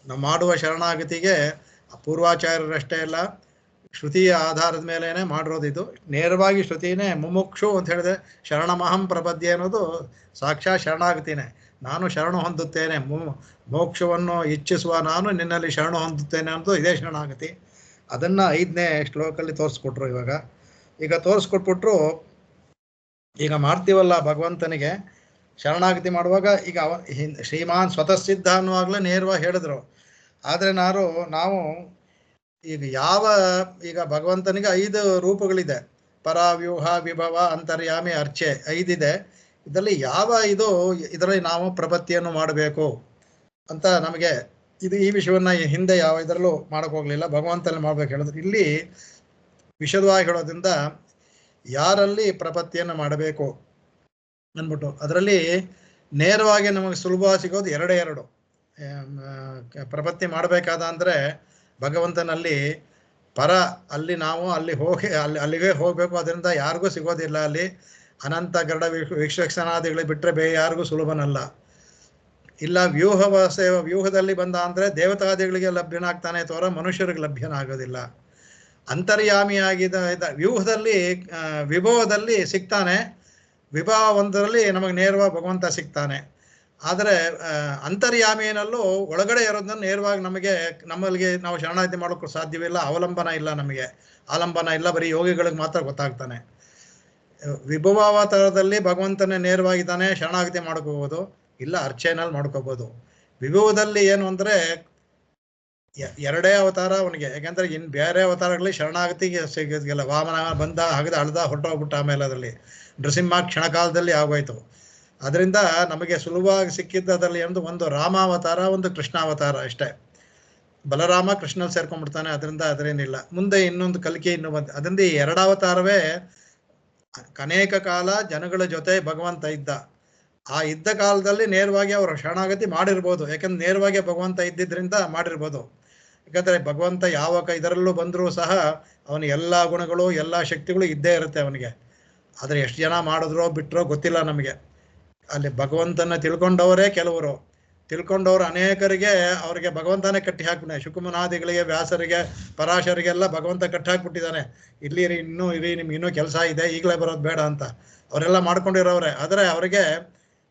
ನಾವು ಮಾಡುವ ಶರಣಾಗತಿಗೆ ಪೂರ್ವಾಚಾರ್ಯರಷ್ಟೇ ಅಲ್ಲ, ಶ್ರುತಿಯ ಆಧಾರದ ಮೇಲೇನೆ ಮಾಡಿರೋದು ಇದು. ನೇರವಾಗಿ ಶ್ರುತಿನೇ ಮುಮುಕ್ಷು ಅಂತ ಹೇಳಿದ್ರೆ ಶರಣಮಹಂ ಪ್ರಪದ್ಯೆ ಅನ್ನೋದು ಸಾಕ್ಷಾತ್ ಶರಣಾಗತಿನೇ. ನಾನು ಶರಣು ಹೊಂದುತ್ತೇನೆ, ಮೋಕ್ಷವನ್ನು ಇಚ್ಛಿಸುವ ನಾನು ನಿನ್ನಲ್ಲಿ ಶರಣು ಹೊಂದುತ್ತೇನೆ ಅನ್ನೋದು ಇದೇ ಶರಣಾಗತಿ. ಅದನ್ನು 5ನೇ ಶ್ಲೋಕದಲ್ಲಿ ತೋರಿಸ್ಕೊಟ್ರು. ಈಗ ತೋರಿಸ್ಕೊಟ್ಬಿಟ್ರು. ಈಗ ಮಾಡ್ತೀವಲ್ಲ ಭಗವಂತನಿಗೆ ಶರಣಾಗತಿ ಮಾಡುವಾಗ ಈಗ ಶ್ರೀಮಾನ್ ಸ್ವತಃ ಸಿದ್ಧ ಅನ್ನುವಾಗಲೇ ನೇರವಾಗಿ ಹೇಳಿದ್ರು. ಆದರೆ ನಾವು ಈಗ ಭಗವಂತನಿಗೆ 5 ರೂಪಗಳಿದೆ. ಪರ, ವ್ಯೂಹ, ವಿಭವ, ಅಂತರ್ಯಾಮಿ, ಅರ್ಚೆ 5 ಇದೆ. ಇದರಲ್ಲಿ ಇದರಲ್ಲಿ ನಾವು ಪ್ರಪತ್ತಿಯನ್ನು ಮಾಡಬೇಕು ಅಂತ ನಮಗೆ ಈ ವಿಷಯವನ್ನ ಹಿಂದೆ ಯಾವ ಇದರಲ್ಲೂ ಮಾಡಕ್ ಹೋಗ್ಲಿಲ್ಲ, ಭಗವಂತನಲ್ಲಿ ಮಾಡ್ಬೇಕು ಹೇಳಿದ್ರು. ಇಲ್ಲಿ ವಿಶದವಾಗಿ ಹೇಳೋದ್ರಿಂದ ಯಾರಲ್ಲಿ ಪ್ರಪತ್ತಿಯನ್ನು ಮಾಡಬೇಕು ಅಂದ್ಬಿಟ್ಟು ಅದರಲ್ಲಿ ನೇರವಾಗಿ ನಮಗೆ ಸುಲಭವಾಗಿ ಸಿಗೋದು 2 ಪ್ರಪತ್ತಿ ಮಾಡಬೇಕಾದ ಅಂದರೆ ಭಗವಂತನಲ್ಲಿ ಪರ, ಅಲ್ಲಿ ನಾವು ಅಲ್ಲಿಗೆ ಹೋಗಬೇಕು. ಅದರಿಂದ ಯಾರಿಗೂ ಸಿಗೋದಿಲ್ಲ. ಅಲ್ಲಿ ಅನಂತ ಗರುಡ ವೀಕ್ಷಣಾದಿಗಳಿಗೆ ಬಿಟ್ಟರೆ ಬೇರೆ ಯಾರಿಗೂ ಸುಲಭನಲ್ಲ. ಇಲ್ಲ ವ್ಯೂಹದಲ್ಲಿ ಬಂದ ಅಂದರೆ ದೇವತಾದಿಗಳಿಗೆ ಲಭ್ಯನಾಗ್ತಾನೆ ತೋರ ಮನುಷ್ಯರಿಗೆ ಲಭ್ಯನಾಗೋದಿಲ್ಲ. ಅಂತರ್ಯಾಮಿಯಾಗಿದ್ದ ವ್ಯೂಹದಲ್ಲಿ ವಿಭವದಲ್ಲಿ ಸಿಗ್ತಾನೆ, ವಿಭವ ಒಂದರಲ್ಲಿ ನಮಗೆ ನೇರವಾಗಿ ಭಗವಂತ ಸಿಗ್ತಾನೆ. ಆದರೆ ಅಂತರ್ಯಾಮಿನಲ್ಲೂ ಒಳಗಡೆ ಇರೋದನ್ನ ನೇರವಾಗಿ ನಮ್ಮಲ್ಲಿಗೆ ನಾವು ಶರಣಾಗತಿ ಮಾಡೋಕ್ಕೂ ಸಾಧ್ಯವಿಲ್ಲ. ಅವಲಂಬನ ಇಲ್ಲ, ನಮಗೆ ಆಲಂಬನ ಇಲ್ಲ, ಬರೀ ಯೋಗಿಗಳಿಗೆ ಮಾತ್ರ ಗೊತ್ತಾಗ್ತಾನೆ. ವಿಭವಾವತಾರದಲ್ಲಿ ಭಗವಂತನೇ ನೇರವಾಗಿದ್ದಾನೆ, ಶರಣಾಗತಿ ಮಾಡ್ಕೋಬೋದು, ಇಲ್ಲ ಅರ್ಚೆನಲ್ಲಿ ಮಾಡ್ಕೋಬೋದು. ವಿಭವದಲ್ಲಿ ಏನು ಅಂದರೆ 2 ಅವತಾರ ಅವನಿಗೆ. ಯಾಕೆಂದ್ರೆ ಇನ್ನು ಬೇರೆ ಅವತಾರಗಳಲ್ಲಿ ಶರಣಾಗತಿಗೆ ಸಿಗೋದಿಲ್ಲ. ವಾಮನ ಬಂದ, ಹಗದ, ಅಳ್ದ, ಹೊರಟೋಗ್ಬಿಟ್ಟ. ಆಮೇಲೆ ಅದರಲ್ಲಿ ನೃಸಿಂಹ ಕ್ಷಣಕಾಲದಲ್ಲಿ ಆಗೋಯ್ತು. ಅದರಿಂದ ನಮಗೆ ಸುಲಭವಾಗಿ ಸಿಕ್ಕಿದ್ದು ಅದರಲ್ಲಿ ಒಂದು ರಾಮಾವತಾರ, ಒಂದು ಕೃಷ್ಣಾವತಾರ ಅಷ್ಟೇ. ಬಲರಾಮ ಕೃಷ್ಣಲ್ಲಿ ಸೇರ್ಕೊಂಡ್ಬಿಡ್ತಾನೆ. ಅದರೇನಿಲ್ಲ. ಮುಂದೆ ಇನ್ನೊಂದು ಕಲಿಕೆ ಅದರಿಂದ ಈ 2 ಅವತಾರವೇ ಅನೇಕ ಕಾಲ ಜನಗಳ ಜೊತೆ ಭಗವಂತ ಇದ್ದ. ಆ ಇದ್ದ ಕಾಲದಲ್ಲಿ ನೇರವಾಗಿ ಅವರು ಶರಣಾಗತಿ ಮಾಡಿರ್ಬೋದು. ಯಾಕಂದ್ರೆ ನೇರವಾಗಿ ಭಗವಂತ ಇದ್ದಿದ್ರಿಂದ ಮಾಡಿರ್ಬೋದು. ಯಾಕಂದ್ರೆ ಭಗವಂತ ಯಾವ ಇದರಲ್ಲೂ ಬಂದರೂ ಸಹ ಅವನ ಎಲ್ಲ ಗುಣಗಳು, ಎಲ್ಲ ಶಕ್ತಿಗಳು ಇದ್ದೇ ಇರುತ್ತೆ ಅವನಿಗೆ. ಆದರೆ ಎಷ್ಟು ಜನ ಮಾಡಿದ್ರೋ ಬಿಟ್ಟರೋ ಗೊತ್ತಿಲ್ಲ ನಮಗೆ. ಅಲ್ಲಿ ಭಗವಂತನ ತಿಳ್ಕೊಂಡವರೇ ಕೆಲವರು, ತಿಳ್ಕೊಂಡವರು ಅನೇಕರಿಗೆ ಅವರಿಗೆ ಭಗವಂತನೇ ಕಟ್ಟಿ ಹಾಕ್ಬಿಟ್ಟೆ. ಶುಕುಮುನಾದಿಗಳಿಗೆ, ವ್ಯಾಸರಿಗೆ, ಪರಾಶರಿಗೆಲ್ಲ ಭಗವಂತ ಕಟ್ಟಿ ಹಾಕ್ಬಿಟ್ಟಿದ್ದಾನೆ. ಇಲ್ಲಿ ನಿಮ್ಗೆ ಇನ್ನೂ ಕೆಲಸ ಇದೆ, ಈಗಲೇ ಬರೋದು ಬೇಡ ಅಂತ ಅವರೆಲ್ಲ ಮಾಡ್ಕೊಂಡಿರೋವ್ರೆ. ಆದರೆ ಅವರಿಗೆ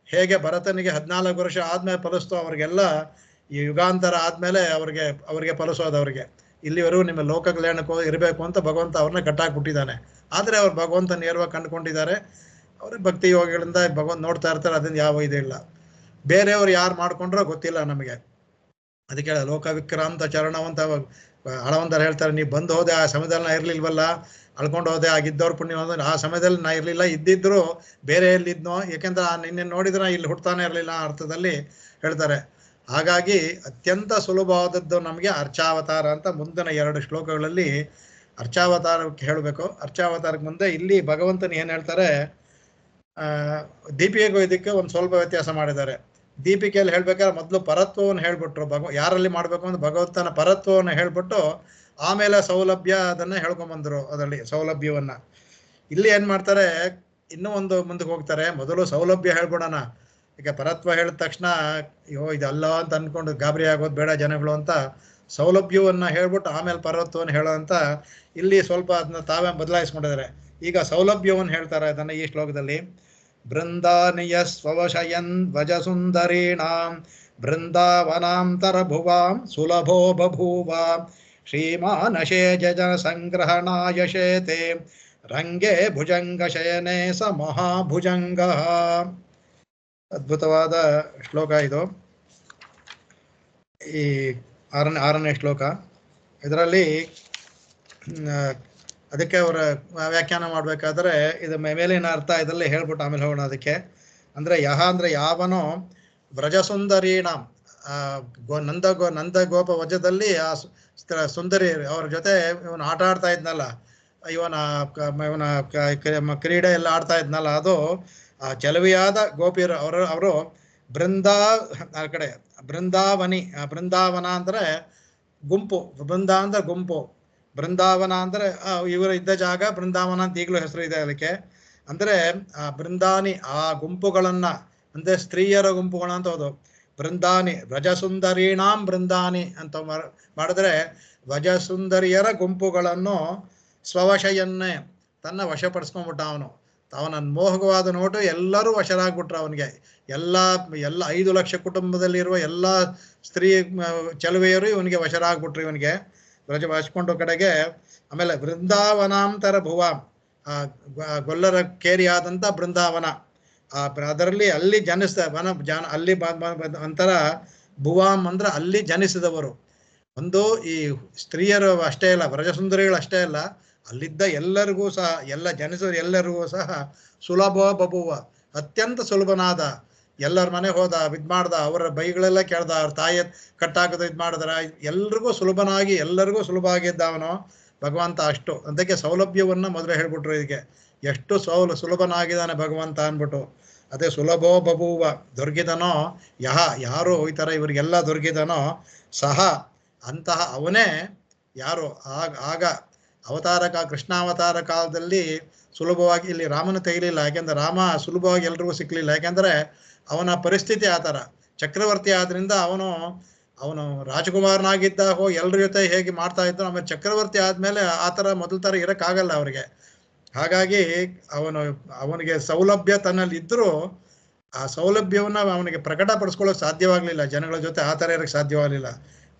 ಹೇಗೆ ಭರತನಿಗೆ 14 ವರ್ಷ ಆದ್ಮೇಲೆ ಫಲಿಸ್ತೋ, ಅವ್ರಿಗೆಲ್ಲ ಈ ಯುಗಾಂತರ ಆದ್ಮೇಲೆ ಅವ್ರಿಗೆ ಫಲಿಸೋದು. ಅವ್ರಿಗೆ ಇಲ್ಲಿವರೆಗೂ ನಿಮ್ಮ ಲೋಕ ಕಲ್ಯಾಣಕ್ಕೂ ಇರಬೇಕು ಅಂತ ಭಗವಂತ ಅವ್ರನ್ನ ಕಟ್ಟಾಕ್ಬಿಟ್ಟಿದ್ದಾನೆ. ಆದರೆ ಅವ್ರು ಭಗವಂತ ನೇರವಾಗಿ ಕಂಡುಕೊಂಡಿದ್ದಾರೆ. ಅವ್ರಿಗೆ ಭಕ್ತಿ ಯೋಗಗಳಿಂದ ಭಗವಂತ ನೋಡ್ತಾ ಇರ್ತಾರೆ. ಅದರಿಂದ ಯಾವ ಇದಿಲ್ಲ. ಬೇರೆಯವ್ರು ಯಾರು ಮಾಡ್ಕೊಂಡ್ರೋ ಗೊತ್ತಿಲ್ಲ ನಮಗೆ. ಅದಕ್ಕೆ ಲೋಕ ವಿಕ್ರಾಂತ ಚರಣವಂತ ಹಳವಂತರ ಹೇಳ್ತಾರೆ, ನೀವು ಬಂದು ಹೋದೆ ಆ ಸಮಯದಲ್ಲಿ ನಾ ಇರ್ಲಿಲ್ವಲ್ಲ, ಅಳ್ಕೊಂಡು ಹೋದೆ, ಆಗಿದ್ದವ್ರು ಪುಣ್ಯ ಹೋದ್ರೆ ಆ ಸಮಯದಲ್ಲಿ ನಾ ಇರಲಿಲ್ಲ, ಇದ್ದಿದ್ರು ಬೇರೆ ಎಲ್ಲಿದ್ನೋ, ಯಾಕೆಂದ್ರೆ ನಿನ್ನೆ ನೋಡಿದ್ರೆ ಇಲ್ಲಿ ಹುಡ್ತಾನೆ ಇರಲಿಲ್ಲ ಅರ್ಥದಲ್ಲಿ ಹೇಳ್ತಾರೆ. ಹಾಗಾಗಿ ಅತ್ಯಂತ ಸುಲಭವಾದದ್ದು ನಮಗೆ ಅರ್ಚಾವತಾರ ಅಂತ ಮುಂದಿನ 2 ಶ್ಲೋಕಗಳಲ್ಲಿ ಅರ್ಚಾವತಾರಕ್ಕೆ ಹೇಳಬೇಕು. ಅರ್ಚಾವತಾರಕ್ಕೆ ಮುಂದೆ ಇಲ್ಲಿ ಭಗವಂತನ ಏನು ಹೇಳ್ತಾರೆ, ದೀಪಿಕೆಗೂ ಇದಕ್ಕೆ ಒಂದು ಸ್ವಲ್ಪ ವ್ಯತ್ಯಾಸ ಮಾಡಿದ್ದಾರೆ. ದೀಪಿಕೆಯಲ್ಲಿ ಹೇಳ್ಬೇಕಾದ್ರೆ ಮೊದಲು ಪರತ್ವವನ್ನು ಹೇಳ್ಬಿಟ್ರು. ಯಾರಲ್ಲಿ ಮಾಡಬೇಕು ಅಂದ್ರೆ ಭಗವಂತನ ಪರತ್ವವನ್ನು ಹೇಳ್ಬಿಟ್ಟು ಆಮೇಲೆ ಸೌಲಭ್ಯ ಅದನ್ನ ಹೇಳ್ಕೊಂಬಂದ್ರು. ಅದರಲ್ಲಿ ಸೌಲಭ್ಯವನ್ನ ಇಲ್ಲಿ ಏನ್ ಮಾಡ್ತಾರೆ, ಇನ್ನೂ ಒಂದು ಮುಂದಕ್ಕೆ ಹೋಗ್ತಾರೆ. ಮೊದಲು ಸೌಲಭ್ಯ ಹೇಳ್ಬಿಡೋಣ. ಈಗ ಪರತ್ವ ಹೇಳಿದ ತಕ್ಷಣ ಅಯ್ಯೋ ಇದಲ್ಲ ಅಂತ ಅನ್ಕೊಂಡು ಗಾಬರಿ ಆಗೋದು ಬೇಡ ಜನಗಳು ಅಂತ ಸೌಲಭ್ಯವನ್ನ ಹೇಳ್ಬಿಟ್ಟು ಆಮೇಲೆ ಪರತ್ವವನ್ನು ಹೇಳೋ ಅಂತ ಇಲ್ಲಿ ಸ್ವಲ್ಪ ಅದನ್ನ ತಾವೇ ಬದಲಾಯಿಸ್ಕೊಂಡಿದ್ದಾರೆ. ಈಗ ಸೌಲಭ್ಯವನ್ನು ಹೇಳ್ತಾರೆ ಅದನ್ನ ಈ ಶ್ಲೋಕದಲ್ಲಿ. ಬೃಂದಾನಿಯ ಸ್ವವಶಯನ್ ವಜಸುಂದರೀಣಾಂ ಬೃಂದಾವನಾಂತರ ಭುವಾಂ ಸುಲಭೋ ಬಭೂವ ಶ್ರೀಮಾನಶೇ ಜನ ಸಂಗ್ರಹಣಾಯ ಶೇತೆ ರಂಗೇ ಭುಜಂಗ ಶಯನೇ ಸ ಮಹಾಭುಜಂಗ. ಅದ್ಭುತವಾದ ಶ್ಲೋಕ ಇದು. ಈ 6ನೇ ಶ್ಲೋಕ. ಇದರಲ್ಲಿ ಅದಕ್ಕೆ ಅವರ ವ್ಯಾಖ್ಯಾನ ಮಾಡಬೇಕಾದ್ರೆ ಇದು ಮೇಲಿನ ಅರ್ಥ ಇದರಲ್ಲಿ ಹೇಳ್ಬಿಟ್ಟು ಆಮೇಲೆ ಹೋಗೋಣ ಅದಕ್ಕೆ. ಅಂದರೆ ಅಂದರೆ ಯಾವನೋ ವ್ರಜಸುಂದರೀಣ ನಂದ ಗೋಪ ವಜದಲ್ಲಿ ಆ ಸುಂದರಿ ಅವ್ರ ಜೊತೆ ಇವನು ಆಟ ಆಡ್ತಾ ಇದ್ನಲ್ಲ, ಇವನ ಕ್ರೀಡೆ ಎಲ್ಲ ಆಡ್ತಾ ಇದ್ನಲ್ಲ, ಅದು ಚೆಲುವಿಯಾದ ಗೋಪಿಯರು ಅವರು ಆ ಕಡೆ ಬೃಂದಾವನಿ. ಬೃಂದಾವನ ಅಂದರೆ ಗುಂಪು, ಅಂದ್ರೆ ಗುಂಪು, ಬೃಂದಾವನ ಅಂದರೆ ಇವರು ಇದ್ದ ಜಾಗ ಬೃಂದಾವನ ಅಂತ ಈಗಲೂ ಹೆಸರು ಇದೆ ಅದಕ್ಕೆ. ಅಂದರೆ ಆ ಬೃಂದಾನಿ ಆ ಗುಂಪುಗಳನ್ನ, ಅಂದ್ರೆ ಸ್ತ್ರೀಯರ ಗುಂಪುಗಳಂತ ಹೋದು ಬೃಂದಾನಿ ವ್ರಜಸುಂದರೀಣಾಂ ಬೃಂದಾನಿ ಅಂತ ಮಾಡಿದ್ರೆ ವ್ರಜಸುಂದರಿಯರ ಗುಂಪುಗಳನ್ನು ಸ್ವವಶಯನ್ನೇ ತನ್ನ ವಶಪಡಿಸ್ಕೊಂಡ್ಬಿಟ್ಟ ಅವನು. ಅವನ ಮೋಹಕವಾದ ನೋಟು ಎಲ್ಲರೂ ವಶರಾಗ್ಬಿಟ್ರು ಅವನಿಗೆ. ಎಲ್ಲ 5 ಲಕ್ಷ ಕುಟುಂಬದಲ್ಲಿರುವ ಎಲ್ಲ ಸ್ತ್ರೀ ಚೆಲುವೆಯರು ಇವನಿಗೆ ವಶರಾಗ್ಬಿಟ್ರು. ಇವನಿಗೆ ವಶಕೊಂಡು ಕಡೆಗೆ ಆಮೇಲೆ ಬೃಂದಾವನಾಂತರ ಭುವಾಂ, ಗೊಲ್ಲರ ಕೇರಿಯಾದಂಥ ಬೃಂದಾವನ, ಅದರಲ್ಲಿ ಅಲ್ಲಿ ಅಲ್ಲಿ ಒಂಥರ ಭುವಾಂ ಅಂದ್ರೆ ಅಲ್ಲಿ ಜನಿಸಿದವರು. ಒಂದು ಈ ಸ್ತ್ರೀಯರು ಅಷ್ಟೇ ಅಲ್ಲ, ವ್ರಜಸುಂದರಿಗಳು ಅಷ್ಟೇ ಅಲ್ಲ, ಅಲ್ಲಿದ್ದ ಎಲ್ಲರಿಗೂ ಸಹ, ಎಲ್ಲ ಜನಿಸಿದ ಎಲ್ಲರಿಗೂ ಸಹ ಸುಲಭ ಬಬುವ, ಅತ್ಯಂತ ಸುಲಭನಾದ. ಎಲ್ಲರ ಮನೆ ಹೋದ, ಇದ್ ಮಾಡ್ದ, ಅವರ ಬೈಗಳೆಲ್ಲ ಕೇಳ್ದ, ಅವ್ರ ತಾಯಿ ಕಟ್ಟಾಕದ ಇದ್ ಮಾಡಿದ್ರ, ಎಲ್ರಿಗೂ ಸುಲಭನಾಗಿ ಎಲ್ಲರಿಗೂ ಸುಲಭ ಆಗಿದ್ದ ಅವನು ಭಗವಂತ. ಅಷ್ಟು ಅದಕ್ಕೆ ಸೌಲಭ್ಯವನ್ನ ಮೊದಲೇ ಹೇಳ್ಬಿಟ್ರು ಇದಕ್ಕೆ, ಎಷ್ಟು ಸುಲಭನಾಗಿದ್ದಾನೆ ಭಗವಂತ ಅಂದ್ಬಿಟ್ಟು. ಅದೇ ಸುಲಭೋ ಬಬುವ, ದೊರಕಿದನೋ ಯಾರು ಈ ಥರ ಇವರಿಗೆಲ್ಲ ದೊರಕಿದನೋ ಸಹ ಅಂತಹ ಅವನೇ ಯಾರು ಆಗ ಕೃಷ್ಣಾವತಾರ ಕಾಲದಲ್ಲಿ ಸುಲಭವಾಗಿ ಇಲ್ಲಿ ರಾಮನ ತೆಗಿಲಿಲ್ಲ. ಯಾಕೆಂದ್ರೆ ರಾಮ ಸುಲಭವಾಗಿ ಎಲ್ರಿಗೂ ಸಿಕ್ಲಿಲ್ಲ. ಯಾಕೆಂದ್ರೆ ಅವನ ಪರಿಸ್ಥಿತಿ ಆ ಥರ, ಚಕ್ರವರ್ತಿ ಆದ್ರಿಂದ ಅವನು ರಾಜಕುಮಾರನಾಗಿದ್ದ ಎಲ್ಲರ ಜೊತೆ ಹೇಗೆ ಮಾಡ್ತಾ ಇದ್ದು, ಆಮೇಲೆ ಚಕ್ರವರ್ತಿ ಆದ್ಮೇಲೆ ಆ ಥರ ಮೊದಲ ಥರ ಇರೋಕ್ಕಾಗಲ್ಲ ಅವರಿಗೆ. ಹಾಗಾಗಿ ಅವನಿಗೆ ಸೌಲಭ್ಯ ತನ್ನಲ್ಲಿ ಇದ್ರೂ ಆ ಸೌಲಭ್ಯವನ್ನ ಅವನಿಗೆ ಪ್ರಕಟಪಡಿಸ್ಕೊಳ್ಳೋಕೆ ಸಾಧ್ಯವಾಗಲಿಲ್ಲ. ಜನಗಳ ಜೊತೆ ಆ ಥರ ಇರೋಕ್ಕೆ ಸಾಧ್ಯವಾಗಲಿಲ್ಲ.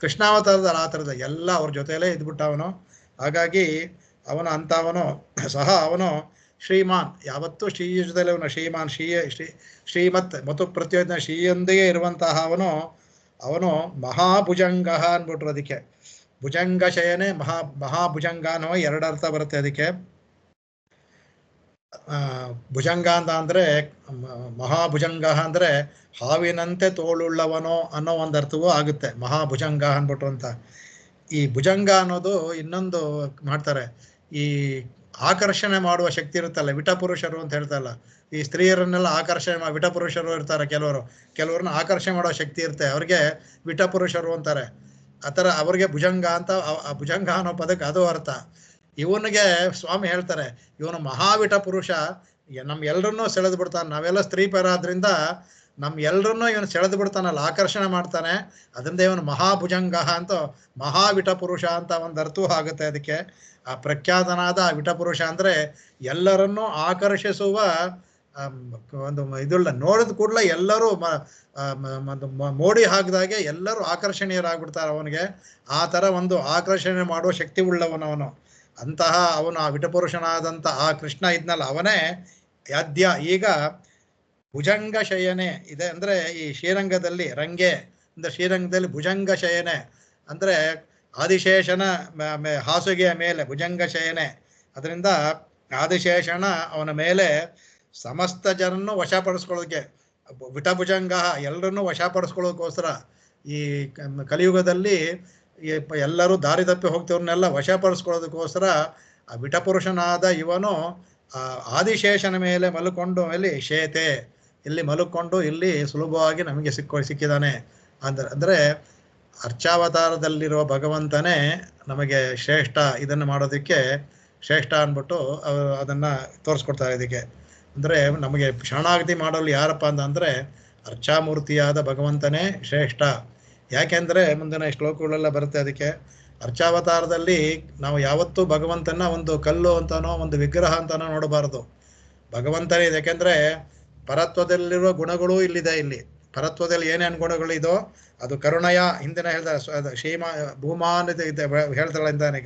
ಕೃಷ್ಣಾವತಾರದ ಆ ಥರದ ಎಲ್ಲ ಅವ್ರ ಜೊತೆಯಲ್ಲೇ ಇದ್ಬಿಟ್ಟ ಅವನು. ಹಾಗಾಗಿ ಅವನು ಸಹ ಅವನು ಶ್ರೀಮಾನ್, ಯಾವತ್ತೂ ಶ್ರೀ ಜೊತೆಲೆ ಅವನು ಶ್ರೀಮಾನ್, ಶ್ರೀಮತ್ ಮತ್ತು ಪ್ರತಿಯೊಂದು ಶ್ರೀಯೊಂದಿಗೆ ಇರುವಂತಹ ಅವನು ಮಹಾಭುಜಂಗ ಅಂದ್ಬಿಟ್ರು. ಅದಕ್ಕೆ ಭುಜಂಗ ಶಯನೆ ಮಹಾಭುಜಂಗ ಅನ್ನೋ 2 ಅರ್ಥ ಬರುತ್ತೆ ಅದಕ್ಕೆ. ಭುಜಂಗ ಅಂದ್ರೆ ಮಹಾಭುಜಂಗ ಅಂದ್ರೆ ಹಾವಿನಂತೆ ತೋಳುಳ್ಳವನೋ ಅನ್ನೋ ಒಂದು ಅರ್ಥವೂ ಆಗುತ್ತೆ, ಮಹಾಭುಜಂಗ ಅಂದ್ಬಿಟ್ಟು ಅಂತ. ಈ ಭುಜಂಗ ಅನ್ನೋದು ಇನ್ನೊಂದು ಮಾಡ್ತಾರೆ, ಈ ಆಕರ್ಷಣೆ ಮಾಡುವ ಶಕ್ತಿ ಇರುತ್ತಲ್ಲ, ವಿಟಪುರುಷರು ಅಂತ ಹೇಳ್ತಾರಲ್ಲ, ಈ ಸ್ತ್ರೀಯರನ್ನೆಲ್ಲ ಆಕರ್ಷಣೆ ವಿಟಪುರುಷರು ಇರ್ತಾರೆ. ಕೆಲವ್ರನ್ನ ಆಕರ್ಷಣೆ ಮಾಡೋ ಶಕ್ತಿ ಇರುತ್ತೆ, ಅವ್ರಿಗೆ ವಿಟಪುರುಷರು ಅಂತಾರೆ. ಆ ಥರ ಅವ್ರಿಗೆ ಭುಜಂಗ ಅಂತ, ಭುಜಂಗ ಅನ್ನೋ ಪದಕ್ಕೆ ಅದು ಅರ್ಥ. ಇವನಿಗೆ ಸ್ವಾಮಿ ಹೇಳ್ತಾರೆ, ಇವನು ಮಹಾವಿಟ ಪುರುಷ, ನಮ್ಗೆಲ್ರನ್ನೂ ಸೆಳೆದು ಬಿಡ್ತಾನೆ. ನಾವೆಲ್ಲ ಸ್ತ್ರೀಪರಾದ್ರಿಂದ ನಮ್ಗೆಲ್ರನ್ನೂ ಇವನು ಸೆಳೆದು ಬಿಡ್ತಾನಲ್ಲ, ಆಕರ್ಷಣೆ ಮಾಡ್ತಾನೆ. ಅದರಿಂದ ಇವನು ಮಹಾಭುಜಂಗ ಅಂತ, ಮಹಾವಿಟ ಪುರುಷ ಅಂತ ಒಂದು ಅರ್ಥವೂ ಆಗುತ್ತೆ ಅದಕ್ಕೆ. ಆ ಪ್ರಖ್ಯಾತನಾದ ವಿಟಪುರುಷ ಅಂದ್ರೆ ಎಲ್ಲರನ್ನೂ ಆಕರ್ಷಿಸುವ ಒಂದು ಇದುಳ್ಳ, ನೋಡಿದ ಕೂಡಲೇ ಎಲ್ಲರೂ ಮೋಡಿ ಹಾಕಿದಾಗೆ ಎಲ್ಲರೂ ಆಕರ್ಷಣೀಯರಾಗ್ಬಿಡ್ತಾರೆ ಅವನಿಗೆ. ಆ ಥರ ಒಂದು ಆಕರ್ಷಣೆ ಮಾಡುವ ಶಕ್ತಿ ಉಳ್ಳವನವನು. ಅಂತಹ ಅವನು ಆ ವಿಟಪುರುಷನಾದಂಥ ಆ ಕೃಷ್ಣ ಇದ್ನಲ್ಲ, ಅವನೇ ಯಾದ್ಯ ಈಗ ಭುಜಂಗ ಶಯನೆ ಇದೆ. ಅಂದ್ರೆ ಈ ಶ್ರೀರಂಗದಲ್ಲಿ ರಂಗೆ ಅಂದ್ರೆ ಶ್ರೀರಂಗದಲ್ಲಿ ಭುಜಂಗ ಶಯನೆ ಅಂದ್ರೆ ಆದಿಶೇಷನ ಹಾಸುಗೆಯ ಮೇಲೆ ಭುಜಂಗ ಶಯನೆ. ಅದರಿಂದ ಆದಿಶೇಷನ ಅವನ ಮೇಲೆ ಸಮಸ್ತ ಜನರನ್ನು ವಶಪಡಿಸ್ಕೊಳ್ಳೋದಕ್ಕೆ, ವಿಟಭುಜಂಗ ಎಲ್ಲರನ್ನೂ ವಶಪಡಿಸ್ಕೊಳ್ಳೋದಕ್ಕೋಸ್ಕರ ಈ ಕಲಿಯುಗದಲ್ಲಿ ಎಲ್ಲರೂ ದಾರಿ ತಪ್ಪಿ ಹೋಗ್ತವ್ರನ್ನೆಲ್ಲ ವಶಪಡಿಸ್ಕೊಳ್ಳೋದಕ್ಕೋಸ್ಕರ ಆ ವಿಟಪುರುಷನಾದ ಇವನು ಆದಿಶೇಷನ ಮೇಲೆ ಮಲ್ಕೊಂಡು, ಇಲ್ಲಿ ಶೇತೆ ಇಲ್ಲಿ ಮಲ್ಕೊಂಡು ಇಲ್ಲಿ ಸುಲಭವಾಗಿ ನಮಗೆ ಸಿಕ್ಕಿದ್ದಾನೆ ಅಂದ್ರೆ ಅರ್ಚಾವತಾರದಲ್ಲಿರುವ ಭಗವಂತನೇ ನಮಗೆ ಶ್ರೇಷ್ಠ, ಇದನ್ನು ಮಾಡೋದಕ್ಕೆ ಶ್ರೇಷ್ಠ ಅಂದ್ಬಿಟ್ಟು ಅದನ್ನ ತೋರಿಸ್ಕೊಡ್ತಾರೆ. ಇದಕ್ಕೆ ಅಂದ್ರೆ ನಮಗೆ ಶರಣಾಗತಿ ಮಾಡಲು ಯಾರಪ್ಪ ಅಂತಂದ್ರೆ ಅರ್ಚಾಮೂರ್ತಿಯಾದ ಭಗವಂತನೇ ಶ್ರೇಷ್ಠ. ಯಾಕೆಂದ್ರೆ ಮುಂದಿನ ಶ್ಲೋಕಗಳೆಲ್ಲ ಬರುತ್ತೆ ಅದಕ್ಕೆ. ಅರ್ಚಾವತಾರದಲ್ಲಿ ನಾವು ಯಾವತ್ತೂ ಭಗವಂತನ ಒಂದು ಕಲ್ಲು ಅಂತಾನೋ ಒಂದು ವಿಗ್ರಹ ಅಂತಾನೋ ನೋಡಬಾರದು, ಭಗವಂತನೇ. ಯಾಕೆಂದ್ರೆ ಪರತ್ವದಲ್ಲಿರುವ ಗುಣಗಳು ಇಲ್ಲಿದೆ. ಇಲ್ಲಿ ಪರತ್ವದಲ್ಲಿ ಏನೇನು ಗುಣಗಳಿದೋ ಅದು ಕರುಣಯ, ಹಿಂದಿನ ಹೇಳ್ದ ಭೂಮಾನ್ ಹೇಳ್ತಾಳೆ ಅಂತಾನೆ,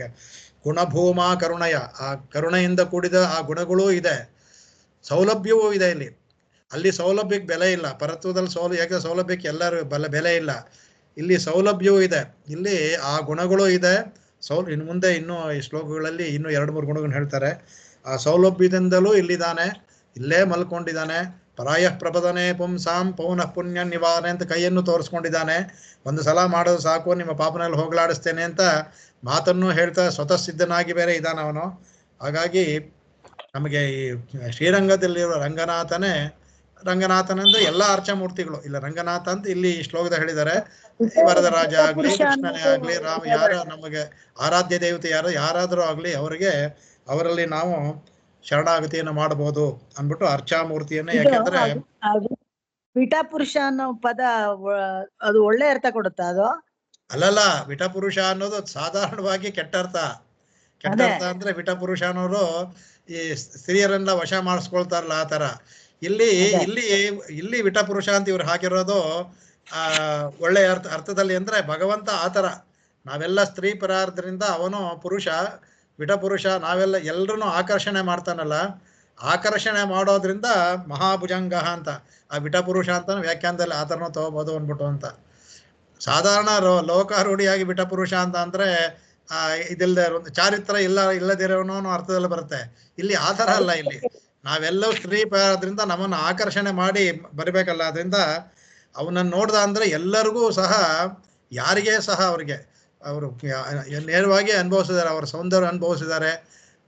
ಗುಣಭೂಮಾ ಕರುಣಯ, ಆ ಕರುಣೆಯಿಂದ ಕೂಡಿದ ಆ ಗುಣಗಳೂ ಇದೆ, ಸೌಲಭ್ಯವೂ ಇದೆ ಇಲ್ಲಿ. ಅಲ್ಲಿ ಸೌಲಭ್ಯಕ್ಕೆ ಬೆಲೆ ಇಲ್ಲ, ಪರತ್ವದಲ್ಲಿ ಯಾಕೆ ಸೌಲಭ್ಯಕ್ಕೆ ಎಲ್ಲರೂ ಬೆಲೆ ಇಲ್ಲ. ಇಲ್ಲಿ ಸೌಲಭ್ಯವೂ ಇದೆ, ಇಲ್ಲಿ ಆ ಗುಣಗಳು ಇದೆ. ಇನ್ನು ಮುಂದೆ ಇನ್ನೂ ಈ ಶ್ಲೋಕಗಳಲ್ಲಿ ಇನ್ನೂ 2-3 ಗುಣಗಳನ್ನು ಹೇಳ್ತಾರೆ. ಆ ಸೌಲಭ್ಯದಿಂದಲೂ ಇಲ್ಲಿದ್ದಾನೆ, ಇಲ್ಲೇ ಮಲ್ಕೊಂಡಿದ್ದಾನೆ. ಪರಾಯಃ ಪ್ರಪದನೆ ಪುಂಸಾಂ ಪೌನಃ ಪುಣ್ಯ ನಿವಾರಣೆ ಅಂತ ಕೈಯನ್ನು ತೋರಿಸ್ಕೊಂಡಿದ್ದಾನೆ. ಒಂದು ಸಲ ಮಾಡೋದು ಸಾಕು, ನಿಮ್ಮ ಪಾಪನಲ್ಲಿ ಹೋಗಲಾಡಿಸ್ತೇನೆ ಅಂತ ಮಾತನ್ನು ಹೇಳ್ತಾ ಸ್ವತಃ ಸಿದ್ಧನಾಗಿ ಬೇರೆ ಇದ್ದಾನ ಅವನು. ಹಾಗಾಗಿ ನಮಗೆ ಈ ಶ್ರೀರಂಗದಲ್ಲಿರುವ ರಂಗನಾಥನಂದ್ರೆ ಎಲ್ಲ ಅರ್ಚಮೂರ್ತಿಗಳು ಇಲ್ಲ, ರಂಗನಾಥ ಅಂತ ಇಲ್ಲಿ ಶ್ಲೋಕದ ಹೇಳಿದ್ದಾರೆ. ವರದರಾಜ ಆಗ್ಲಿ, ಕೃಷ್ಣನೇ ಆಗ್ಲಿ, ರಾಮ, ಯಾರ ನಮಗೆ ಆರಾಧ್ಯ ದೇವತೆ ಯಾರಾದರೂ ಆಗ್ಲಿ, ಅವರಲ್ಲಿ ನಾವು ಶರಣಾಗತಿಯನ್ನು ಮಾಡಬಹುದು ಅಂದ್ಬಿಟ್ಟು ಅರ್ಚಾಮೂರ್ತಿಯನ್ನ. ಯಾಕೆಂದ್ರೆ ವಿಟಾಪುರುಷ ಅನ್ನೋ ಪದ ಅದು ಒಳ್ಳೆ ಅರ್ಥ ಕೊಡುತ್ತಾ ಅದು? ಅಲ್ಲಲ್ಲ, ವಿಟಪುರುಷ ಅನ್ನೋದು ಸಾಧಾರಣವಾಗಿ ಕೆಟ್ಟ ಅರ್ಥ ಅಂದ್ರೆ ವಿಟಪುರುಷ ಅನ್ನೋರು ಈ ಸ್ತ್ರೀಯರನ್ನ ವಶ ಮಾಡಿಸ್ಕೊಳ್ತಾರಲ್ಲ ಆ ತರ. ಇಲ್ಲಿ ಇಲ್ಲಿ ವಿಟಪುರುಷ ಅಂತ ಇವ್ರು ಹಾಕಿರೋದು ಒಳ್ಳೆ ಅರ್ಥದಲ್ಲಿ ಅಂದ್ರೆ ಭಗವಂತ ಆತರ ನಾವೆಲ್ಲ ಸ್ತ್ರೀ ಪರಾರ್ಧರಿಂದ ಅವನು ಪುರುಷ ವಿಟಪುರುಷ, ನಾವೆಲ್ಲ ಎಲ್ರನ್ನೂ ಆಕರ್ಷಣೆ ಮಾಡ್ತಾನಲ್ಲ, ಆಕರ್ಷಣೆ ಮಾಡೋದ್ರಿಂದ ಮಹಾಭುಜಂಗ ಅಂತ ಆ ವಿಟಪುರುಷ ಅಂತ ವ್ಯಾಖ್ಯಾನದಲ್ಲಿ ಆ ಥರನೂ ತಗೋಬೋದು ಅಂದ್ಬಿಟ್ಟು ಅಂತ. ಸಾಧಾರಣ ಲೋಕಾರೂಢಿಯಾಗಿ ವಿಟಪುರುಷ ಅಂತ ಅಂದ್ರೆ ಇದಿಲ್ಲದೆ ಚಾರಿತ್ರ ಇಲ್ಲದಿರೋನೋ ಅರ್ಥದಲ್ಲಿ ಬರುತ್ತೆ. ಇಲ್ಲಿ ಆ ಥರ ಅಲ್ಲ, ಇಲ್ಲಿ ನಾವೆಲ್ಲವೂ ಸ್ತ್ರೀ ಪರಾರ್ಧರಿಂದ ನಮ್ಮನ್ನು ಆಕರ್ಷಣೆ ಮಾಡಿ ಬರಬೇಕಲ್ಲ, ಅದರಿಂದ ಅವನನ್ನು ನೋಡ್ದ ಅಂದ್ರೆ ಎಲ್ಲರಿಗೂ ಸಹ, ಯಾರಿಗೇ ಸಹ ಅವ್ರಿಗೆ ಅವರು ನೇರವಾಗಿ ಅನುಭವಿಸಿದ್ದಾರೆ, ಅವರ ಸೌಂದರ್ಯ ಅನುಭವಿಸಿದ್ದಾರೆ.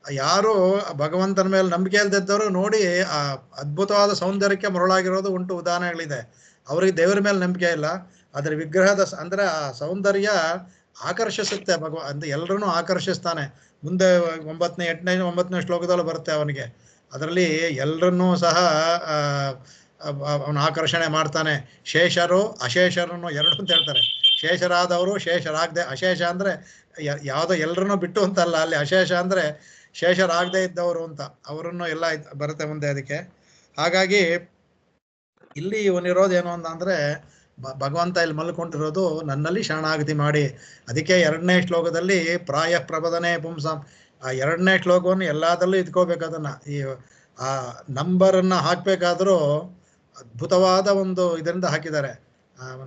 ಯಾರು ಭಗವಂತನ ಮೇಲೆ ನಂಬಿಕೆ ಇಲ್ದಿದ್ದವರು ನೋಡಿ ಆ ಅದ್ಭುತವಾದ ಸೌಂದರ್ಯಕ್ಕೆ ಮರಳಾಗಿರೋದು ಉಂಟು, ಉದಾಹರಣೆಗಳಿದೆ. ಅವ್ರಿಗೆ ದೇವರ ಮೇಲೆ ನಂಬಿಕೆ ಇಲ್ಲ, ಅದರ ವಿಗ್ರಹದ ಅಂದ್ರೆ ಆ ಸೌಂದರ್ಯ ಆಕರ್ಷಿಸುತ್ತೆ ಅಂತ ಎಲ್ಲರನ್ನೂ ಆಕರ್ಷಿಸ್ತಾನೆ. ಮುಂದೆ 9ನೇ ಶ್ಲೋಕದಲ್ಲಿ ಬರುತ್ತೆ ಅವನಿಗೆ, ಅದರಲ್ಲಿ ಎಲ್ಲರನ್ನೂ ಸಹ ಅವನು ಆಕರ್ಷಣೆ ಮಾಡ್ತಾನೆ. ಶೇಷರು ಅಶೇಷರನ್ನು ಎರಡು ಅಂತ ಹೇಳ್ತಾರೆ. ಶೇಷರಾದವರು ಶೇಷರಾಗದೆ, ಅಶೇಷ ಅಂದ್ರೆ ಯಾವುದೋ ಎಲ್ಲರನ್ನೂ ಬಿಟ್ಟು ಅಂತಲ್ಲ, ಅಲ್ಲಿ ಅಶೇಷ ಅಂದ್ರೆ ಶೇಷರಾಗದೇ ಇದ್ದವರು ಅಂತ, ಅವರನ್ನು ಎಲ್ಲ ಬರುತ್ತೆ ಮುಂದೆ ಅದಕ್ಕೆ. ಹಾಗಾಗಿ ಇಲ್ಲಿ ಇವನಿರೋದೇನು ಅಂತಂದ್ರೆ ಭಗವಂತ ಇಲ್ಲಿ ಮಲ್ಕೊಂಡಿರೋದು ನನ್ನಲ್ಲಿ ಶರಣಾಗತಿ ಮಾಡಿ. ಅದಕ್ಕೆ 2ನೇ ಶ್ಲೋಕದಲ್ಲಿ ಪ್ರಾಯ ಪ್ರಬದನೆ ಪುಂಸಂ, ಆ 2ನೇ ಶ್ಲೋಕವನ್ನು ಎಲ್ಲದರಲ್ಲೂ ಇದ್ಕೋಬೇಕು. ಅದನ್ನ ಈ ಆ ನಂಬರನ್ನ ಹಾಕ್ಬೇಕಾದ್ರೂ ಅದ್ಭುತವಾದ ಒಂದು ಇದರಿಂದ ಹಾಕಿದ್ದಾರೆ.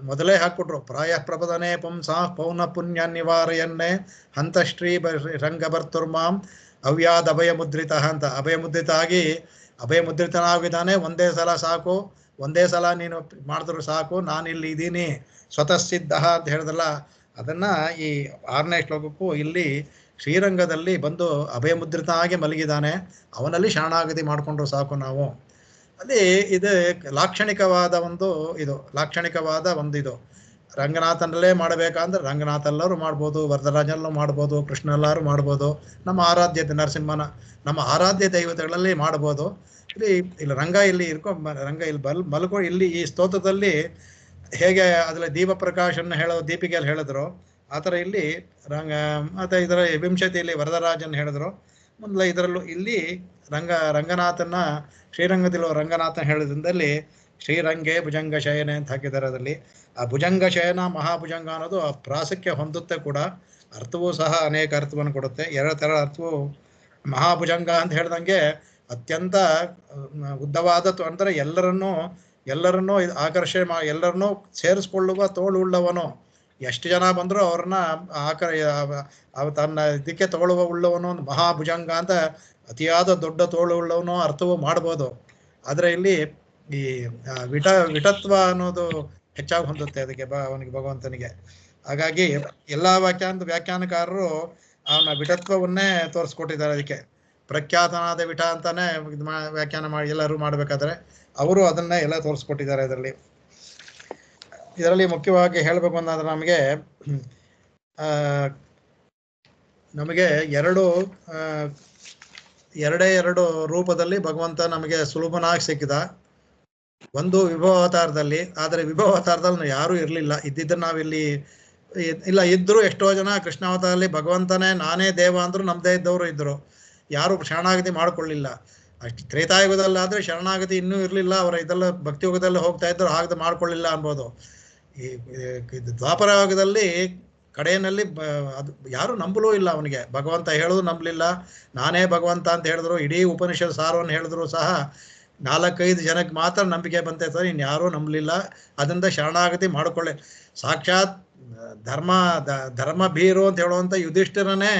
ಮೊದಲೇ ಹಾಕ್ಬಿಟ್ರು, ಪ್ರಾಯ ಪ್ರಬದನೆ ಪುಂಸ ಪೌನ ಪುಣ್ಯ ನಿವಾರಯನ್ನೇ ಹಂತಶ್ರೀ ರಂಗ ಬರ್ತುರ್ಮಾಂ ಅವ್ಯಾದ ಅಭಯ ಮುದ್ರಿತ ಅಂತ. ಅಭಯ ಮುದ್ರಿತ ಆಗಿ ಅಭಯ ಮುದ್ರಿತನಾಗಿದ್ದಾನೆ. ಒಂದೇ ಸಲ ಸಾಕು, ಒಂದೇ ಸಲ ನೀನು ಮಾಡಿದ್ರು ಸಾಕು, ನಾನು ಇಲ್ಲಿ ಇದ್ದೀನಿ ಸ್ವತಃ ಸಿದ್ಧ ಅಂತ ಹೇಳಿದಲ್ಲ, ಅದನ್ನ ಈ 6ನೇ ಶ್ಲೋಕಕ್ಕೂ ಇಲ್ಲಿ ಶ್ರೀರಂಗದಲ್ಲಿ ಬಂದು ಅಭಯ ಮುದ್ರಿತ ಆಗಿ ಮಲಗಿದ್ದಾನೆ, ಅವನಲ್ಲಿ ಶರಣಾಗತಿ ಮಾಡಿಕೊಂಡ್ರು ಸಾಕು ನಾವು. ಅಲ್ಲಿ ಇದು ಲಾಕ್ಷಣಿಕವಾದ ಒಂದು ಇದು ರಂಗನಾಥನಲ್ಲೇ ಮಾಡಬೇಕಂದ್ರೆ ರಂಗನಾಥ ಎಲ್ಲರೂ ಮಾಡ್ಬೋದು, ವರದರಾಜನಲ್ಲೂ ಮಾಡ್ಬೋದು, ಕೃಷ್ಣ ಎಲ್ಲರೂ ಮಾಡ್ಬೋದು, ನಮ್ಮ ಆರಾಧ್ಯ ನರಸಿಂಹನ ನಮ್ಮ ಆರಾಧ್ಯ ದೈವತೆಗಳಲ್ಲಿ ಮಾಡ್ಬೋದು. ಇಲ್ಲಿ ರಂಗ ಇಲ್ಲಿ ರಂಗ ಇಲ್ಲಿ ಮಲ್ಕೊ ಇಲ್ಲಿ ಈ ಸ್ತೋತ್ರದಲ್ಲಿ ಹೇಗೆ ಅದರಲ್ಲಿ ದೀಪ ಪ್ರಕಾಶನ ದೀಪಿಕೆಯಲ್ಲಿ ಹೇಳಿದ್ರು, ಆ ಥರ ಇಲ್ಲಿ ಮತ್ತೆ ಇದರ ವಿಂಶತಿಯಲ್ಲಿ ವರದರಾಜನ್ ಹೇಳಿದ್ರು. ಮುಂದೆ ಇದರಲ್ಲೂ ಇಲ್ಲಿ ರಂಗನಾಥನ ಶ್ರೀರಂಗದಲ್ಲಿರೋ ರಂಗನಾಥನ ಹೇಳಿದ್ರಲ್ಲಿ ಶ್ರೀರಂಗೇ ಭುಜಂಗ ಶಯನೆ ಅಂತ ಹಾಕಿದ್ದಾರೆ. ಅದರಲ್ಲಿ ಆ ಭುಜಂಗ ಶಯನ ಮಹಾಭುಜಂಗ ಅನ್ನೋದು ಆ ಪ್ರಾಸಕ್ಕೆ ಹೊಂದುತ್ತೆ ಕೂಡ, ಅರ್ಥವೂ ಸಹ ಅನೇಕ ಅರ್ಥವನ್ನು ಕೊಡುತ್ತೆ. ಎರಡು ಅರ್ಥವು ಮಹಾಭುಜಂಗ ಅಂತ ಹೇಳ್ದಂಗೆ ಅತ್ಯಂತ ಉದ್ದವಾದ ಅಂದರೆ ಎಲ್ಲರನ್ನೂ ಆಕರ್ಷಣೆ ಎಲ್ಲರನ್ನೂ ಸೇರಿಸ್ಕೊಳ್ಳುವ ತೋಳುಳ್ಳವನು. ಎಷ್ಟು ಜನ ಬಂದರೂ ಅವ್ರನ್ನ ತನ್ನ ಇದಕ್ಕೆ ತಗೊಳ್ಳುವ ಉಳ್ಳವನು ಮಹಾಭುಜಂಗ ಅಂತ ಅತಿಯಾದ ದೊಡ್ಡ ತೋಳು ಉಳ್ಳವನು ಅರ್ಥವೂ ಮಾಡ್ಬೋದು. ಆದರೆ ಇಲ್ಲಿ ಈ ವಿಟತ್ವ ಅನ್ನೋದು ಹೆಚ್ಚಾಗಿ ಹೊಂದುತ್ತೆ ಅದಕ್ಕೆ ಅವನಿಗೆ ಭಗವಂತನಿಗೆ. ಹಾಗಾಗಿ ಎಲ್ಲ ವ್ಯಾಖ್ಯಾನಕಾರರು ಅವನ ವಿಟತ್ವವನ್ನೇ ತೋರಿಸ್ಕೊಟ್ಟಿದ್ದಾರೆ. ಅದಕ್ಕೆ ಪ್ರಖ್ಯಾತನಾದ ವಿಟ ಅಂತಾನೆ ವ್ಯಾಖ್ಯಾನ ಮಾಡಿ ಎಲ್ಲರೂ ಮಾಡಬೇಕಾದ್ರೆ ಅವರು ಅದನ್ನೇ ಎಲ್ಲ ತೋರಿಸ್ಕೊಟ್ಟಿದ್ದಾರೆ. ಇದರಲ್ಲಿ ಮುಖ್ಯವಾಗಿ ಹೇಳಬೇಕು ಅಂತಂದ್ರೆ ನಮಗೆ ಎರಡು ರೂಪದಲ್ಲಿ ಭಗವಂತ ನಮಗೆ ಸುಲಭನಾಗಿ ಸಿಕ್ಕಿದ. ಒಂದು ವಿಭವಾವತಾರದಲ್ಲಿ, ಆದರೆ ವಿಭವಾವತಾರದಲ್ಲಿ ಯಾರೂ ಇರಲಿಲ್ಲ. ಇದ್ದಿದ್ದು ನಾವಿಲ್ಲಿ ಇಲ್ಲ, ಇದ್ರು ಎಷ್ಟೋ ಜನ ಕೃಷ್ಣಾವತಾರದಲ್ಲಿ ಭಗವಂತನೇ ನಾನೇ ದೇವ ಅಂದ್ರು ನಮ್ಮದೇ ಇದ್ದವರು ಇದ್ರು, ಯಾರು ಶರಣಾಗತಿ ಮಾಡ್ಕೊಳ್ಳಿಲ್ಲ. ಅಷ್ಟು ತ್ರೇತಾಯುಗದಲ್ಲಾದ್ರೆ ಶರಣಾಗತಿ ಇನ್ನೂ ಇರಲಿಲ್ಲ, ಅವರ ಇದೆಲ್ಲ ಭಕ್ತಿ ಯುಗದಲ್ಲಿ ಹೋಗ್ತಾ ಇದ್ರು, ಹಾಗೆ ಮಾಡ್ಕೊಳ್ಳಿಲ್ಲ ಅನ್ಬೋದು. ಈ ದ್ವಾಪರ ಯುಗದಲ್ಲಿ ಕಡೆಯಲ್ಲಿ ಅದು ಯಾರು ನಂಬಲೂ ಇಲ್ಲ ಅವನಿಗೆ. ಭಗವಂತ ಹೇಳೋದು ನಂಬಲಿಲ್ಲ, ನಾನೇ ಭಗವಂತ ಅಂತ ಹೇಳಿದ್ರು, ಇಡೀ ಉಪನಿಷತ್ ಸಾರವನ್ನು ಹೇಳಿದ್ರು ಸಹ 4-5 ಜನಕ್ಕೆ ಮಾತ್ರ ನಂಬಿಕೆ ಬಂತೈತೆ, ಇನ್ಯಾರೂ ನಂಬಲಿಲ್ಲ. ಅದರಿಂದ ಶರಣಾಗತಿ ಮಾಡಿಕೊಳ್ಳಿ. ಸಾಕ್ಷಾತ್ ಧರ್ಮ ಭೀರು ಅಂತ ಹೇಳುವಂಥ ಯುಧಿಷ್ಠಿರನೇ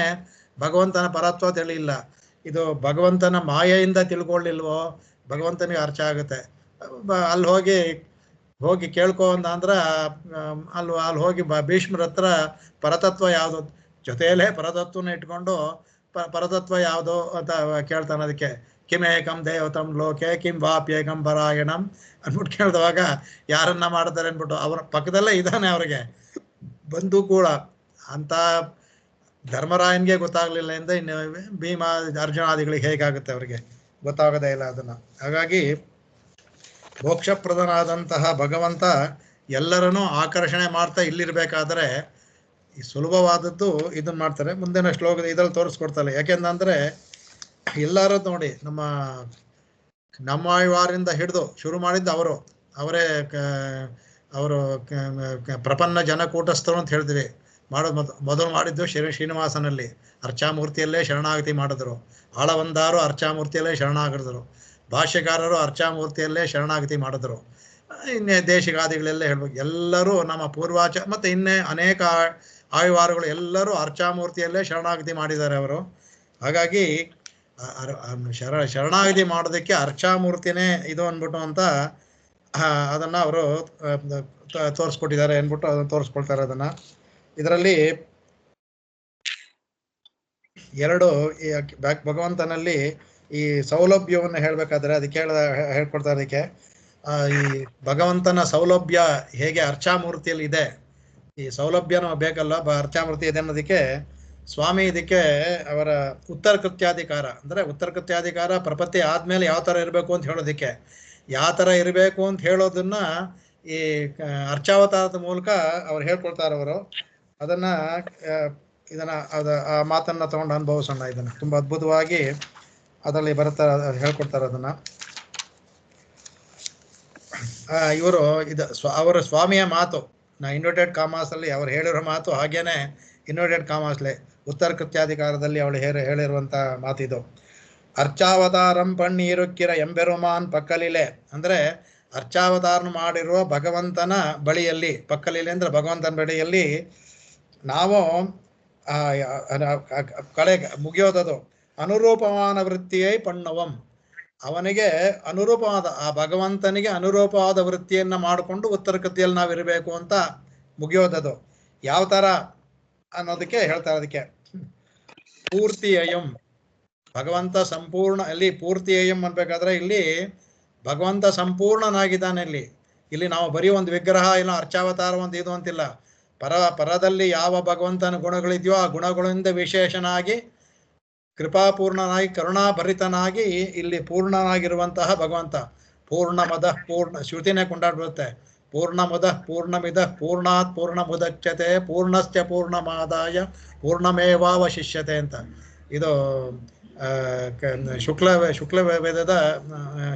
ಭಗವಂತನ ಪರತ್ವ ತಿಳಿಯಿಲ್ಲ. ಇದು ಭಗವಂತನ ಮಾಯೆಯಿಂದ ತಿಳ್ಕೊಳ್ಳಿಲ್ವೋ ಭಗವಂತನಿಗೆ ಅರ್ಥ ಆಗುತ್ತೆ. ಅಲ್ಲಿ ಹೋಗಿ ಕೇಳ್ಕೊ ಅಂದ್ರೆ ಅಲ್ಲಿ ಹೋಗಿ ಭೀಷ್ಮರ ಹತ್ರ ಪರತತ್ವ ಯಾವುದು, ಜೊತೆಯಲ್ಲೇ ಪರತತ್ವನ ಇಟ್ಕೊಂಡು ಪರತತ್ವ ಯಾವುದು ಅಂತ ಕೇಳ್ತಾನೆ. ಅದಕ್ಕೆ ಕಿಮೇಕಂ ದೇವತಂ ಲೋಕೆ ಕಿಂ ವಾಪ್ಯೇಕಂ ಪರಾಯಣಂ ಅಂದ್ಬಿಟ್ಟು ಕೇಳಿದವಾಗ ಯಾರನ್ನ ಮಾಡ್ತಾರೆ ಅಂದ್ಬಿಟ್ಟು ಅವರ ಪಕ್ಕದಲ್ಲೇ ಇದ್ದಾನೆ. ಅವ್ರಿಗೆ ಬಂದು ಕೂಡ ಅಂತ ಧರ್ಮರಾಯನ್ಗೆ ಗೊತ್ತಾಗ್ಲಿಲ್ಲ ಇಂದ ಇನ್ನು ಭೀಮ ಅರ್ಜುನಾದಿಗಳಿಗೆ ಹೇಗಾಗುತ್ತೆ, ಅವ್ರಿಗೆ ಗೊತ್ತಾಗೋದೇ ಇಲ್ಲ ಅದನ್ನ. ಹಾಗಾಗಿ ಮೋಕ್ಷಪ್ರದನಾದಂತಹ ಭಗವಂತ ಎಲ್ಲರನ್ನೂ ಆಕರ್ಷಣೆ ಮಾಡ್ತಾ ಇಲ್ಲಿರ್ಬೇಕಾದ್ರೆ ಈ ಸುಲಭವಾದದ್ದು ಇದನ್ನ ಮಾಡ್ತಾರೆ. ಮುಂದಿನ ಶ್ಲೋಕದ ಇದ್ರಲ್ಲಿ ತೋರಿಸ್ಕೊಡ್ತಾರೆ. ಯಾಕೆಂದ್ರೆ ಎಲ್ಲರೂ ನೋಡಿ ನಮ್ಮ ಆಳ್ವಾರಿಂದ ಹಿಡಿದು ಶುರು ಮಾಡಿದ್ದು ಅವರೇ ಅವರು ಪ್ರಪನ್ನ ಜನಕೂಟಸ್ಥರು ಅಂತ ಹೇಳ್ತೀವಿ. ಮೊದಲು ಮಾಡಿದ್ದು ಶ್ರೀನಿವಾಸನಲ್ಲಿ ಅರ್ಚಾಮೂರ್ತಿಯಲ್ಲೇ ಶರಣಾಗತಿ ಮಾಡಿದ್ರು. ಆಳವಂದಾರು ಅರ್ಚಾಮೂರ್ತಿಯಲ್ಲೇ ಶರಣಾಗಿದ್ರು. ಭಾಷ್ಯಕಾರರು ಅರ್ಚಾಮೂರ್ತಿಯಲ್ಲೇ ಶರಣಾಗತಿ ಮಾಡಿದ್ರು. ಇನ್ನೇ ದೇಶಿಗಾದಿಗಳೆಲ್ಲ ಹೇಳ್ಬೇಕು. ಎಲ್ಲರೂ ನಮ್ಮ ಪೂರ್ವಾಚ ಮತ್ತು ಇನ್ನೇ ಅನೇಕ ಆಳ್ವಾರುಗಳು ಎಲ್ಲರೂ ಅರ್ಚಾಮೂರ್ತಿಯಲ್ಲೇ ಶರಣಾಗತಿ ಮಾಡಿದ್ದಾರೆ ಅವರು. ಹಾಗಾಗಿ ಶರಣಾಗತಿ ಮಾಡೋದಕ್ಕೆ ಅರ್ಚಾಮೂರ್ತಿನೇ ಇದು ಅಂದ್ಬಿಟ್ಟು ಅಂತ ಅದನ್ನು ಅವರು ತೋರಿಸ್ಕೊಟ್ಟಿದ್ದಾರೆ ಅಂದ್ಬಿಟ್ಟು ಅದನ್ನು ತೋರಿಸ್ಕೊಳ್ತಾರೆ. ಅದನ್ನು ಇದರಲ್ಲಿ ಎರಡು ಭಗವಂತನಲ್ಲಿ ಈ ಸೌಲಭ್ಯವನ್ನು ಹೇಳ್ಬೇಕಾದ್ರೆ ಅದಕ್ಕೆ ಹೇಳ್ಕೊಡ್ತಾರೆ. ಅದಕ್ಕೆ ಈ ಭಗವಂತನ ಸೌಲಭ್ಯ ಹೇಗೆ ಅರ್ಚಾಮೂರ್ತಿಯಲ್ಲಿ ಇದೆ, ಈ ಸೌಲಭ್ಯನೂ ಬೇಕಲ್ಲ ಅರ್ಚಾಮೂರ್ತಿ ಇದೆ ಅನ್ನೋದಕ್ಕೆ ಸ್ವಾಮಿ ಇದಕ್ಕೆ ಅವರ ಉತ್ತರ ಕೃತ್ಯಾಧಿಕಾರ ಅಂದರೆ ಉತ್ತರ ಕೃತ್ಯಾಧಿಕಾರ ಪ್ರಪತ್ತಿ ಆದ್ಮೇಲೆ ಯಾವ ಥರ ಇರಬೇಕು ಅಂತ ಹೇಳೋದಕ್ಕೆ, ಯಾವ ಥರ ಇರಬೇಕು ಅಂತ ಹೇಳೋದನ್ನ ಈ ಅರ್ಚಾವತಾರದ ಮೂಲಕ ಅವ್ರು ಹೇಳ್ಕೊಳ್ತಾರೆ. ಅವರು ಇದನ್ನ ಆ ಮಾತನ್ನ ತಗೊಂಡು ಅನುಭವಿಸೋಣ. ಇದನ್ನ ತುಂಬಾ ಅದ್ಭುತವಾಗಿ ಅದರಲ್ಲಿ ಹೇಳ್ಕೊಡ್ತಾರೆ. ಅದನ್ನ ಇವರು ಅವರ ಸ್ವಾಮಿಯ ಮಾತು ಇನ್ವರ್ಟೆಡ್ ಕಾಮಾಸಲ್ಲಿ ಅವ್ರು ಹೇಳಿರೋ ಮಾತು ಹಾಗೇನೆ ಇನ್ವರ್ಟೆಡ್ ಕಾಮಾಸ್ಲೆ ಉತ್ತರ ಕೃತ್ಯಾಧಿಕಾರದಲ್ಲಿ ಅವಳು ಹೇಳಿರುವಂತ ಮಾತಿದು. ಅರ್ಚಾವತಾರಂ ಪಣ್ಣೀರುಕ್ಕಿರ ಎಂಬೆರುಮಾನ್ ಪಕ್ಕಲಿಲೆ ಅಂದ್ರೆ ಅರ್ಚಾವತಾರನ ಮಾಡಿರುವ ಭಗವಂತನ ಬಳಿಯಲ್ಲಿ, ಪಕ್ಕಲಿಲೆ ಅಂದ್ರೆ ಭಗವಂತನ ಬಳಿಯಲ್ಲಿ ನಾವು ಕಳೆ ಮುಗಿಯೋದದು ಅನುರೂಪವಾದ ವೃತ್ತಿಯೈ ಪಣ್ಣವಂ, ಅವನಿಗೆ ಅನುರೂಪವಾದ ಆ ಭಗವಂತನಿಗೆ ಅನುರೂಪವಾದ ವೃತ್ತಿಯನ್ನ ಮಾಡಿಕೊಂಡು ಉತ್ತರ ಕೃತಿಯಲ್ಲಿ ನಾವಿರಬೇಕು ಅಂತ ಮುಗಿಯೋದದು. ಯಾವ ತರ ಅನ್ನೋದಕ್ಕೆ ಹೇಳ್ತಾರೆ. ಅದಕ್ಕೆ ಪೂರ್ತಿಯಂ ಭಗವಂತ ಸಂಪೂರ್ಣ, ಇಲ್ಲಿ ಪೂರ್ತಿಯಂ ಅನ್ಬೇಕಾದ್ರೆ ಇಲ್ಲಿ ಭಗವಂತ ಸಂಪೂರ್ಣನಾಗಿದ್ದಾನೆ. ಇಲ್ಲಿ ನಾವು ಬರೀ ಒಂದು ವಿಗ್ರಹ ಇಲ್ಲ ಅರ್ಚಾವತಾರ ಒಂದು ಇದು ಅಂತಿಲ್ಲ. ಪರದಲ್ಲಿ ಯಾವ ಭಗವಂತನ ಗುಣಗಳಿದೆಯೋ ಆ ಗುಣಗಳಿಂದ ವಿಶೇಷನಾಗಿ ಕೃಪಾಪೂರ್ಣನಾಗಿ ಕರುಣಾಭರಿತನಾಗಿ ಇಲ್ಲಿ ಪೂರ್ಣನಾಗಿರುವಂತಹ ಭಗವಂತ. ಪೂರ್ಣಮದ ಪೂರ್ಣ ಶ್ರುತಿನೇ ಕೊಂಡಾಡ್ಬಿಡುತ್ತೆ. ಪೂರ್ಣಮದ ಪೂರ್ಣಮಿದ ಪೂರ್ಣಾತ್ ಪೂರ್ಣಮುದಚ್ಯತೆ ಪೂರ್ಣಶ್ಚ ಪೂರ್ಣಮಾದಾಯ ಪೂರ್ಣಮೇವಾವಶಿಷ್ಯತೆ ಅಂತ. ಇದು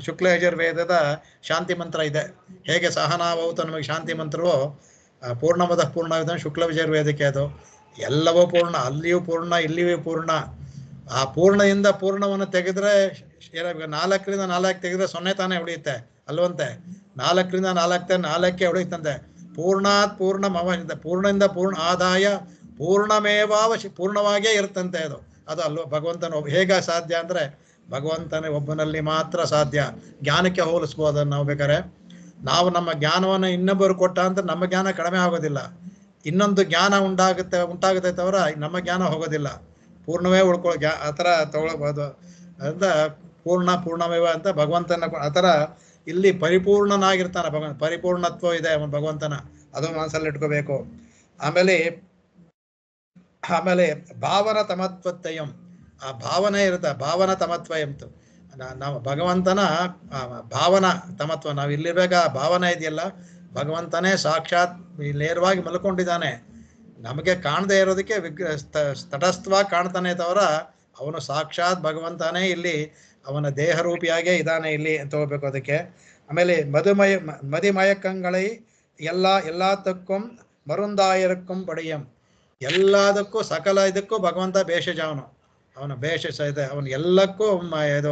ಶುಕ್ಲಯಜುರ್ವೇದದ ಶಾಂತಿ ಮಂತ್ರ ಇದೆ. ಹೇಗೆ ಸಹನಾವೌತ ನಮಗೆ ಶಾಂತಿ ಮಂತ್ರವೋ ಪೂರ್ಣಮದ ಪೂರ್ಣವಿದ ಶುಕ್ಲಯಜುರ್ವೇದಕ್ಕೆ ಅದು ಎಲ್ಲವೂ ಪೂರ್ಣ, ಅಲ್ಲಿಯೂ ಪೂರ್ಣ ಇಲ್ಲಿಯೂ ಪೂರ್ಣ. ಆ ಪೂರ್ಣದಿಂದ ಪೂರ್ಣವನ್ನು ತೆಗೆದ್ರೆ 4ರಿಂದ 4 ತೆಗೆದ್ರೆ 0 ತಾನೇ ಉಳಿಯುತ್ತೆ ಅಲ್ವಂತೆ. 4ರಿಂದ 4ಕ್ಕೆ ಉಳಿಯುತ್ತಂತೆ. ಪೂರ್ಣಾತ್ ಪೂರ್ಣ ಪೂರ್ಣದಿಂದ ಪೂರ್ಣ ಆದಾಯ ಪೂರ್ಣವಾಗಿಯೇ ಇರುತ್ತಂತೆ. ಅದು ಅಲ್ವ ಭಗವಂತನ ಹೇಗೆ ಸಾಧ್ಯ ಅಂದ್ರೆ ಭಗವಂತನ ಒಬ್ಬನಲ್ಲಿ ಮಾತ್ರ ಸಾಧ್ಯ. ಜ್ಞಾನಕ್ಕೆ ಹೋಲಿಸ್ಬೋದು ನಾವು ಬೇಕಾದ್ರೆ. ನಾವು ನಮ್ಮ ಜ್ಞಾನವನ್ನು ಇನ್ನೊಬ್ಬರು ಕೊಟ್ಟ ಅಂತ ನಮ್ಮ ಜ್ಞಾನ ಕಡಿಮೆ ಆಗೋದಿಲ್ಲ, ಇನ್ನೊಂದು ಜ್ಞಾನ ಉಂಟಾಗುತ್ತೆ ತವರ ನಮ್ಮ ಜ್ಞಾನ ಹೋಗೋದಿಲ್ಲ. ಪೂರ್ಣವೇ ಆ ಥರ ತಗೊಳ್ಬೋದು ಅಂತ ಪೂರ್ಣಮೇವ ಅಂತ ಭಗವಂತನ ಆ ಥರ ಇಲ್ಲಿ ಪರಿಪೂರ್ಣನಾಗಿರ್ತಾನೆ ಭಗವಂತ. ಪರಿಪೂರ್ಣತ್ವ ಇದೆ ಭಗವಂತನ, ಅದು ಮನಸ್ಸಲ್ಲಿ ಇಟ್ಕೋಬೇಕು. ಆಮೇಲೆ ಭಾವನ ತಮತ್ವತ್ವಯಂ, ಆ ಭಾವನೆ ಇರುತ್ತೆ. ಭಾವನ ತಮತ್ವ ಎಂತು ನಾವು ಭಗವಂತನ ಭಾವನಾ ತಮತ್ವ, ನಾವು ಇಲ್ಲಿರ್ಬೇಕ ಭಾವನೆ ಇದೆಯಲ್ಲ, ಭಗವಂತನೇ ಸಾಕ್ಷಾತ್ ನೇರವಾಗಿ ಮಲ್ಕೊಂಡಿದ್ದಾನೆ. ನಮಗೆ ಕಾಣದೇ ಇರೋದಕ್ಕೆ ತಟಸ್ಥವಾಗಿ ಕಾಣ್ತಾನೆ ತವರ ಅವನು ಸಾಕ್ಷಾತ್ ಭಗವಂತನೇ ಇಲ್ಲಿ ಅವನ ದೇಹರೂಪಿಯಾಗೇ ಇದ್ದಾನೆ ಇಲ್ಲಿ ಅಂತ ಹೋಗ್ಬೇಕು. ಅದಕ್ಕೆ ಆಮೇಲೆ ಮದಿಮಯಕ್ಕಂಗಳೈ ಎಲ್ಲದಕ್ಕೂ ಮರುಂದಾಯರಕ್ಕೂ ಪಡೆಯಂ, ಎಲ್ಲದಕ್ಕೂ ಸಕಲ ಇದಕ್ಕೂ ಭಗವಂತ ಭೇಷಜ. ಅವನ ಭೇಷಜ ಇದೆ, ಅವನು ಎಲ್ಲಕ್ಕೂ ಇದು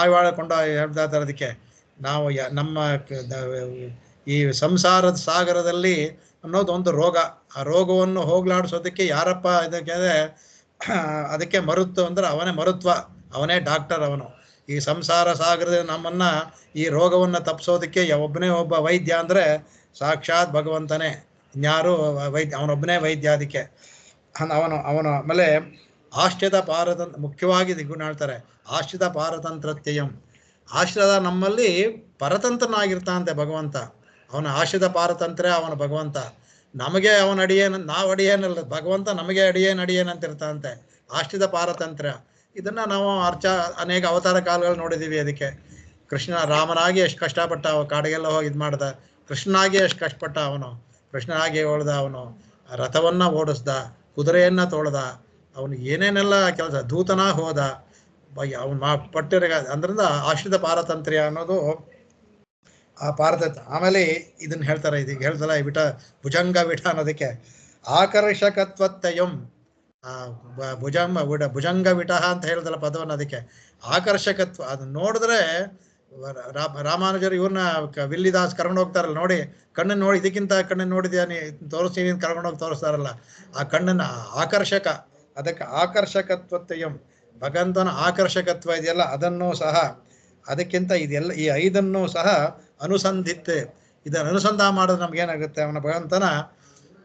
ಆಳ್ವಾಳಕೊಂಡ ಹೇಳ್ತಾರೆ. ಅದಕ್ಕೆ ನಾವು ನಮ್ಮ ಈ ಸಂಸಾರದ ಸಾಗರದಲ್ಲಿ ಅನ್ನೋದು ಒಂದು ರೋಗ. ಆ ರೋಗವನ್ನು ಹೋಗ್ಲಾಡಿಸೋದಕ್ಕೆ ಯಾರಪ್ಪ ಅದಕ್ಕೆ ಮರುತ್ತು ಅಂದ್ರೆ ಅವನೇ ಮರುತ್ವ, ಅವನೇ ಡಾಕ್ಟರ್. ಅವನು ಈ ಸಂಸಾರ ಸಾಗರದ ನಮ್ಮನ್ನ ಈ ರೋಗವನ್ನು ತಪ್ಪಿಸೋದಕ್ಕೆ ಒಬ್ಬನೇ ಒಬ್ಬ ವೈದ್ಯ ಅಂದ್ರೆ ಸಾಕ್ಷಾತ್ ಭಗವಂತನೇ. ಇನ್ಯಾರು ವೈದ್ಯ, ಅವನೊಬ್ಬನೇ ವೈದ್ಯ. ಅದಕ್ಕೆ ಅವನು ಆಮೇಲೆ ಆಶ್ರಿತ ಪಾರತಂತ್ರ, ಮುಖ್ಯವಾಗಿ ಗುಣ ಹೇಳ್ತಾರೆ ಆಶ್ರಿತ ಪಾರತಂತ್ರತ್ಯಯಂ. ಆಶ್ರಿತ ನಮ್ಮಲ್ಲಿ ಪರತಂತ್ರನಾಗಿರ್ತಾನಂತೆ ಭಗವಂತ. ಅವನ ಆಶ್ರಿತ ಪಾರತಂತ್ರ ಅವನ ಭಗವಂತ. ನಮಗೆ ಅವನ ಅಡಿಯೇನು, ನಾವು ಅಡಿಯೇನಲ್ಲ, ಭಗವಂತ ನಮಗೆ ಅಡಿಯೇನ್ ಅಂತ ಇರ್ತಾನಂತೆ. ಆಶ್ರಿತ ಪಾರತಂತ್ರ ಇದನ್ನ ನಾವು ಅನೇಕ ಅವತಾರ ಕಾಲಗಳು ನೋಡಿದೀವಿ. ಅದಕ್ಕೆ ಕೃಷ್ಣ ರಾಮನಾಗಿ ಎಷ್ಟು ಕಷ್ಟಪಟ್ಟ, ಕಾಡಿಗೆಲ್ಲ ಹೋಗಿ ಇದು ಮಾಡ್ದ. ಕೃಷ್ಣನಾಗಿ ಎಷ್ಟು ಕಷ್ಟಪಟ್ಟ ಅವನು, ಕೃಷ್ಣನಾಗಿ ಓಡ್ದ, ಅವನು ರಥವನ್ನ ಓಡಿಸ್ದ, ಕುದುರೆಯನ್ನ ತೊಳ್ದ, ಅವನು ಏನೇನೆಲ್ಲ ಕೆಲಸ, ದೂತನ ಹೋದ, ಅವನು ಪಟ್ಟಿರ ಅಂದ್ರಿಂದ ಆಶ್ರಿತ ಪಾರತಂತ್ರ್ಯ ಅನ್ನೋದು ಆ ಪಾರತಂತ್ರ. ಆಮೇಲೆ ಇದನ್ನ ಹೇಳ್ತಾರೆ, ಇದೀಗ ಹೇಳ್ತಲ್ಲ ವಿಟ ಭುಜಂಗ ವಿಠ ಅನ್ನೋದಕ್ಕೆ ಆಕರ್ಷಕತ್ವತ್ತಯಂ, ಭುಜಂಗ ವಿಟಃ ಅಂತ ಹೇಳ್ದಲ್ಲ ಪದವನ್ನು, ಅದಕ್ಕೆ ಆಕರ್ಷಕತ್ವ. ಅದನ್ನ ನೋಡಿದ್ರೆ ರಾಮಾನುಜರು ಇವ್ರನ್ನ ವಿಲ್ಲಿದಾಸ್ ಕರ್ಕೊಂಡು ಹೋಗ್ತಾರಲ್ಲ, ನೋಡಿ ಕಣ್ಣನ್ನು ನೋಡಿ, ಇದಕ್ಕಿಂತ ಕಣ್ಣನ್ನು ನೋಡಿದ್ಯಾ ನೀ ತೋರಿಸ್ತೀನಿ ಅಂತ ಕರ್ಕೊಂಡು ಹೋಗಿ ತೋರಿಸ್ತಾರಲ್ಲ, ಆ ಕಣ್ಣನ್ನ ಆಕರ್ಷಕ, ಅದಕ್ಕೆ ಆಕರ್ಷಕತ್ವತ್ತಯಂ, ಭಗವಂತನ ಆಕರ್ಷಕತ್ವ ಇದೆಯಲ್ಲ ಅದನ್ನು ಸಹ, ಅದಕ್ಕಿಂತ ಇದೆಲ್ಲ ಈ 5 ಸಹ ಅನುಸಂಧಿತ್ತೆ. ಇದನ್ನು ಅನುಸಂಧಾನ ಮಾಡೋದು ನಮ್ಗೇನಾಗುತ್ತೆ, ಅವನ ಭಗವಂತನ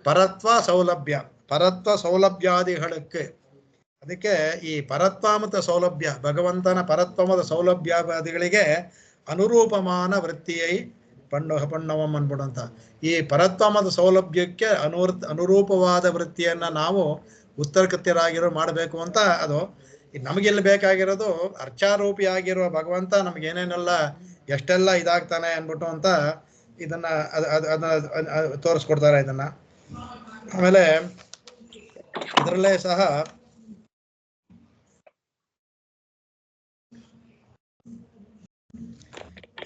ಪರತ್ವ ಸೌಲಭ್ಯ, ಪರತ್ವ ಸೌಲಭ್ಯಾದಿಗಳಕ್ಕೆ. ಅದಕ್ಕೆ ಈ ಪರತ್ವ ಮತ್ತು ಸೌಲಭ್ಯ, ಭಗವಂತನ ಪರತ್ವ ಮತ್ತು ಸೌಲಭ್ಯಾದಿಗಳಿಗೆ ಅನುರೂಪಮಾನ ವೃತ್ತಿಯೈ ಪಣ್ಣವಂ ಅನ್ಬಿಡಂತ. ಈ ಪರತ್ವ ಮತ್ತು ಸೌಲಭ್ಯಕ್ಕೆ ಅನುರೂಪವಾದ ವೃತ್ತಿಯನ್ನ ನಾವು ಉತ್ತರಕೃತ್ಯರಾಗಿರೋ ಮಾಡಬೇಕು ಅಂತ. ಅದು ನಮಗೆಲ್ಲಿ ಬೇಕಾಗಿರೋದು ಅರ್ಚಾರೂಪಿಯಾಗಿರುವ ಭಗವಂತ ನಮಗೇನೇನೆಲ್ಲ ಎಷ್ಟೆಲ್ಲ ಇದಾಗ್ತಾನೆ ಅನ್ಬಿಟ್ಟು ಅಂತ ಇದನ್ನ ಅದನ್ನ ತೋರಿಸ್ಕೊಡ್ತಾರೆ ಇದನ್ನ. ಆಮೇಲೆ ಇದರಲ್ಲೇ ಸಹ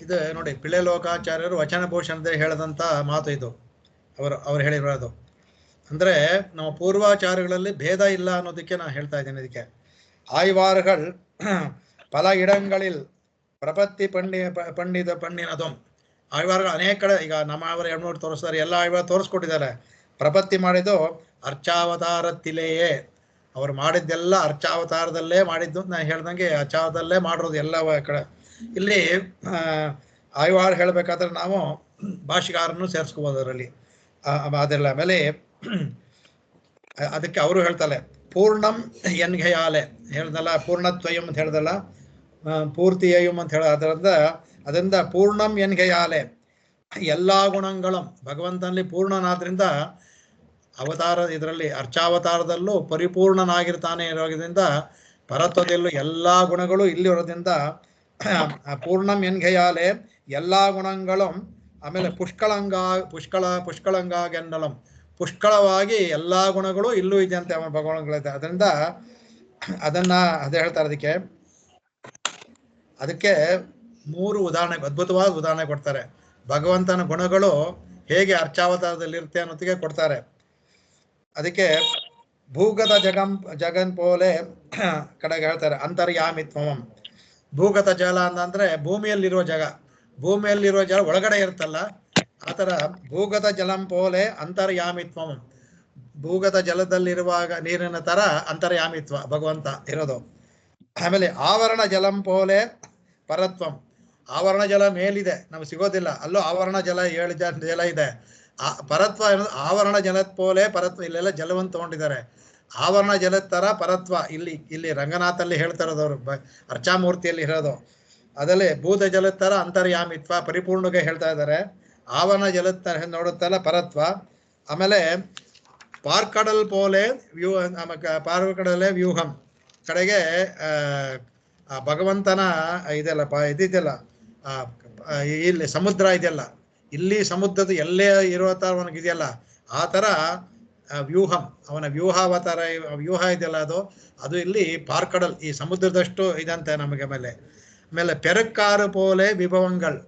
ಇದು ನೋಡಿ, ಪಿಳ್ಳೆ ಲೋಕಾಚಾರ್ಯರು ವಚನಭೂಷಣದಲ್ಲಿ ಹೇಳದಂತ ಮಾತು ಇದು, ಅವರು ಹೇಳಿರೋದು. ಅಂದ್ರೆ ನಮ್ಮ ಪೂರ್ವಾಚಾರಗಳಲ್ಲಿ ಭೇದ ಇಲ್ಲ ಅನ್ನೋದಕ್ಕೆ ನಾನು ಹೇಳ್ತಾ ಇದ್ದೇನೆ. ಇದಕ್ಕೆ ಆಯ್ವಾರ್ಗಳು ಪಲ ಇಡಂಗಳಿಲ್ ಪ್ರಪತ್ತಿ ಪಂಡಿನದು. ಆಯ್ವಾರ್ಗಳು ಅನೇಕ ಕಡೆ, ಈಗ ನಮ್ಮ ಅವರು 2-3 ತೋರಿಸ್ತಾರೆ, ಎಲ್ಲ ಆಯ್ವಾರ ತೋರಿಸ್ಕೊಟ್ಟಿದ್ದಾರೆ. ಪ್ರಪತ್ತಿ ಮಾಡಿದ್ದು ಅರ್ಚಾವತಾರತ್ತಿಲೆಯೇ, ಅವ್ರು ಮಾಡಿದ್ದೆಲ್ಲ ಅರ್ಚಾವತಾರದಲ್ಲೇ ಮಾಡಿದ್ದು ಅಂತ ನಾನು ಹೇಳ್ದಂಗೆ, ಅರ್ಚಾವತಾರದಲ್ಲೇ ಮಾಡಿರೋದು ಎಲ್ಲ ಕಡೆ. ಇಲ್ಲಿ ಆಯ್ವಾರ್ ಹೇಳ್ಬೇಕಾದ್ರೆ ನಾವು ಭಾಷಿಕಾರನ್ನು ಸೇರಿಸ್ಕೋಬೋದು ಅದರಲ್ಲಿ, ಅದೆಲ್ಲ. ಆಮೇಲೆ ಅದಕ್ಕೆ ಅವರು ಹೇಳ್ತಾರೆ ಪೂರ್ಣಂ ಎನ್ಘೆಯಾಲೆ ಹೇಳ್ದಲ್ಲ, ಪೂರ್ಣತ್ವಯಂ ಅಂತ ಹೇಳ್ದಲ್ಲ, ಪೂರ್ತಿಯಂ ಅಂತ ಹೇಳ, ಅದರಿಂದ ಪೂರ್ಣಂ ಎನ್ಘೆಯಾಲೆ, ಎಲ್ಲಾ ಗುಣങ്ങളും ಭಗವಂತನಲ್ಲಿ ಪೂರ್ಣನಾದ್ರಿಂದ ಅವತಾರ ಇದರಲ್ಲಿ ಅರ್ಚಾವತಾರದಲ್ಲೂ ಪರಿಪೂರ್ಣನಾಗಿರ್ತಾನೆ ಇರೋದ್ರಿಂದ, ಪರತ್ವದಲ್ಲೂ ಎಲ್ಲಾ ಗುಣಗಳು ಇಲ್ಲಿ ಇರೋದ್ರಿಂದ ಪೂರ್ಣಂ ಎನ್ಘೆಯಾಲೆ ಎಲ್ಲಾ ಗುಣಗಳು. ಆಮೇಲೆ ಪುಷ್ಕಳಂಗಾಗೆನ್ನಲಂ, ಪುಷ್ಕಳವಾಗಿ ಎಲ್ಲಾ ಗುಣಗಳು ಇಲ್ಲೂ ಇದೆ ಅಂತ ಅವನ ಭಗವಾನ್ಗಳಿದೆ. ಅದರಿಂದ ಅದನ್ನ ಅದೇ ಹೇಳ್ತಾರೆ. ಅದಕ್ಕೆ 3 ಉದಾಹರಣೆ, ಅದ್ಭುತವಾದ ಉದಾಹರಣೆ ಕೊಡ್ತಾರೆ. ಭಗವಂತನ ಗುಣಗಳು ಹೇಗೆ ಅರ್ಚಾವತಾರದಲ್ಲಿ ಇರುತ್ತೆ ಅನ್ನೋದಕ್ಕೆ ಕೊಡ್ತಾರೆ. ಅದಕ್ಕೆ ಭೂಗತ ಜಗನ್ ಪೋಲೆ ಕಡೆಗೆ ಹೇಳ್ತಾರೆ ಅಂತರ್ಯಾಮಿತ್ವಂ. ಭೂಗತ ಜಲ ಅಂತಂದ್ರೆ ಭೂಮಿಯಲ್ಲಿರುವ ಜಲ ಒಳಗಡೆ ಇರುತ್ತಲ್ಲ, ಆತರ ಭೂಗತ ಜಲಂ ಪೋಲೆ ಅಂತರ್ಯಾಮಿತ್ವಂ. ಭೂಗತ ಜಲದಲ್ಲಿರುವಾಗ ನೀರಿನ ತರ ಅಂತರ್ಯಾಮಿತ್ವ ಭಗವಂತ ಇರೋದು. ಆಮೇಲೆ ಆವರಣ ಜಲಂ ಪೋಲೆ ಪರತ್ವಂ. ಆವರಣ ಜಲ ಮೇಲಿದೆ, ನಮ್ಗೆ ಸಿಗೋದಿಲ್ಲ, ಅಲ್ಲೂ ಆವರಣ ಜಲ 7 ಜಲ ಇದೆ. ಪರತ್ವ ಅನ್ನೋದು ಆವರಣ ಜಲದ ಪೋಲೆ ಪರತ್ವ. ಇಲ್ಲೆಲ್ಲ ಜಲವನ್ನು ತಗೊಂಡಿದ್ದಾರೆ, ಆವರಣ ಜಲದ ತರ ಪರತ್ವ ಇಲ್ಲಿ ರಂಗನಾಥಲ್ಲಿ ಹೇಳ್ತಾ ಇರೋದವ್ರು, ಅರ್ಚಾಮೂರ್ತಿಯಲ್ಲಿ ಇರೋದು. ಅದರಲ್ಲಿ ಭೂತ ಜಲದ ತರ ಅಂತರ್ಯಾಮಿತ್ವ ಪರಿಪೂರ್ಣಗೆ ಹೇಳ್ತಾ ಇದ್ದಾರೆ. ಆವರಣ ಜಲದ ತರ ನೋಡುತ್ತಲ್ಲ ಪರತ್ವ. ಆಮೇಲೆ ಪಾರ್ಕಡಲ್ ಪೋಲೆ ಪಾರ್ಕಡಲೆ ವ್ಯೂಹಂ ಕಡೆಗೆ ಭಗವಂತನ ಇದೆಲ್ಲ ಇಲ್ಲಿ ಸಮುದ್ರ ಇದೆಯಲ್ಲ, ಇಲ್ಲಿ ಸಮುದ್ರದ ಎಲ್ಲೇ ಇರೋ ತರ ಅವನಿಗಿದೆಯಲ್ಲ, ಆ ತರ ವ್ಯೂಹಂ, ಅವನ ವ್ಯೂಹಾವತಾರ ವ್ಯೂಹ ಇದೆಯಲ್ಲ, ಅದು ಇಲ್ಲಿ ಪಾರ್ಕಡಲ್ ಈ ಸಮುದ್ರದಷ್ಟು ಇದಂತೆ ನಮಗೆ. ಆಮೇಲೆ ಪೆರಕ್ಕಾರು ಪೋಲೆ ವಿಭವಂಗಳು,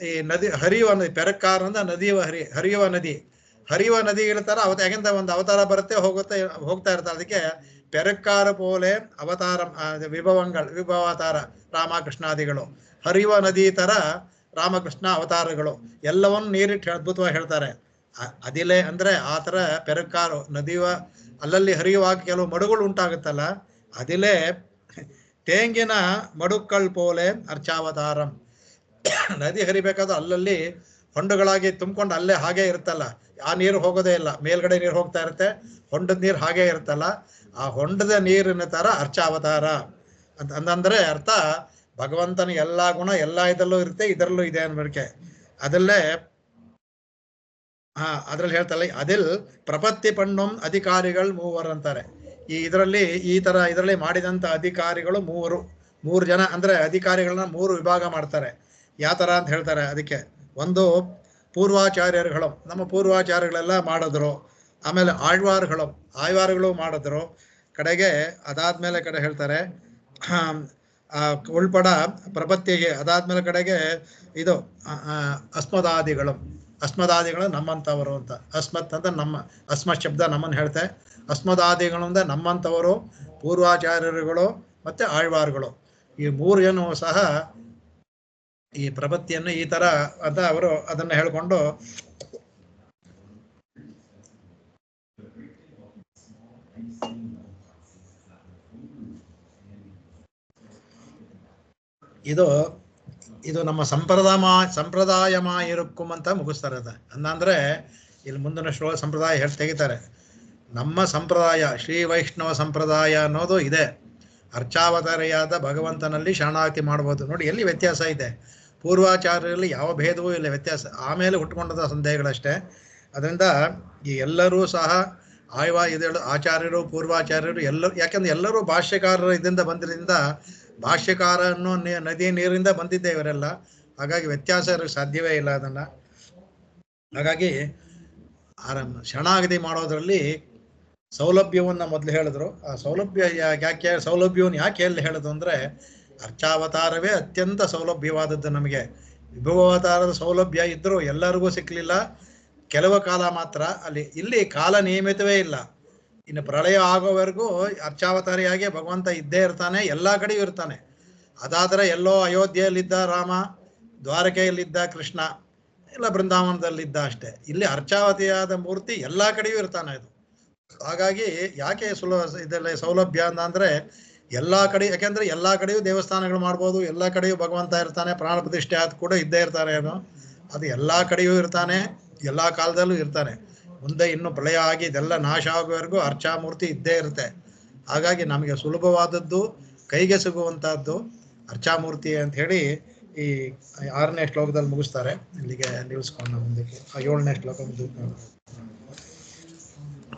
ಈ ನದಿ ಹರಿಯುವ ನದಿ, ಪೆರಕ್ಕಾರು ಅಂದ್ರೆ ಹರಿಯುವ ನದಿ ಇರ್ತಾರ. ಯಾಕೆಂತ ಒಂದು ಅವತಾರ ಬರುತ್ತೆ ಹೋಗ್ತಾ ಇರ್ತಾರೆ. ಅದಕ್ಕೆ ಪೆರಕ್ಕಾರು ಪೋಲೆ ಅವತಾರ ವಿಭವಾತಾರ ರಾಮಕೃಷ್ಣಾದಿಗಳು, ಹರಿಯುವ ನದಿ ತರ ರಾಮಕೃಷ್ಣ ಅವತಾರಗಳು ಎಲ್ಲವನ್ನು ನೀರಿಟ್ಟು ಅದ್ಭುತವಾಗಿ ಹೇಳ್ತಾರೆ. ಅದಿಲೆ ಅಂದ್ರೆ ಆ ತರ ಪೆರಕ್ಕಾರು ನದಿಯ ಅಲ್ಲಲ್ಲಿ ಹರಿಯುವಾಗ ಕೆಲವು ಮಡುಗಳು ಉಂಟಾಗುತ್ತಲ್ಲ, ಅದಿಲೆ ತೇಂಗಿನ ಮಡುಕಳ್ ಪೋಲೆ ಅರ್ಚಾವತಾರಂ. ನದಿ ಹರಿಬೇಕಾದ್ರೆ ಅಲ್ಲಲ್ಲಿ ಹೊಂಡಗಳಾಗಿ ತುಂಬಿಕೊಂಡು ಅಲ್ಲೇ ಹಾಗೆ ಇರುತ್ತಲ್ಲ, ಆ ನೀರು ಹೋಗೋದೇ ಇಲ್ಲ, ಮೇಲ್ಗಡೆ ನೀರು ಹೋಗ್ತಾ ಇರುತ್ತೆ, ಹೊಂಡದ ನೀರು ಹಾಗೆ ಇರುತ್ತಲ್ಲ, ಆ ಹೊಂಡದ ನೀರಿನ ತರ ಅರ್ಚಾವತಾರ ಅಂತಂದ್ರೆ ಅರ್ಥ ಭಗವಂತನ ಎಲ್ಲಾ ಗುಣ ಎಲ್ಲಾ ಇದರಲ್ಲೂ ಇರುತ್ತೆ, ಇದರಲ್ಲೂ ಇದೆ ಅನ್ಬೇಕೆ. ಅದಲ್ಲೇ ಅದ್ರಲ್ಲಿ ಹೇಳ್ತಲ್ಲ, ಅದಿಲ್ ಪ್ರಪತ್ತಿ ಪಣ್ಣಂ ಅಧಿಕಾರಿಗಳು 3 ಅಂತಾರೆ. ಇದರಲ್ಲಿ ಮಾಡಿದಂತ ಅಧಿಕಾರಿಗಳು 3 ಜನ ಅಂದರೆ ಅಧಿಕಾರಿಗಳನ್ನ 3 ವಿಭಾಗ ಮಾಡ್ತಾರೆ. ಯಾವ ಥರ ಅಂತ ಹೇಳ್ತಾರೆ ಅದಕ್ಕೆ. ಒಂದು ಪೂರ್ವಾಚಾರ್ಯರುಗಳು, ನಮ್ಮ ಪೂರ್ವಾಚಾರ್ಯಗಳೆಲ್ಲ ಮಾಡಿದ್ರು. ಆಮೇಲೆ ಆಳ್ವಾರುಗಳು ಮಾಡಿದ್ರು. ಕಡೆಗೆ ಅದಾದ್ಮೇಲೆ ಕಡೆ ಹೇಳ್ತಾರೆ ಉಳ್ಪಡ ಪ್ರಪತ್ತಿಗೆ, ಅದಾದ್ಮೇಲೆ ಕಡೆಗೆ ಇದು ಅಸ್ಮದಾದಿಗಳು ನಮ್ಮಂಥವರು ಅಂತ. ಅಸ್ಮತ್ ಅಂತ ನಮ್ಮ ಅಸ್ಮತ್ ಶಬ್ದ ನಮ್ಮನ್ನು ಹೇಳ್ತೆ. ಅಸ್ಮದಾದಿಗಳು ಅಂದರೆ ನಮ್ಮಂಥವರು, ಪೂರ್ವಾಚಾರ್ಯರುಗಳು ಮತ್ತು ಆಳ್ವಾರುಗಳು. ಈ 3 ಜನರು ಸಹ ಈ ಪ್ರಪತ್ತಿಯನ್ನು ಈ ಥರ ಅಂತ ಅವರು ಅದನ್ನು ಹೇಳಿಕೊಂಡು ಇದು ನಮ್ಮ ಸಂಪ್ರದಾಯಮ ಇರುಕ್ಕುಂ ಅಂತ ಮುಗಿಸ್ತಾರೆ. ಅಂದ್ರೆ ಇಲ್ಲಿ ಮುಂದಿನ ಸಂಪ್ರದಾಯ ತೆಗಿತಾರೆ. ನಮ್ಮ ಸಂಪ್ರದಾಯ ಶ್ರೀ ವೈಷ್ಣವ ಸಂಪ್ರದಾಯ ಅನ್ನೋದು ಇದೆ. ಅರ್ಚಾವತಾರಿಯಾದ ಭಗವಂತನಲ್ಲಿ ಶರಣಾಗತಿ ಮಾಡ್ಬೋದು. ನೋಡಿ ಎಲ್ಲಿ ವ್ಯತ್ಯಾಸ ಇದೆ. ಪೂರ್ವಾಚಾರ್ಯರಲ್ಲಿ ಯಾವ ಭೇದವೂ ಇಲ್ಲ, ವ್ಯತ್ಯಾಸ ಆಮೇಲೆ ಹುಟ್ಟುಕೊಂಡದ ಸಂದೇಹಗಳಷ್ಟೇ. ಅದರಿಂದ ಈ ಎಲ್ಲರೂ ಸಹ ಆಚಾರ್ಯರು ಪೂರ್ವಾಚಾರ್ಯರು ಎಲ್ಲರೂ, ಯಾಕಂದ್ರೆ ಎಲ್ಲರೂ ಭಾಷ್ಯಕಾರರ ಇದರಿಂದ ಬಂದಿದ್ದರಿಂದ, ಭಾಷ್ಯಕಾರ ಅನ್ನೋ ನದಿ ನೀರಿಂದ ಬಂದಿದ್ದೆ ಇವರೆಲ್ಲ. ಹಾಗಾಗಿ ವ್ಯತ್ಯಾಸ ಇರೋಕ್ಕೆ ಸಾಧ್ಯವೇ ಇಲ್ಲ ಅದನ್ನು. ಹಾಗಾಗಿ ಶರಣಾಗತಿ ಮಾಡೋದ್ರಲ್ಲಿ ಸೌಲಭ್ಯವನ್ನು ಮೊದಲು ಹೇಳಿದ್ರು. ಆ ಸೌಲಭ್ಯ ಸೌಲಭ್ಯವನ್ನು ಯಾಕೆ ಎಲ್ಲಿ ಹೇಳಿದ್ರು ಅಂದರೆ, ಅರ್ಚಾವತಾರವೇ ಅತ್ಯಂತ ಸೌಲಭ್ಯವಾದದ್ದು ನಮಗೆ. ವಿಭವಾವತಾರದ ಸೌಲಭ್ಯ ಇದ್ದರೂ ಎಲ್ಲರಿಗೂ ಸಿಕ್ಕಲಿಲ್ಲ, ಕೆಲವು ಕಾಲ ಮಾತ್ರ. ಇಲ್ಲಿ ಕಾಲ ನಿಯಮಿತವೇ ಇಲ್ಲ. ಇನ್ನು ಪ್ರಳಯ ಆಗೋವರೆಗೂ ಅರ್ಚಾವತಾರಿಯಾಗಿ ಭಗವಂತ ಇದ್ದೇ ಇರ್ತಾನೆ, ಎಲ್ಲ ಕಡೆಯೂ ಇರ್ತಾನೆ. ಅದಾದರೆ ಎಲ್ಲೋ ಅಯೋಧ್ಯೆಯಲ್ಲಿದ್ದ ರಾಮ, ದ್ವಾರಕೆಯಲ್ಲಿದ್ದ ಕೃಷ್ಣ, ಇಲ್ಲ ಬೃಂದಾವನದಲ್ಲಿದ್ದ ಅಷ್ಟೇ. ಇಲ್ಲಿ ಅರ್ಚಾವತಿಯಾದ ಮೂರ್ತಿ ಎಲ್ಲ ಕಡೆಯೂ ಇರ್ತಾನೆ ಇದು. ಹಾಗಾಗಿ ಯಾಕೆ ಇದೆಲ್ಲ ಸೌಲಭ್ಯ ಅಂದರೆ ಎಲ್ಲ ಕಡೆ, ಯಾಕೆಂದರೆ ಎಲ್ಲ ಕಡೆಯೂ ದೇವಸ್ಥಾನಗಳು ಮಾಡ್ಬೋದು, ಎಲ್ಲ ಕಡೆಯೂ ಭಗವಂತ ಇರ್ತಾನೆ. ಪ್ರಾಣ ಪ್ರತಿಷ್ಠೆ ಆದ ಕೂಡ ಇದ್ದೇ ಇರ್ತಾರೆ. ಅದು ಎಲ್ಲ ಕಡೆಯೂ ಇರ್ತಾನೆ, ಎಲ್ಲ ಕಾಲದಲ್ಲೂ ಇರ್ತಾನೆ. ಮುಂದೆ ಇನ್ನು ಪ್ರಳಯ ಆಗಿ ಇದೆಲ್ಲ ನಾಶ ಆಗುವವರೆಗೂ ಅರ್ಚಾಮೂರ್ತಿ ಇದ್ದೇ ಇರುತ್ತೆ. ಹಾಗಾಗಿ ನಮಗೆ ಸುಲಭವಾದದ್ದು, ಕೈಗೆ ಸಿಗುವಂತಹದ್ದು ಅರ್ಚಾಮೂರ್ತಿ ಅಂತ ಹೇಳಿ ಈ 6ನೇ ಶ್ಲೋಕದಲ್ಲಿ ಮುಗಿಸ್ತಾರೆ. ಇಲ್ಲಿಗೆ ನಿಲ್ಲಿಸ್ಕೊಂಡು ಮುಂದಕ್ಕೆ 7ನೇ ಶ್ಲೋಕ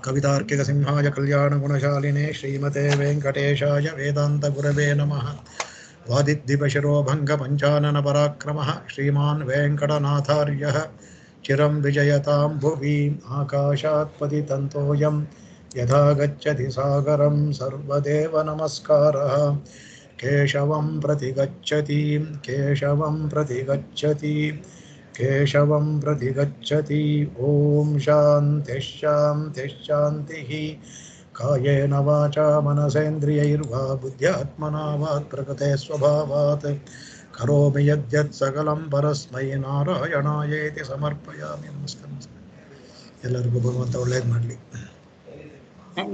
ಕವಿತಾರ್ಕಿಕ ಸಿಂಹಾಯ ಕಲ್ಯಾಣ ಗುಣಶಾಲಿನೇ ಶ್ರೀಮತೆ ವೆಂಕಟೇಶಾಯ ವೇದಾಂತ ಗುರವೇ ನಮಃ. ವಾದಿದ್ದಿಪಶಿರೋ ಭಂಗ ಪಂಚಾನನ ಪರಾಕ್ರಮಃ ಶ್ರೀಮಾನ್ ವೆಂಕಟನಾಥಾರ್ಯಃ ಚಿರಂ ವಿಜಯತಾಂ ಭುವಿ. ಆಕಾಶಾತ್ ಪತಿತಂತೋಯಂ ಯಥಾ ಗಚ್ಚತಿ ಸಾಗರಂ ಸರ್ವದೇವ ನಮಸ್ಕಾರಃ. ಕೇಶವಂ ಪ್ರತಿ ಗಚ್ಚತಿ ಕೇಶವಂ ಪ್ರತಿ ಗಚ್ಚತಿ ಕೇಶವಂ ಪ್ರತಿ ಗಚ್ಚತಿ. ಓಂ ಶಾಂತಿ ಶಾಂತಿ ಶಾಂತಿ. ಕಾಯೇನ ವಾಚಾ ಮನಸೇಂದ್ರಿಯೈರ್ವಾ ಬುದ್ಧ್ಯಾತ್ಮನಾ ವಾಕ್ ಪ್ರಕೃತೆ ಸ್ವಭಾವಾತ್ ಕರೋಮಿ ಯದ್ಯತ್ ಸಕಲಂ ಪರಸ್ಮೈ ನಾರಾಯಣಾಯೇತಿ ಸಮರ್ಪಯಾಮಿ. ನಮಸ್ಕಾರ. ಎಲ್ಲರಿಗೂ ಭಗವಂತ ಒಳ್ಳೇದು ಮಾಡಲಿ.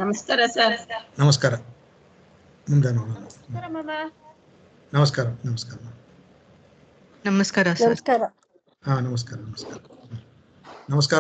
ನಮಸ್ಕಾರ ಸರ್. ನಮಸ್ಕಾರ. ಮುಂದೆ ನೋಡೋಣ. ನಮಸ್ಕಾರ. ನಮಸ್ಕಾರ. ನಮಸ್ಕಾರ. ಹಾ ನಮಸ್ಕಾರ. ನಮಸ್ಕಾರ. ನಮಸ್ಕಾರ.